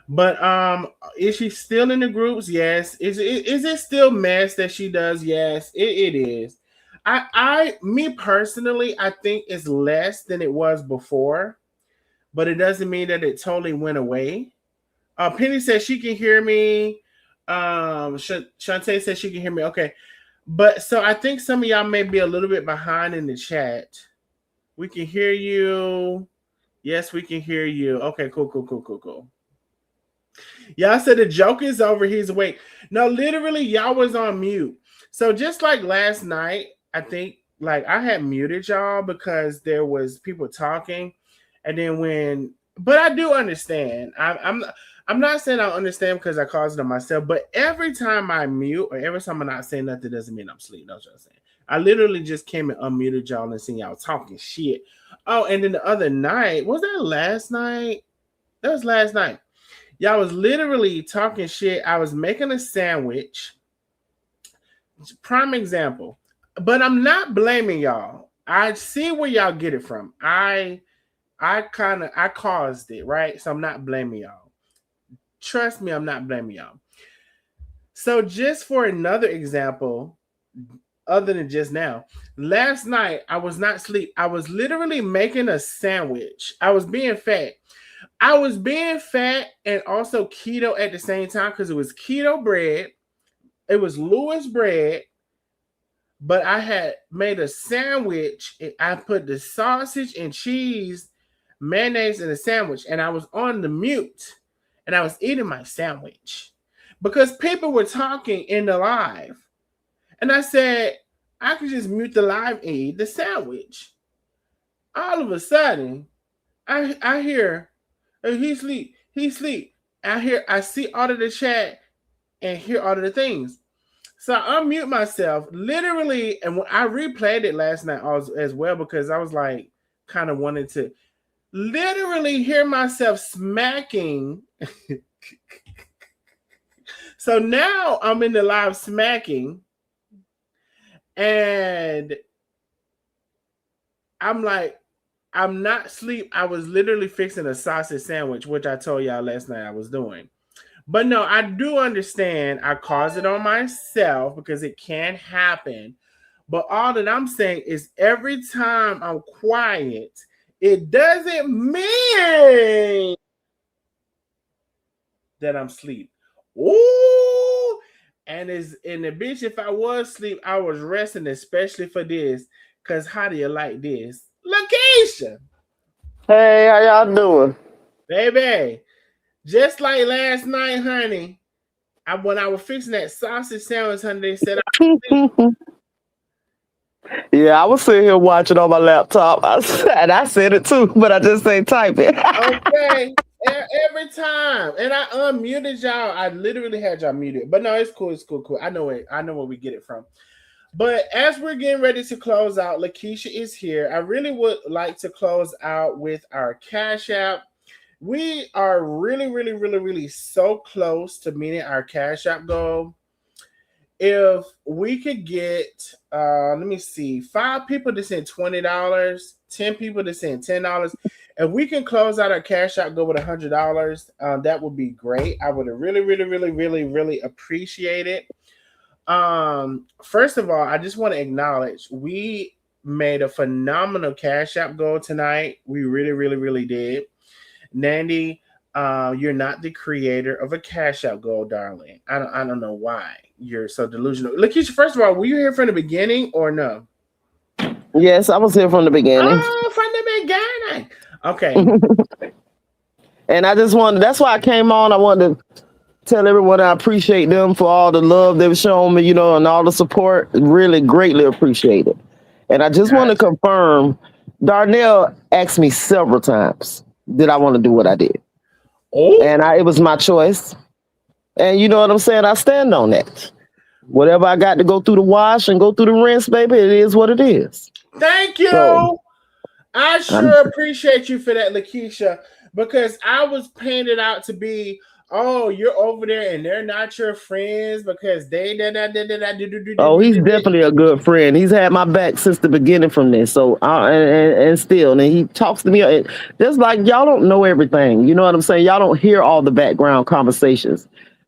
But is she still in the groups? Yes. Is it still mess that she does? Yes, it is. Me personally, I think it's less than it was before, but it doesn't mean that it totally went away. Penny says she can hear me. Shantae says she can hear me. Okay. But so I think some of y'all may be a little bit behind in the chat. We can hear you. Yes, we can hear you. Okay, cool. Y'all said the joke is over. He's awake. No, literally, y'all was on mute. So just like last night, I think like I had muted y'all because there was people talking, and then but I do understand. I'm not saying I understand because I caused it myself, but every time I mute or every time I'm not saying nothing doesn't mean I'm asleep. That's what I'm saying. I literally just came and unmuted y'all and seen y'all talking shit. Oh, and then the other night, was that last night? That was last night. Y'all was literally talking shit. I was making a sandwich. Prime example. But I'm not blaming y'all. I see where y'all get it from. I caused it, right? So I'm not blaming y'all. Trust me, I'm not blaming y'all. So just for another example, other than just now, last night I was not asleep. I was literally making a sandwich. I was being fat. I was being fat and also keto at the same time because it was keto bread. It was Lewis bread, but I had made a sandwich. And I put the sausage and cheese, mayonnaise in the sandwich, and I was on the mute and I was eating my sandwich because people were talking in the live. And I said, I could just mute the live and eat the sandwich. All of a sudden, I hear, "Hey, he sleep, he sleep." I see all of the chat and hear all of the things. So I unmute myself literally, and when I replayed it last night as well because I was like, kind of wanted to literally hear myself smacking. So now I'm in the live smacking, and I'm like, I'm not asleep. I was literally fixing a sausage sandwich, which I told y'all last night I was doing. But no, I do understand I caused it on myself because it can happen. But all that I'm saying is every time I'm quiet, it doesn't mean that I'm asleep. Ooh. And the bitch, if I was asleep, I was resting, especially for this. Cause how do you like this? Lakeisha. Hey, how y'all doing? Baby. Just like last night, honey. When I was fixing that sausage sandwich, honey, they said Yeah, I was sitting here watching on my laptop. And I said it too, but I just ain't type it. okay. Every time. And I unmuted y'all. I literally had y'all muted. But no, it's cool. It's cool. I know it. I know where we get it from. But as we're getting ready to close out, Lakeisha is here. I really would like to close out with our Cash App. We are really so close to meeting our Cash App goal. If we could get, let me see, 5 people to send $20, 10 people to send $10. If we can close out our Cash App goal with $100, that would be great. I would really appreciate it. First of all, I just want to acknowledge we made a phenomenal Cash App goal tonight. We really did. Nandi, you're not the creator of a Cash App goal, darling. I don't know why you're so delusional. Lakeisha, first of all, were you here from the beginning or no? Yes, I was here from the beginning. Oh, from the beginning. Okay. And I just wanted, that's why I came on. I wanted to tell everyone I appreciate them for all the love they've shown me, and all the support. Really greatly appreciate it. And I just want to Gotcha. confirm, Darnell asked me several times, did I want to do what I did? Oh, And it was my choice. And you know what I'm saying? I stand on that. Whatever I got to go through the wash and go through the rinse, baby, it is what it is. thank So you. I I'm, sure appreciate you for that, Lakeisha, because I was painted out to be, oh, you're over there and they're not your friends because they oh, he's definitely a good friend. He's had my back since the beginning from this. So and still, and he talks to me. Just like y'all don't know everything. You know what I'm saying? Y'all don't hear all the background conversations.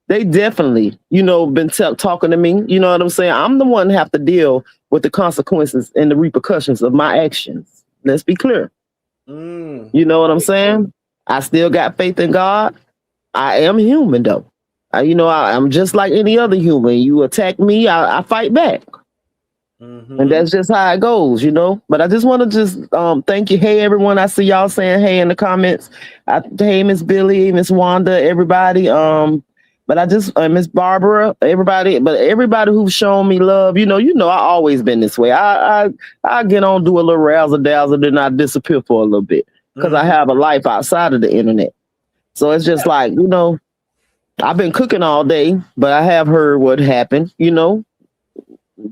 They definitely, been talking to me. You know what I'm saying? I'm the one who have to deal with the consequences and the repercussions of my actions. Let's be clear. You know what I'm saying? I still got faith in God. I am human though. I'm just like any other human. You attack me, I fight back. And that's just how it goes, But I just want to just thank you. Hey, everyone. I see y'all saying hey in the comments. Hey, Miss Billy, Miss Wanda, everybody. But I just Miss Barbara, everybody, but everybody who's shown me love, I always been this way. I get on, do a little razzle dazzle, then I disappear for a little bit because I have a life outside of the internet. So it's just like, I've been cooking all day, but I have heard what happened,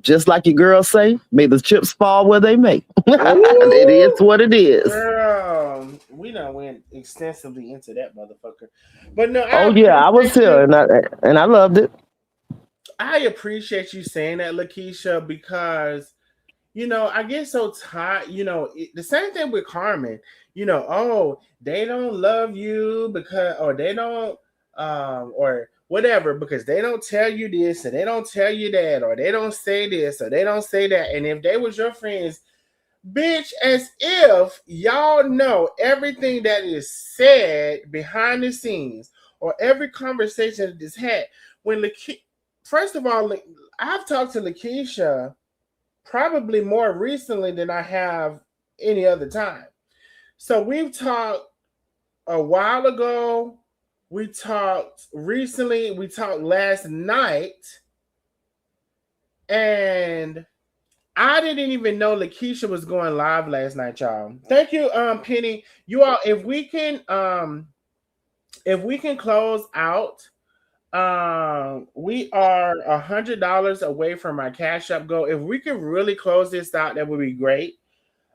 just like your girls say, may the chips fall where they may. It is what it is. Girl, we done went extensively into that motherfucker. But no, Oh yeah, I was here and I loved it. I appreciate you saying that, Lakeisha, because I get so tired. The same thing with Carmen. Oh, they don't love you because, or they don't, or whatever, because they don't tell you this, or they don't tell you that, or they don't say this, or they don't say that. And if they was your friends, bitch, as if y'all know everything that is said behind the scenes, or every conversation that is had. First of all, I've talked to Lakeisha probably more recently than I have any other time. So we've talked a while ago. We talked recently. We talked last night. And I didn't even know Lakeisha was going live last night, y'all. Thank you, Penny. You all, if we can close out, we are $100 away from our Cash App goal. If we can really close this out, that would be great.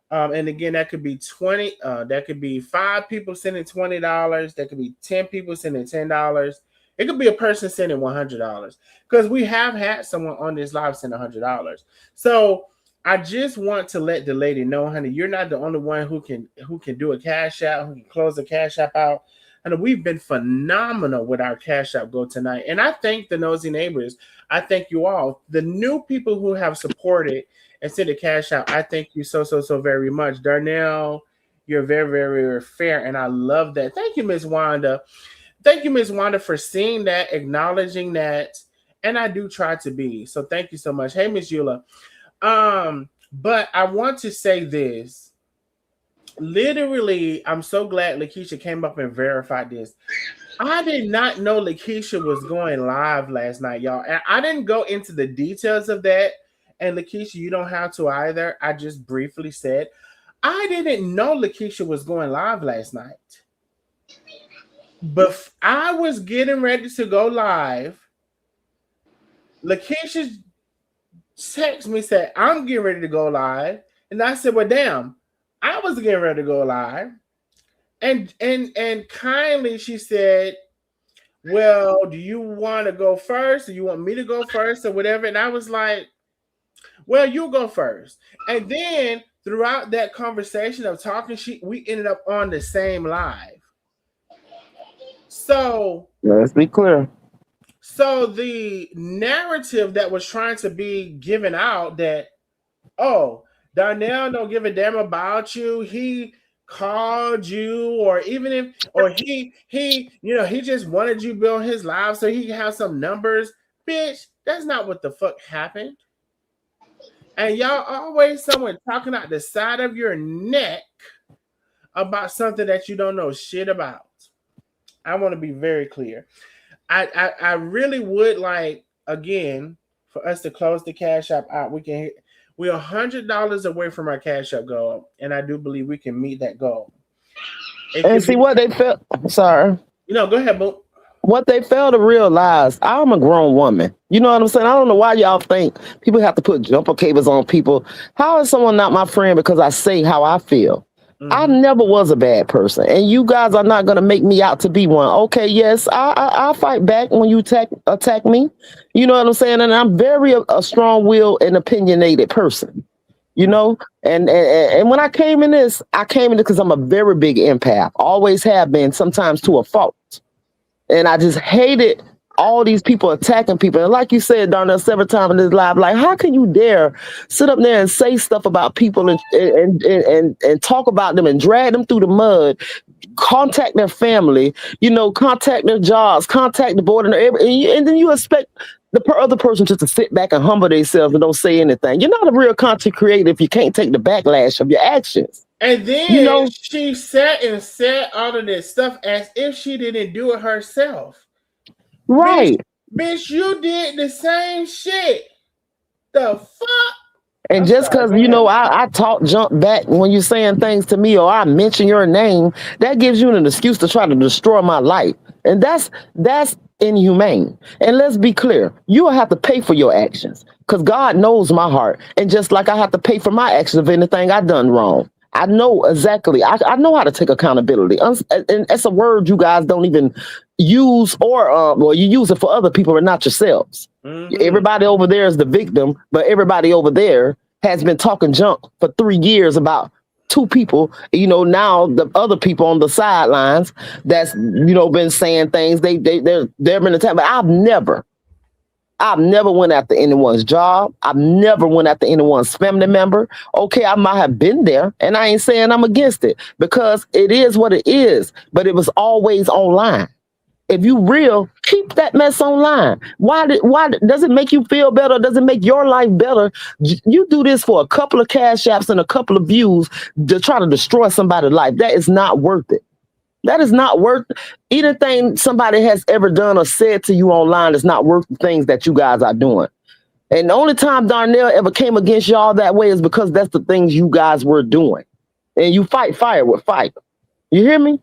And again, that could be 20. That could be 5 people sending $20. That could be 10 people sending $10. It could be a person sending $100, because we have had someone on this live send $100. So I just want to let the lady know, honey, you're not the only one who can do a Cash App, who can close the Cash App out. And we've been phenomenal with our Cash App go tonight. And I thank the Nosy Neighbors. I thank you all. The new people who have supported and sent a Cash App, I thank you so very much. Darnell, you're very, very fair. And I love that. Thank you, Miss Wanda. Thank you, Miss Wanda, for seeing that, acknowledging that. And I do try to be. So thank you so much. Hey, Miss Eula. But I want to say this. Literally, I'm so glad Lakeisha came up and verified this. I did not know Lakeisha was going live last night, y'all. And I didn't go into the details of that. And Lakeisha, you don't have to either. I just briefly said, I didn't know Lakeisha was going live last night. But I was getting ready to go live. Lakeisha texted me, said, I'm getting ready to go live. And I said, well, damn. I was getting ready to go live, and kindly she said, well, do you want to go first, or you want me to go first, or whatever? And I was like, well, you go first. And then throughout that conversation of talking, we ended up on the same live. So let's be clear. So the narrative that was trying to be given out that, oh, Darnell don't give a damn about you. He called you, or even if, or he just wanted you to build his live so he can have some numbers. Bitch, that's not what the fuck happened. And y'all always someone talking out the side of your neck about something that you don't know shit about. I want to be very clear. I really would like, again, for us to close the Cash App out. We're $100 away from our Cash App goal, and I do believe we can meet that goal. And see what they felt. Sorry. Go ahead, Boo. What they fail to realize, I'm a grown woman. You know what I'm saying? I don't know why y'all think people have to put jumper cables on people. How is someone not my friend because I say how I feel? Mm-hmm. I never was a bad person, and you guys are not going to make me out to be one. Okay, yes, I'll fight back when you attack me. You know what I'm saying? And I'm very a strong-willed and opinionated person. You know, and when I came in this because I'm a very big empath. Always have been, sometimes to a fault. And I just hated all these people attacking people. And like you said, Darnell, several times in this live, like, how can you dare sit up there and say stuff about people and talk about them and drag them through the mud, contact their family, contact their jobs, contact the board, and then you expect the other person just to sit back and humble themselves and don't say anything. You're not a real content creator if you can't take the backlash of your actions. And then she sat and said all of this stuff as if she didn't do it herself. Right. Bitch, you did the same shit. The fuck? And I'm just because, I talk jump back when you're saying things to me or I mention your name, that gives you an excuse to try to destroy my life. And that's inhumane. And let's be clear, you will have to pay for your actions because God knows my heart. And just like I have to pay for my actions of anything I've done wrong. I know exactly. I know how to take accountability. And it's a word you guys don't even use or you use it for other people but not yourselves. Mm-hmm. Everybody over there is the victim, but everybody over there has been talking junk for 3 years about two people, now the other people on the sidelines that's, been saying things. They're been attacked. But I've never went after anyone's job. I've never went after anyone's family member. Okay, I might have been there, and I ain't saying I'm against it because it is what it is. But it was always online. If you real, keep that mess online. Why does it make you feel better? Does it make your life better? You do this for a couple of cash apps and a couple of views to try to destroy somebody's life. That is not worth it. That is not worth anything somebody has ever done or said to you online is not worth the things that you guys are doing. And the only time Darnell ever came against y'all that way is because that's the things you guys were doing. And you fight fire with fire. You hear me?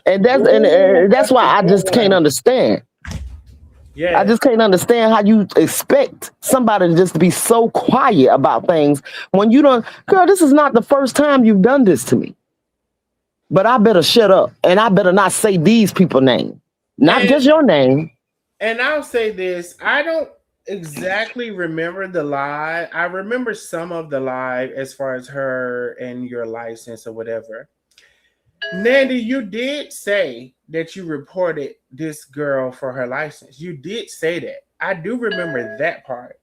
And that's why I just can't understand. Yeah. I just can't understand how you expect somebody to just be so quiet about things when you don't. Girl, this is not the first time you've done this to me. But I better shut up and I better not say these people's name, not just your name. And I'll say this. I don't exactly remember the live. I remember some of the live as far as her and your license or whatever. Nandi, you did say that you reported this girl for her license. You did say that. I do remember that part.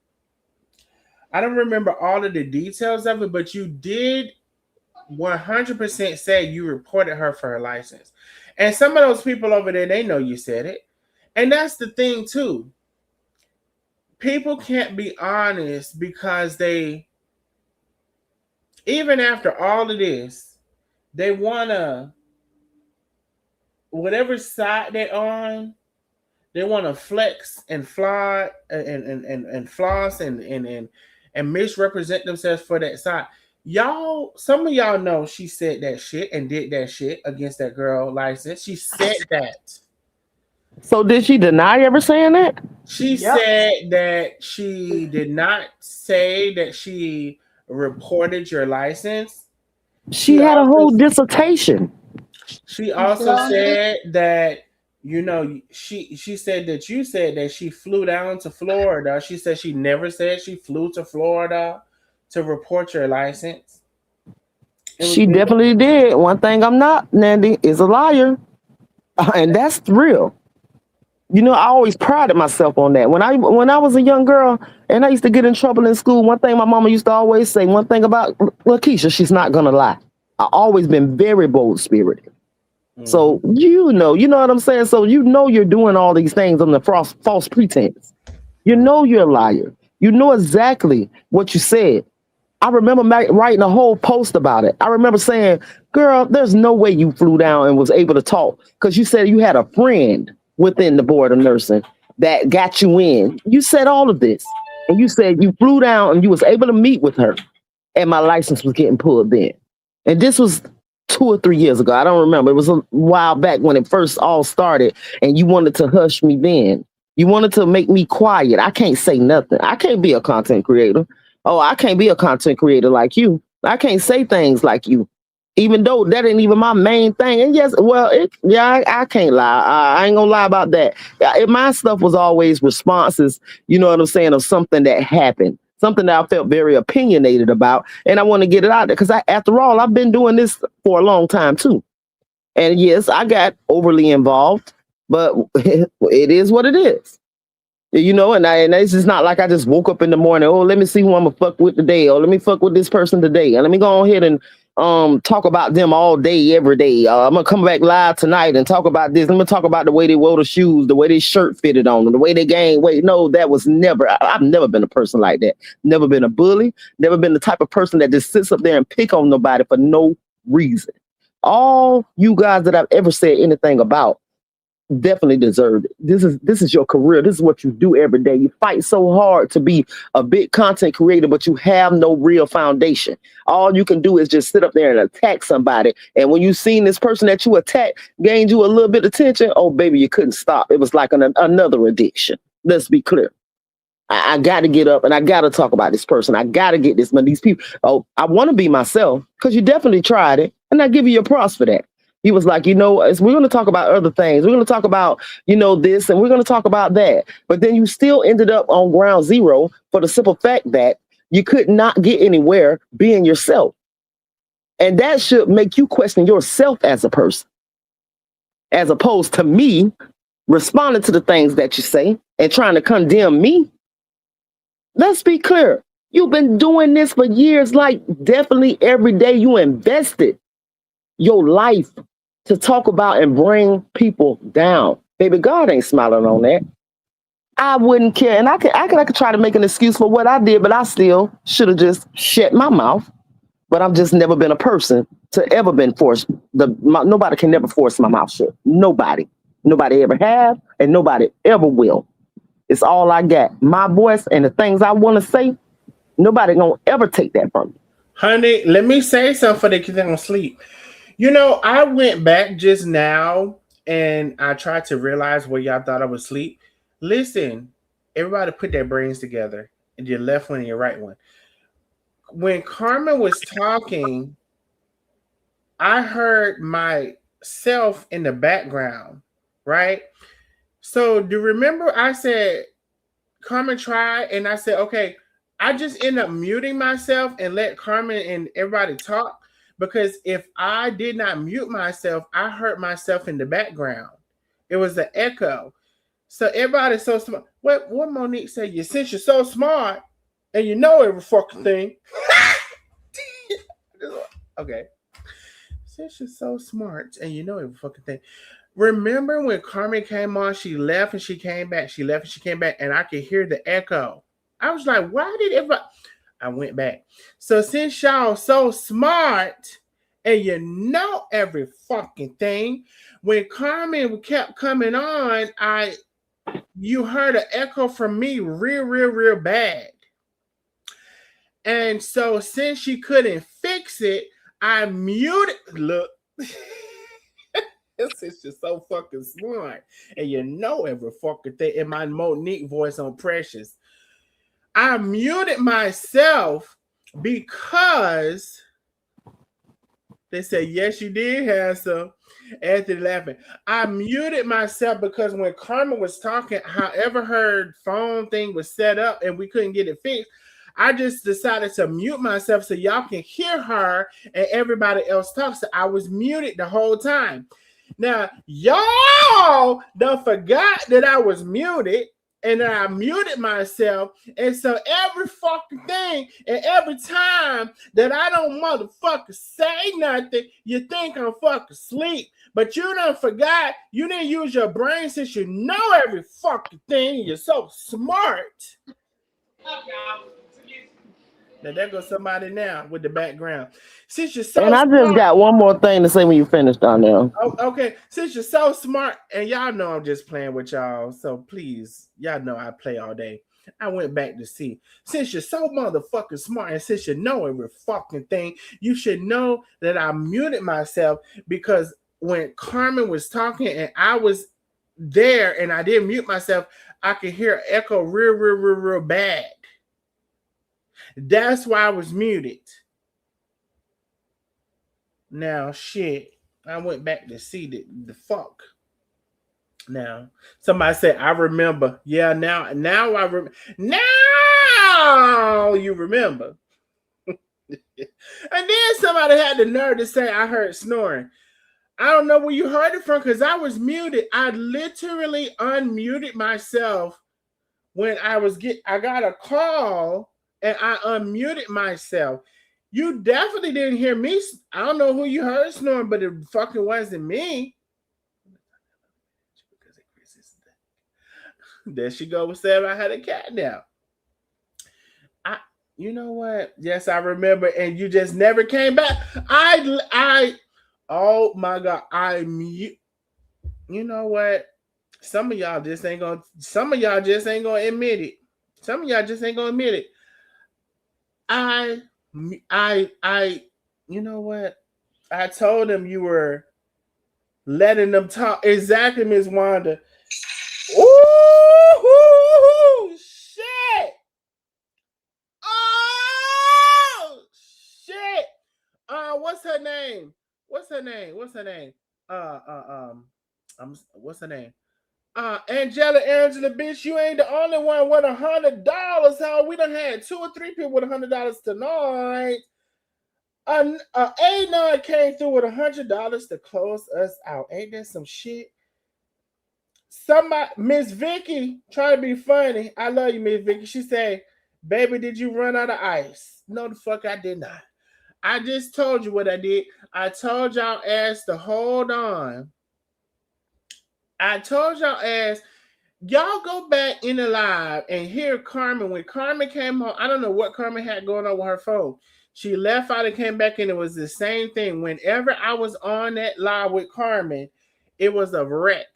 I don't remember all of the details of it, but you did 100% say you reported her for her license. And some of those people over there, they know you said it. And that's the thing too. People can't be honest because even after all of this, they want to, whatever side they're on, they want to flex and fly and floss and misrepresent themselves for that side. Y'all, some of y'all know she said that shit and did that shit against that girl license. She said that. So did she deny ever saying that? She said that she did not say that she reported your license. She had a whole dissertation. She also said that, she said that you said that she flew down to Florida. She said she never said she flew to Florida to report your license. She definitely did. One thing I'm not, Nandi, is a liar. And that's real. I always prided myself on that. When I was a young girl and I used to get in trouble in school, one thing my mama used to always say, one thing about Lakeisha, she's not gonna lie. I always been very bold spirited. Mm-hmm. So you know what I'm saying? So you're doing all these things on the false pretense. You're a liar. You know exactly what you said. I remember writing a whole post about it. I remember saying, girl, there's no way you flew down and was able to talk because you said you had a friend within the board of nursing that got you in. You said all of this. And you said you flew down and you was able to meet with her. And my license was getting pulled then. And this was 2 or 3 years ago. I don't remember. It was a while back when it first all started. And you wanted to hush me then. You wanted to make me quiet. I can't say nothing. I can't be a content creator. Oh, I can't be a content creator like you. I can't say things like you. Even though that ain't even my main thing. And yes, well, I can't lie. I ain't gonna lie about that. My stuff was always responses, you know what I'm saying, of something that happened. Something that I felt very opinionated about. And I want to get it out there. Because after all, I've been doing this for a long time too. And yes, I got overly involved. But it is what it is. And it's just not like I just woke up in the morning, oh, let me see who I'm gonna fuck with today, or let me fuck with this person today, and let me go ahead and talk about them all day, every day. I'm gonna come back live tonight and talk about this. Let me talk about the way they wore the shoes, the way they shirt fitted on them, the way they gained weight. No, that was never. I've never been a person like that. Never been a bully. Never been the type of person that just sits up there and pick on nobody for no reason. All you guys that I've ever said anything about definitely deserved it. This is your career. This is what you do every day. You fight so hard to be a big content creator, but you have no real foundation. All you can do is just sit up there and attack somebody. And when you seen this person that you attacked gained you a little bit of attention, oh baby, you couldn't stop. It was like another addiction. Let's be clear. I got to get up and I got to talk about this person. I got to get these people. Oh, I want to be myself because you definitely tried it. And I give you your props for that. He was like, we're going to talk about other things. We're going to talk about, this, and we're going to talk about that. But then you still ended up on ground zero for the simple fact that you could not get anywhere being yourself. And that should make you question yourself as a person, as opposed to me responding to the things that you say and trying to condemn me. Let's be clear. You've been doing this for years, like definitely every day you invested your life to talk about and bring people down. Baby, God ain't smiling on that. I wouldn't care. And I could try to make an excuse for what I did, but I still should have just shut my mouth. But I've just never been a person to ever been forced. Nobody can never force my mouth shut. Nobody ever have, and nobody ever will. It's all I got. My voice and the things I want to say. Nobody gonna ever take that from me. Honey, let me say something for the kids that don't sleep. You know, I went back just now and I tried to realize where y'all thought I was asleep. Listen, everybody put their brains together, and your left one and your right one. When Carmen was talking, I heard myself in the background, right? So do you remember I said, Carmen try, and I said, okay, I just end up muting myself and let Carmen and everybody talk, because if I did not mute myself, I heard myself in the background. It was an echo. So everybody's so smart. What Monique said, since you're so smart and you know every fucking thing. Okay. Since you're so smart and you know every fucking thing. Remember when Carmen came on, she left and she came back. She left and she came back, and I could hear the echo. I was like, why did everybody? I went back. So since y'all so smart and you know every fucking thing, when Carmen kept coming on, you heard an echo from me real bad. And so since she couldn't fix it, I muted. Look. It's just so fucking smart. And you know every fucking thing in my Monique voice on Precious. I muted myself because they said, yes, you did have some. Anthony laughing. I muted myself because when Carmen was talking, however her phone thing was set up and we couldn't get it fixed, I just decided to mute myself so y'all can hear her and everybody else talk. So I was muted the whole time. Now, y'all done forgot that I was muted and that I muted myself. And so every fucking thing and every time that I don't motherfucker say nothing, you think I'm fucking asleep. But you done forgot, you didn't use your brain since you know every fucking thing. You're so smart. Now there goes somebody now with the background. Since you're so And I just smart, got one more thing to say when you finish down there. okay, since you're so smart, and y'all know I'm just playing with y'all, so please, y'all know I play all day. I went back to see. Since you're so motherfucking smart, and since you know every fucking thing, you should know that I muted myself because when Carmen was talking and I was there and I didn't mute myself, I could hear echo real bad. That's why I was muted. Now, shit, I went back to see the fuck. Now, somebody said, I remember. Yeah, now I remember. Now you remember. And then somebody had the nerve to say, I heard snoring. I don't know where you heard it from because I was muted. I literally unmuted myself when I got a call and I unmuted myself. You definitely didn't hear me. I don't know who you heard snoring, but it fucking wasn't me. There she go with saying I had a cat now. You know what? Yes, I remember, and you just never came back. Oh my god, you know what? Some of y'all just ain't gonna admit it. Some of y'all just ain't gonna admit it. You know what? I told them you were letting them talk. Exactly, Miss Wanda. Ooh, shit. Oh, shit. What's her name? What's her name? What's her name? Angela, bitch, you ain't the only one with $100. How we done had 2 or 3 people with $100 tonight. A9 came through with $100 to close us out. Ain't that some shit? Somebody, Miss Vicky, trying to be funny. I love you, Miss Vicky. She said, "Baby, did you run out of ice?" No, the fuck I did not. I just told you what I did. I told y'all ass to hold on. I told y'all ass, y'all go back in the live and hear Carmen. When Carmen came home, I don't know what Carmen had going on with her phone. She left out and came back, and it was the same thing. Whenever I was on that live with Carmen, it was a wreck.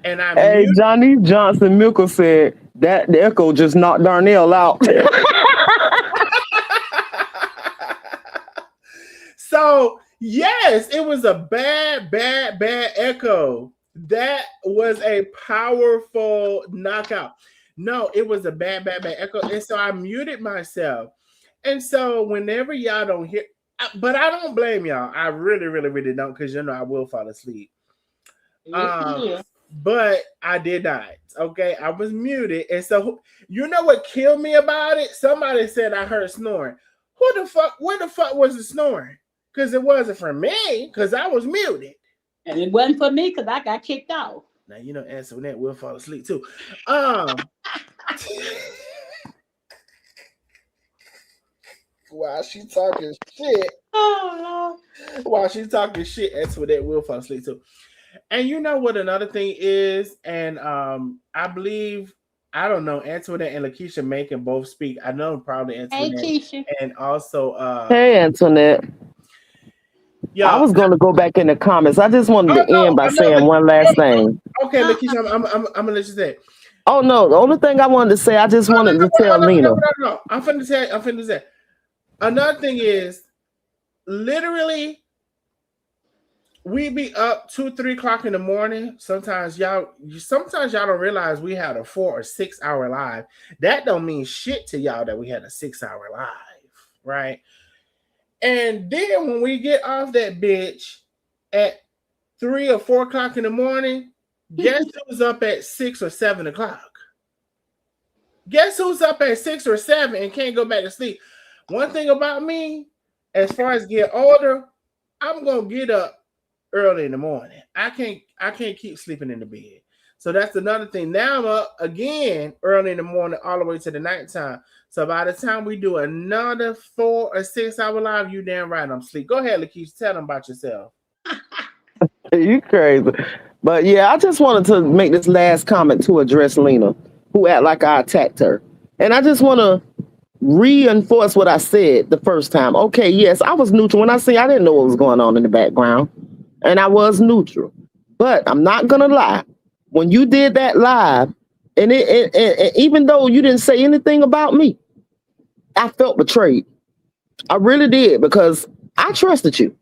And I Hey, muted. Johnny Johnson Mickle said that the echo just knocked Darnell out. So, yes, it was a bad echo. That was a powerful knockout. No, it was a bad echo. And so I muted myself. And so whenever y'all don't hear, but I don't blame y'all. I really don't, because I will fall asleep. But I did not. Okay, I was muted. And so you know what killed me about it? Somebody said I heard snoring. Where the fuck was the snoring? Because it wasn't for me, because I was muted. And it wasn't for me because I got kicked out. Now, answer that, we'll fall asleep too. While she talking shit. While she's talking shit, Antoinette will fall asleep too. And you know what another thing is? And I believe, I don't know, Antoinette and Lakeisha May can both speak. I know probably Antoinette. Hey, Keisha. And also Hey, Antoinette. Yeah, I was going to go back in the comments. I just wanted to end by saying one last thing. Okay, Lakeisha, I'm gonna let you say it. Oh no, the only thing I wanted to say, I just wanted to tell Lena. No. I'm finna say. Another thing is, literally, we be up 2-3 o'clock in the morning. Sometimes y'all don't realize we had a 4 or 6 hour live. That don't mean shit to y'all that we had a 6 hour live, right? And then when we get off that bitch at 3 or 4 o'clock in the morning, guess who's up at 6 or 7 o'clock? Guess who's up at 6 or 7 and can't go back to sleep? One thing about me, as far as get older, I'm gonna get up early in the morning. I can't keep sleeping in the bed. So that's another thing. Now I'm up again early in the morning all the way to the nighttime. So by the time we do another 4 or 6 hour live, you damn right I'm asleep. Go ahead, Lakeisha, tell them about yourself. You crazy. But yeah, I just wanted to make this last comment to address Lena, who act like I attacked her. And I just want to reinforce what I said the first time. Okay, yes, I was neutral. When I didn't know what was going on in the background. And I was neutral. But I'm not going to lie. When you did that live, and even though you didn't say anything about me, I felt betrayed. I really did, because I trusted you.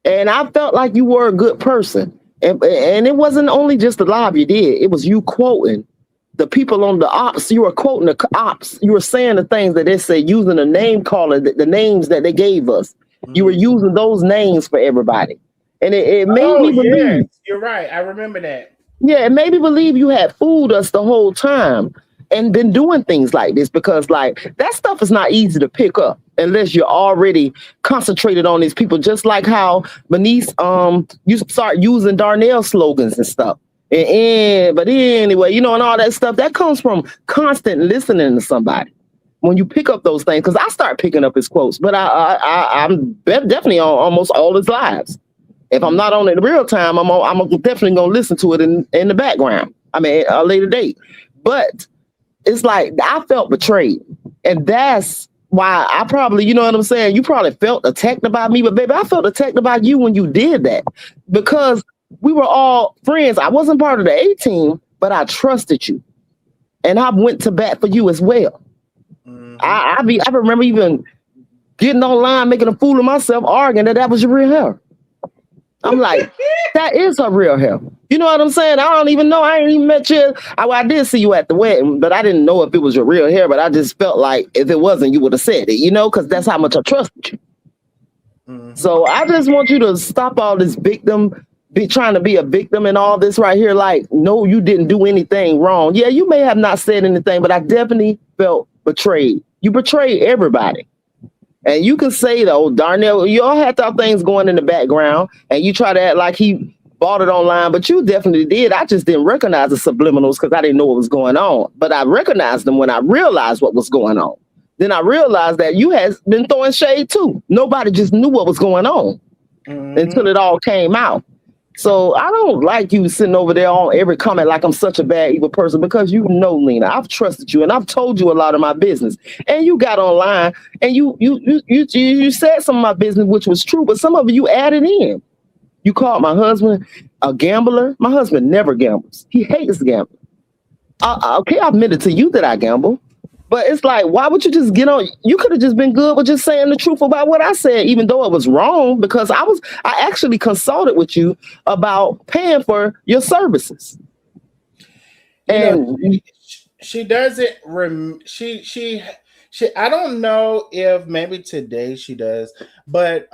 And I felt like you were a good person. And it wasn't only just the live you did. It was you quoting the people on the ops. You were quoting the ops. You were saying the things that they said, using the name caller, the names that they gave us. Mm-hmm. You were using those names for everybody. And it made me believe. Yes, you're right. I remember that. Yeah, it made me believe you had fooled us the whole time and been doing things like this, because like that stuff is not easy to pick up unless you're already concentrated on these people. Just like how Bernice, you start using Darnell slogans and stuff. But anyway, and all that stuff that comes from constant listening to somebody. When you pick up those things, because I start picking up his quotes, but I'm definitely on almost all his lives. If I'm not on it in real time, I'm definitely gonna listen to it in the background. I mean, a later date. But it's like I felt betrayed, and that's why I probably, you know what I'm saying. You probably felt attacked about me, but baby, I felt attacked about you when you did that, because we were all friends. I wasn't part of the A team, but I trusted you, and I went to bat for you as well. Mm-hmm. I remember even getting online, making a fool of myself, arguing that was your real hair. I'm like, that is her real hair. You know what I'm saying? I don't even know. I ain't even met you. I did see you at the wedding, but I didn't know if it was your real hair. But I just felt like if it wasn't, you would have said it, because that's how much I trusted you. Mm-hmm. So I just want you to stop all this trying to be a victim and all this right here. Like, no, you didn't do anything wrong. Yeah, you may have not said anything, but I definitely felt betrayed. You betrayed everybody. And you can say though, Darnell, you all had thought things going in the background, and you try to act like he bought it online, but you definitely did. I just didn't recognize the subliminals because I didn't know what was going on. But I recognized them when I realized what was going on. Then I realized that you had been throwing shade too. Nobody just knew what was going on until it all came out. So I don't like you sitting over there on every comment like I'm such a bad evil person, because you know, Lena, I've trusted you and I've told you a lot of my business, and you got online and you said some of my business which was true, but some of it you added in. You called my husband a gambler. My husband never gambles. He hates gambling. Okay, I admitted to you that I gamble. But it's like, why would you just get on? You could have just been good with just saying the truth about what I said, even though it was wrong, because I actually consulted with you about paying for your services. She doesn't. I don't know if maybe today she does, but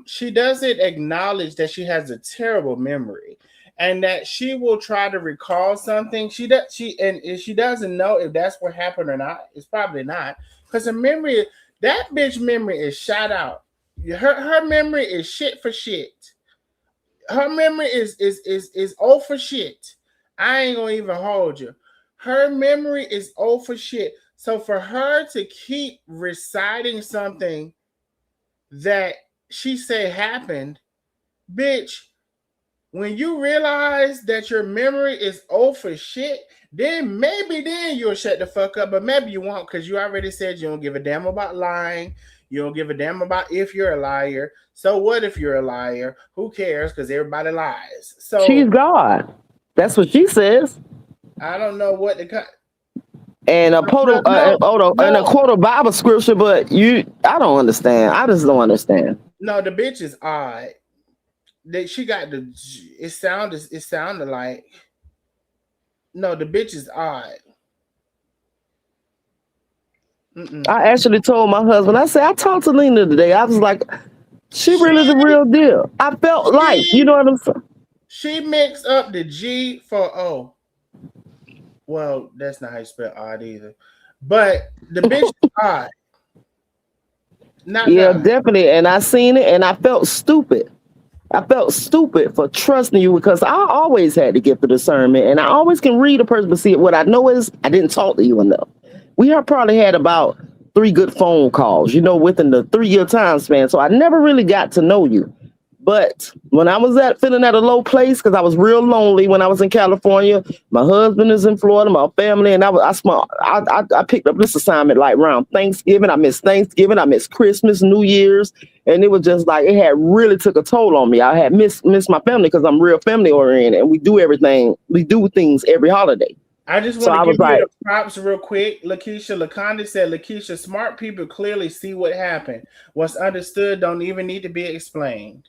she doesn't acknowledge that she has a terrible memory, and that she will try to recall something. If she doesn't know if that's what happened or not. It's probably not, because that bitch memory is shot out. Her memory is shit for shit. Her memory is old for shit. I ain't gonna even hold you. Her memory is old for shit. So for her to keep reciting something that she said happened, bitch, when you realize that your memory is old for shit, then you'll shut the fuck up. But maybe you won't, because you already said you don't give a damn about lying. You don't give a damn about if you're a liar. So what if you're a liar? Who cares? Because everybody lies. So she's God. That's what she says. I don't know what the and a quote of Bible scripture, but I don't understand. I just don't understand. No, the bitch is odd. She got it sounded like, no, the bitch is odd. I actually told my husband, I said, I talked to Lena today. I was like, she really the real deal. I felt like, you know what I'm saying? She mixed up the G for O. Well, that's not how you spell odd either. But the bitch is odd. Definitely. And I seen it and I felt stupid. I felt stupid for trusting you, because I always had the gift of discernment, and I always can read a person to see it. What I know is I didn't talk to you enough. We have probably had about 3 good phone calls, within the 3-year time span. So I never really got to know you. But when I was feeling at a low place, because I was real lonely when I was in California, my husband is in Florida, my family, and I picked up this assignment like around Thanksgiving. I missed Thanksgiving, I missed Christmas, New Year's, and it was just like it had really took a toll on me. I had missed my family, because I'm real family oriented, and we do things every holiday. I just want to give you the props real quick. Laconda said, Lakeisha, smart people clearly see what happened. What's understood don't even need to be explained.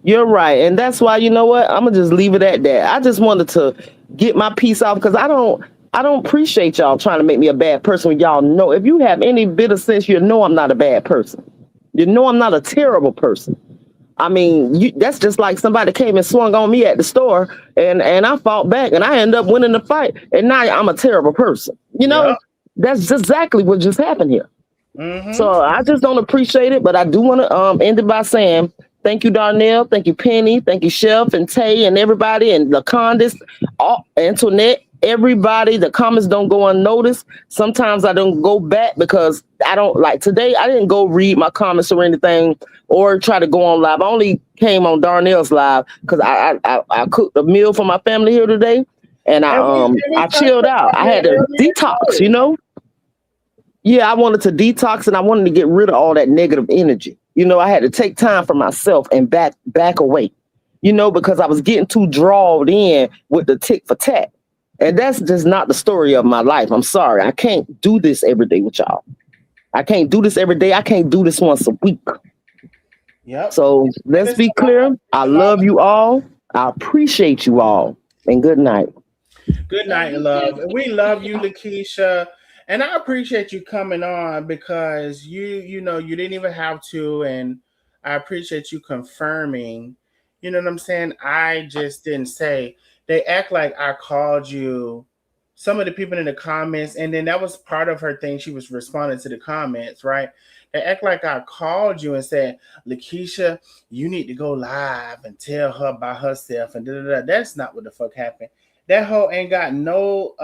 You're right. And that's why, you know what? I'm going to just leave it at that. I just wanted to get my piece off, because I don't appreciate y'all trying to make me a bad person when y'all know. If you have any bit of sense, you know I'm not a bad person. You know I'm not a terrible person. I mean, that's just like somebody came and swung on me at the store, and I fought back, and I ended up winning the fight, and now I'm a terrible person. That's exactly what just happened here. So I just don't appreciate it, but I do want to end it by saying thank you, Darnell. Thank you, Penny. Thank you, Chef and Tay and everybody, and LaCondis, Antoinette, everybody. The comments don't go unnoticed. Sometimes I don't go back because I don't like today. I didn't go read my comments or anything or try to go on live. I only came on Darnell's live because I cooked a meal for my family here today, and I chilled out. I had to detox, Yeah, I wanted to detox, and I wanted to get rid of all that negative energy. I had to take time for myself and back away, because I was getting too drawn in with the tick for tat. And that's just not the story of my life. I'm sorry. I can't do this every day with y'all. I can't do this every day. I can't do this once a week. Yep. So let's be clear. I love you all. I appreciate you all. And good night. Good night, love. We love you, Lakeisha. And I appreciate you coming on, because you didn't even have to, and I appreciate you confirming. You know what I'm saying? I just didn't say. They act like I called you some of the people in the comments, and then that was part of her thing. She was responding to the comments, right? They act like I called you and said, Lakeisha, you need to go live and tell her about herself and da da da. That's not what the fuck happened. That hoe ain't got no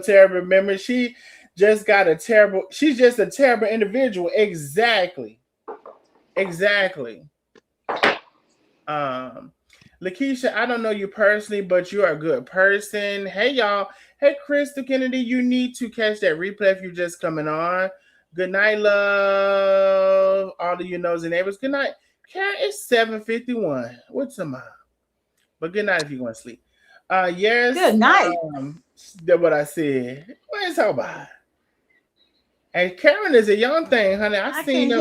terrible memory. She's just a terrible individual. Exactly. Lakeisha, I don't know you personally, but you are a good person. Hey, y'all. Hey, Crystal Kennedy, you need to catch that replay if you're just coming on. Good night, love. All of you nosy neighbors. Good night. Karen, it's 7:51. What's tomorrow? But good night if you're going to sleep. Yes. Good night. That's what I said. What is talking about? And Karen is a young thing, honey. I seen.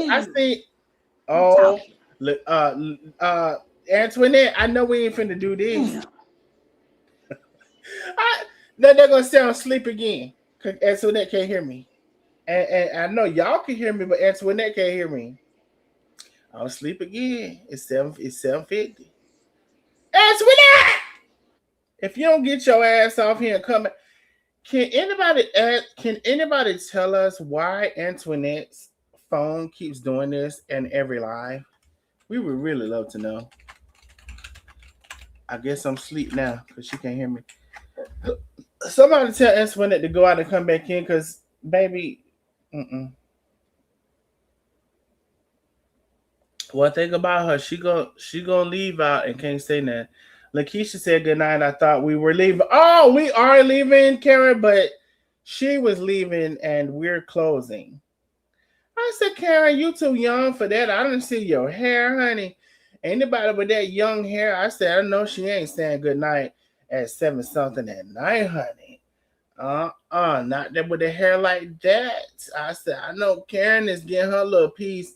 Oh, Antoinette, I know we ain't finna do this. They're gonna sound asleep again. Cause Antoinette can't hear me. And I know y'all can hear me, but Antoinette can't hear me. I'll sleep again. It's 7:50. Antoinette! If you don't get your ass off here and come back, can anybody tell us why Antoinette's phone keeps doing this in every live? We would really love to know. I guess I'm asleep now because she can't hear me. Somebody tell Antoinette to go out and come back in because, baby, One thing about her, she gonna leave out and can't say nothing. Lakeisha said good night. I thought we were leaving. Oh, we are leaving, Karen, but she was leaving and we're closing. I said, Karen, you too young for that. I didn't see your hair, honey. Anybody with that young hair, I said, I know she ain't saying good night at 7 something at night, honey. Not that with the hair like that. I said, I know Karen is getting her little piece.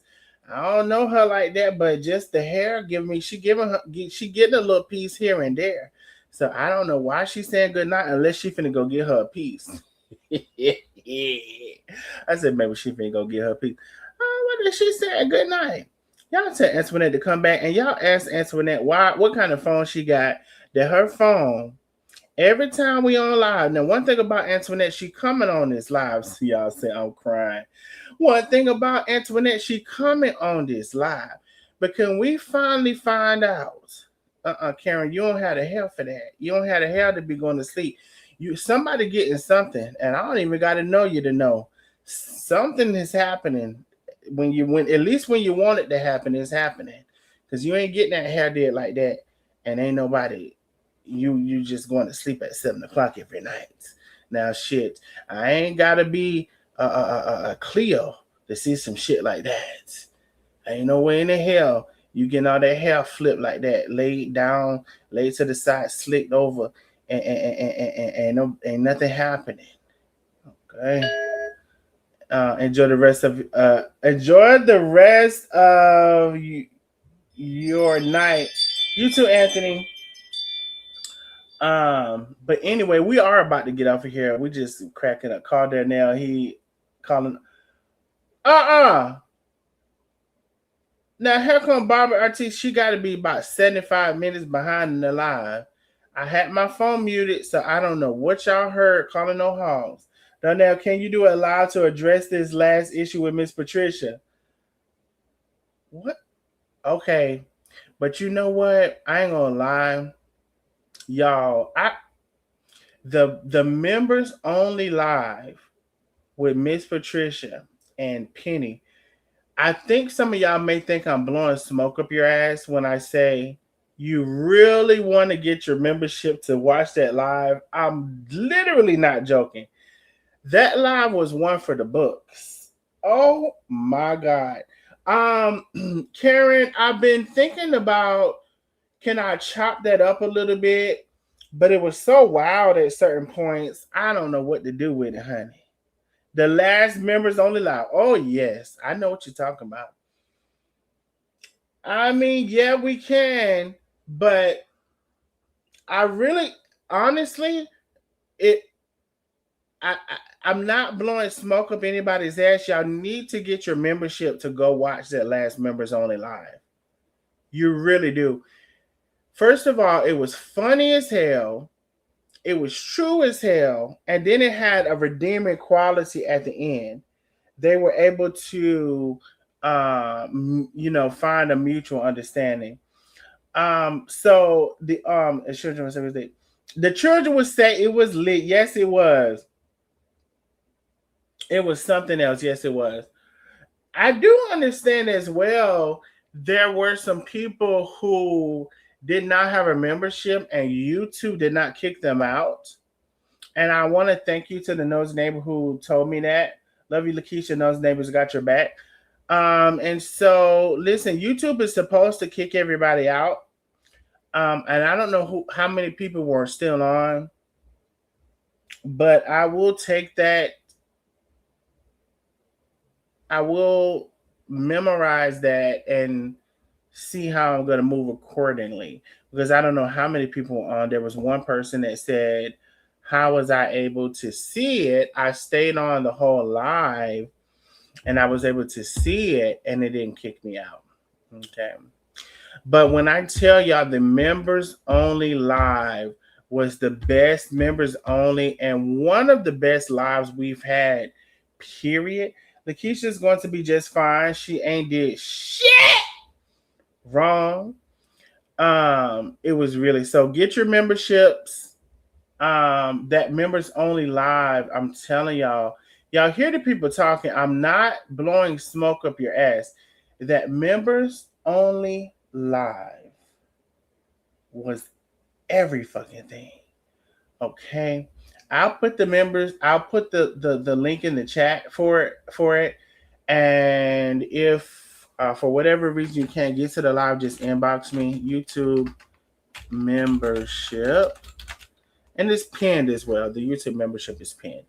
I don't know her like that, but just the hair she getting a little piece here and there. So I don't know why she's saying good night unless she finna go get her a piece. I said maybe she finna go get her a piece. Oh, what did she say? Good night. Y'all tell Antoinette to come back and y'all ask Antoinette what kind of phone she got. That her phone, every time we on live. Now, one thing about Antoinette, she coming on this live. So y'all say I'm crying. One thing about Antoinette, she coming on this live. But can we finally find out? Karen, you don't have the hair for that. You don't have the hair to be going to sleep. Somebody getting something, and I don't even got to know you to know. Something is happening when you want it to happen, it's happening. Because you ain't getting that hair did like that, and ain't nobody. You just going to sleep at 7 o'clock every night. Now, shit, I ain't gotta be a Cleo to see some shit like that. Ain't no way in the hell you getting all that hair flipped like that, laid down, laid to the side, slicked over, and nothing happening. Okay. Enjoy the rest of your night. You too, Anthony. But anyway, we are about to get off of here. We just cracking up. Call there now. He calling. Now here come Barbara Ortiz. She got to be about 75 minutes behind in the live. I had my phone muted, so I don't know what y'all heard calling no hogs. Donnell, can you do a live to address this last issue with Miss Patricia? What? Okay, but you know what? I ain't gonna lie. Y'all, the members only live with Miss Patricia and Penny. I think some of y'all may think I'm blowing smoke up your ass when I say you really want to get your membership to watch that live. I'm literally not joking. That live was one for the books. Oh my God. Karen, I've been thinking about, can I chop that up a little bit? But it was so wild at certain points. I don't know what to do with it, honey. The last members only live. Oh, yes. I know what you're talking about. I mean, yeah, we can. But I really, honestly, I'm not blowing smoke up anybody's ass. Y'all need to get your membership to go watch that last members only live. You really do. First of all, it was funny as hell. It was true as hell, and then it had a redeeming quality at the end. They were able to, find a mutual understanding. So the children would say, the children would say it was lit. Yes, it was. It was something else. Yes, it was. I do understand as well. There were some people who did not have a membership, and YouTube did not kick them out. And I want to thank you to the Nosy Neighbor who told me that. Love you, Lakeisha. Nosy Neighbors got your back. And so, listen, YouTube is supposed to kick everybody out. And I don't know how many people were still on, but I will take that. I will memorize that and see how I'm going to move accordingly, because I don't know how many people were on. There was one person that said, how was I able to see it? I stayed on the whole live and I was able to see it, and it didn't kick me out. Okay. But when I tell y'all the members only live was the best members only and one of the best lives we've had, period. Lakeisha's going to be just fine. She ain't did shit wrong. It was really, so get your memberships. That members only live. I'm telling y'all hear the people talking. I'm not blowing smoke up your ass. That members only live was every fucking thing. Okay. I'll put the link in the chat for it. And if for whatever reason you can't get to the live, just inbox me. YouTube membership. And it's pinned as well. The YouTube membership is pinned.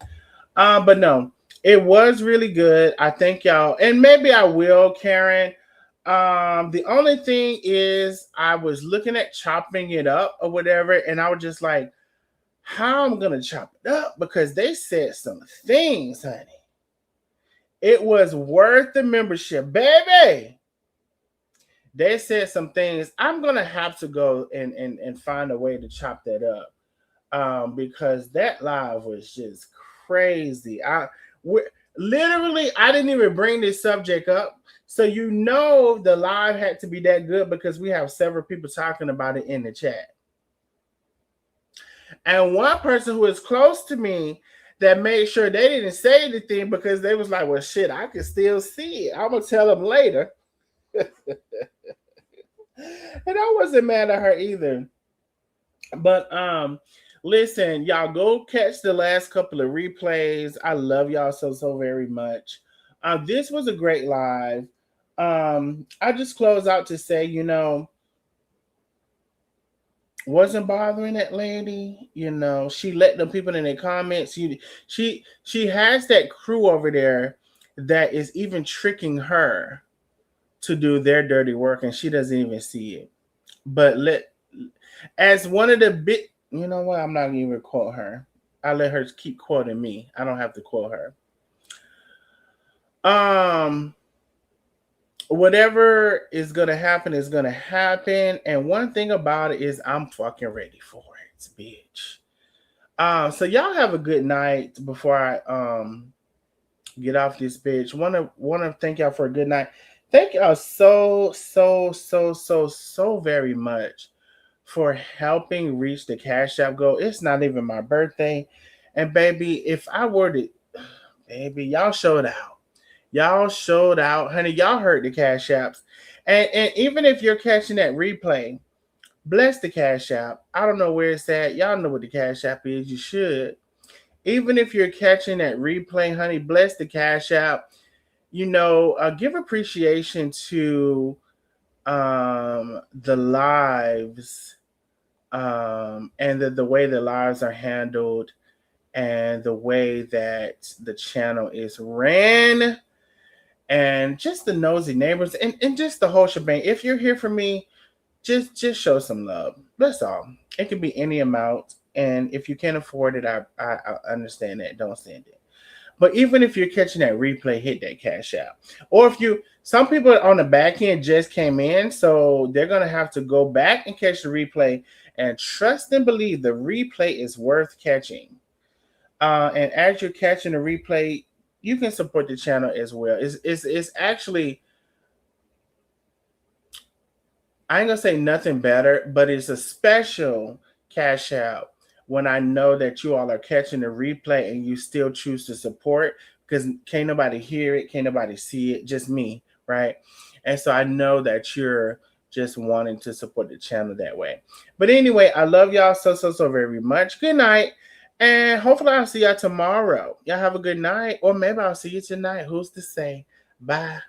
But no, it was really good. I thank y'all. And maybe I will, Karen. The only thing is I was looking at chopping it up or whatever, and I was just like, how I'm gonna chop it up, because they said some things, honey. It was worth the membership, baby. They said some things. I'm gonna have to go and find a way to chop that up. Because that live was just crazy. Literally, I didn't even bring this subject up. So the live had to be that good because we have several people talking about it in the chat. And one person who is close to me that made sure they didn't say anything because they was like, well, shit, I can still see it. I'm going to tell them later. And I wasn't mad at her either. But listen, y'all go catch the last couple of replays. I love y'all so very much. This was a great live. I just close out to say, wasn't bothering that lady. She let the people in the comments. She has that crew over there that is even tricking her to do their dirty work, and she doesn't even see it. But as one of the big, you know what? I'm not going to even quote her. I let her keep quoting me. I don't have to quote her. Whatever is going to happen is going to happen. And one thing about it is I'm fucking ready for it, bitch. So y'all have a good night before I get off this bitch. Want to thank y'all for a good night. Thank y'all so very much for helping reach the Cash App goal. It's not even my birthday. And baby, if I were to, baby, y'all showed out. Y'all showed out. Honey, y'all heard the Cash Apps. And even if you're catching that replay, bless the Cash App. I don't know where it's at. Y'all know what the Cash App is. You should. Even if you're catching that replay, honey, bless the Cash App. Give appreciation to the lives and the way the lives are handled and the way that the channel is ran. And just the nosy neighbors and just the whole shebang. If you're here for me, just show some love. That's all. It can be any amount. And if you can't afford it, I understand that. Don't send it. But even if you're catching that replay, hit that Cash App. Or some people on the back end just came in, so they're going to have to go back and catch the replay. And trust and believe the replay is worth catching. And as you're catching the replay, you can support the channel as well. It's actually, I ain't gonna say nothing better, but it's a special cash out when I know that you all are catching the replay and you still choose to support, because can't nobody hear it, can't nobody see it, just me, right? And so I know that you're just wanting to support the channel that way. But anyway, I love y'all so very much. Good night. And hopefully I'll see y'all tomorrow. Y'all have a good night. Or maybe I'll see you tonight. Who's to say? Bye.